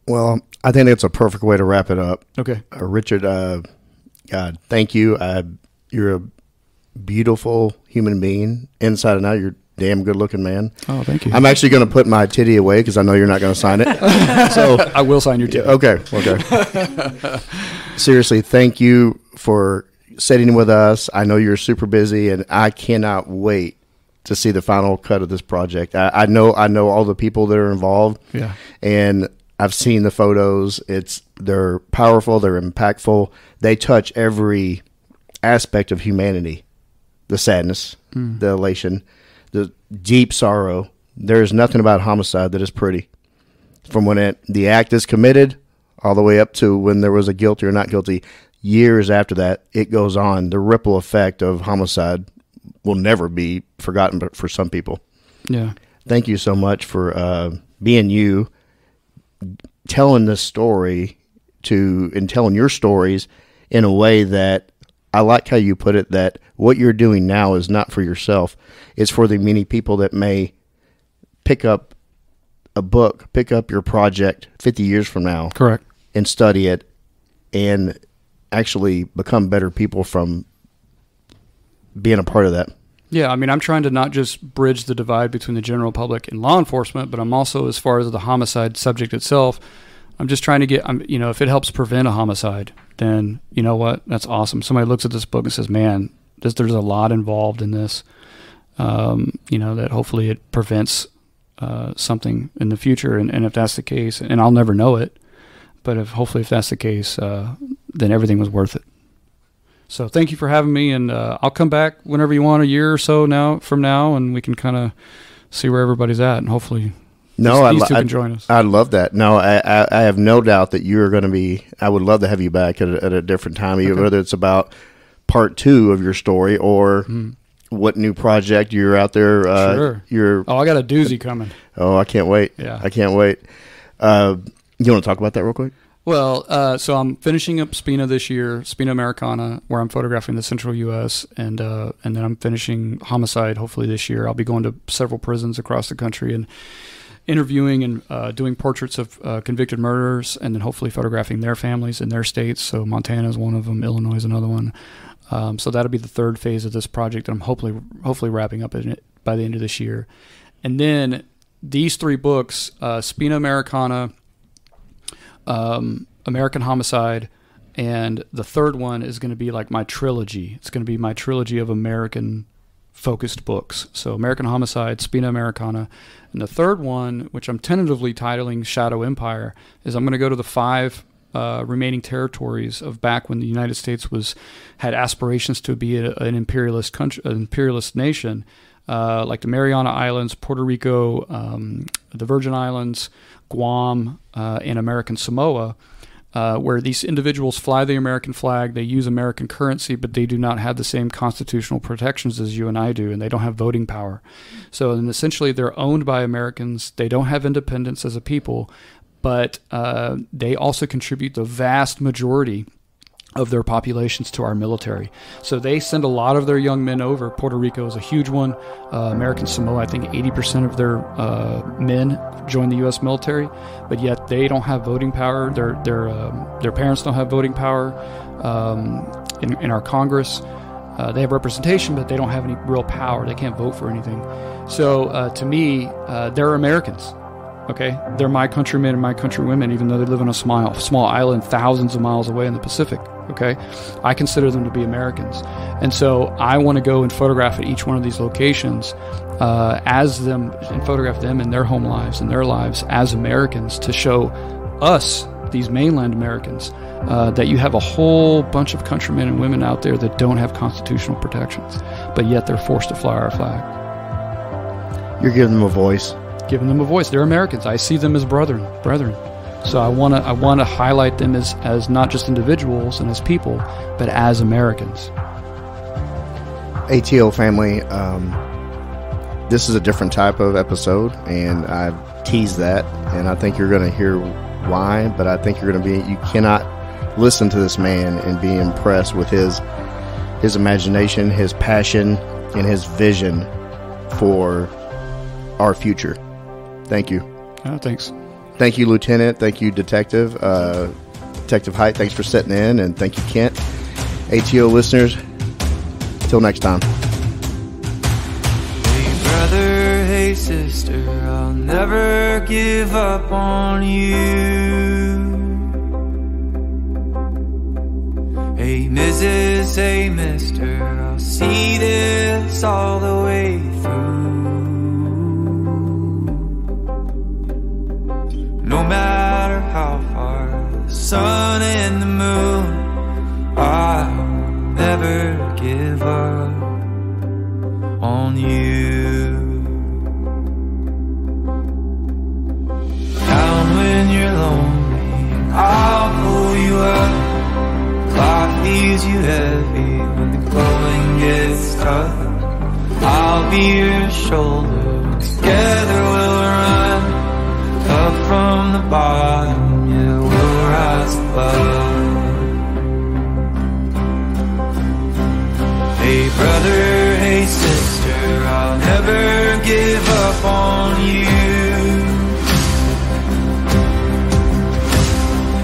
Well, I think that's a perfect way to wrap it up. Okay. Richard, God, thank you. You're a beautiful human being, inside and out. You're a damn good-looking man. Oh, thank you. I'm actually going to put my titty away because I know you're not going to sign it. So I will sign your titty. Okay. Seriously, thank you for sitting with us. I know you're super busy, and I cannot wait to see the final cut of this project. I know all the people that are involved. Yeah. And I've seen the photos. They're powerful. They're impactful. They touch every aspect of humanity: the sadness, the elation, the deep sorrow. There is nothing about homicide that is pretty. From when the act is committed all the way up to when there was a guilty or not guilty. Years after that, it goes on. The ripple effect of homicide will never be forgotten, but for some people. Yeah. Thank you so much for being you, telling this story and telling your stories in a way that I like how you put it, that what you're doing now is not for yourself. It's for the many people that may pick up a book, pick up your project 50 years from now. Correct. And study it and actually become better people from being a part of that. Yeah, I mean, I'm trying to not just bridge the divide between the general public and law enforcement, but I'm also, as far as the homicide subject itself, I'm just trying to get, if it helps prevent a homicide, then you know what? That's awesome. Somebody looks at this book and says, man, there's a lot involved in this, that hopefully it prevents something in the future. And if that's the case, and I'll never know it, but hopefully if that's the case, then everything was worth it. So thank you for having me, and I'll come back whenever you want, a year or so from now, and we can kind of see where everybody's at, and hopefully these two can join us. I'd love that. No, I have no doubt that you're going to be. I would love to have you back at a different time, whether it's about part 2 of your story or what new project you're out there. Sure. I got a doozy coming. Oh, I can't wait. Yeah, I can't wait. You want to talk about that real quick? Well, so I'm finishing up Spina this year, Spina Americana, where I'm photographing the central U.S., and then I'm finishing Homicide hopefully this year. I'll be going to several prisons across the country and interviewing and doing portraits of convicted murderers, and then hopefully photographing their families in their states. So Montana is one of them, Illinois is another one. So that'll be the third phase of this project that I'm hopefully wrapping up in it by the end of this year. And then these 3 books, Spina Americana, American Homicide, and the third one is going to be like my trilogy. It's going to be my trilogy of American-focused books. So American Homicide, Spina Americana, and the third one, which I'm tentatively titling Shadow Empire, is I'm going to go to the 5 remaining territories of back when the United States had aspirations to be an imperialist country, an imperialist nation, like the Mariana Islands, Puerto Rico, the Virgin Islands, Guam, and American Samoa, where these individuals fly the American flag, they use American currency, but they do not have the same constitutional protections as you and I do, and they don't have voting power. So then essentially they're owned by Americans. They don't have independence as a people, but they also contribute the vast majority of their populations to our military. So they send a lot of their young men over. Puerto Rico is a huge one. American Samoa, I think 80% of their men join the U.S. military, but yet they don't have voting power. Their parents don't have voting power in our Congress. They have representation, but they don't have any real power. They can't vote for anything. So to me, they're Americans. Okay, they're my countrymen and my countrywomen, even though they live on a small island thousands of miles away in the Pacific. Okay, I consider them to be Americans, and so I want to go and photograph at each one of these locations as them, and photograph them in their home lives and their lives as Americans, to show us, these mainland Americans, that you have a whole bunch of countrymen and women out there that don't have constitutional protections, but yet they're forced to fly our flag. You're giving them a voice. Giving them a voice. They're Americans. I see them as brethren. So I want to highlight them as not just individuals and as people, but as Americans. ATO family, this is a different type of episode, and I've teased that, and I think you're going to hear why, but I think you cannot listen to this man and be impressed with his imagination, his passion, and his vision for our future. Thank you. Thanks. Thank you, Lieutenant. Thank you, Detective. Detective Height, thanks for sitting in. And thank you, Kent. ATO listeners, till next time. Hey, brother, hey, sister, I'll never give up on you. Hey, Mrs., hey, mister, I'll see this all the way through. No matter how far the sun and the moon, I'll never give up on you. Down when you're lonely, I'll pull you up. Life leaves you heavy when the going gets tough. I'll be your shoulder, together we'll run. Up from the bottom, yeah, we'll rise above. Hey brother, hey sister, I'll never give up on you.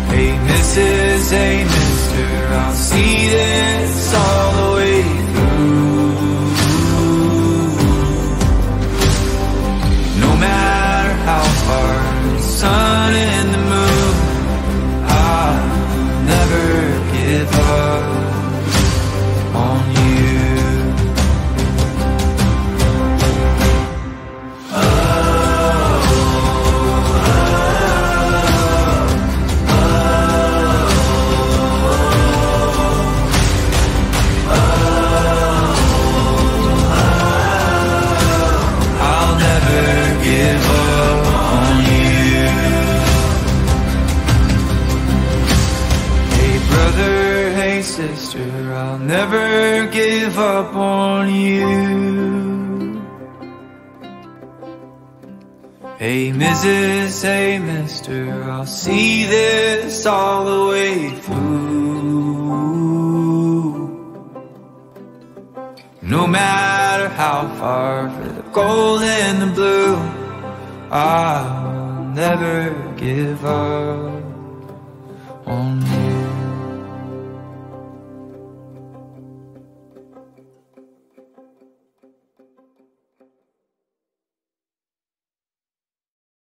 Hey Mrs., hey mister, I'll see this all the way through. No matter how far the sun and the moon, I'll never give up on you. Sister, I'll never give up on you. Hey Mrs., hey mister, I'll see this all the way through. No matter how far, for the gold and the blue, I'll never give up on you.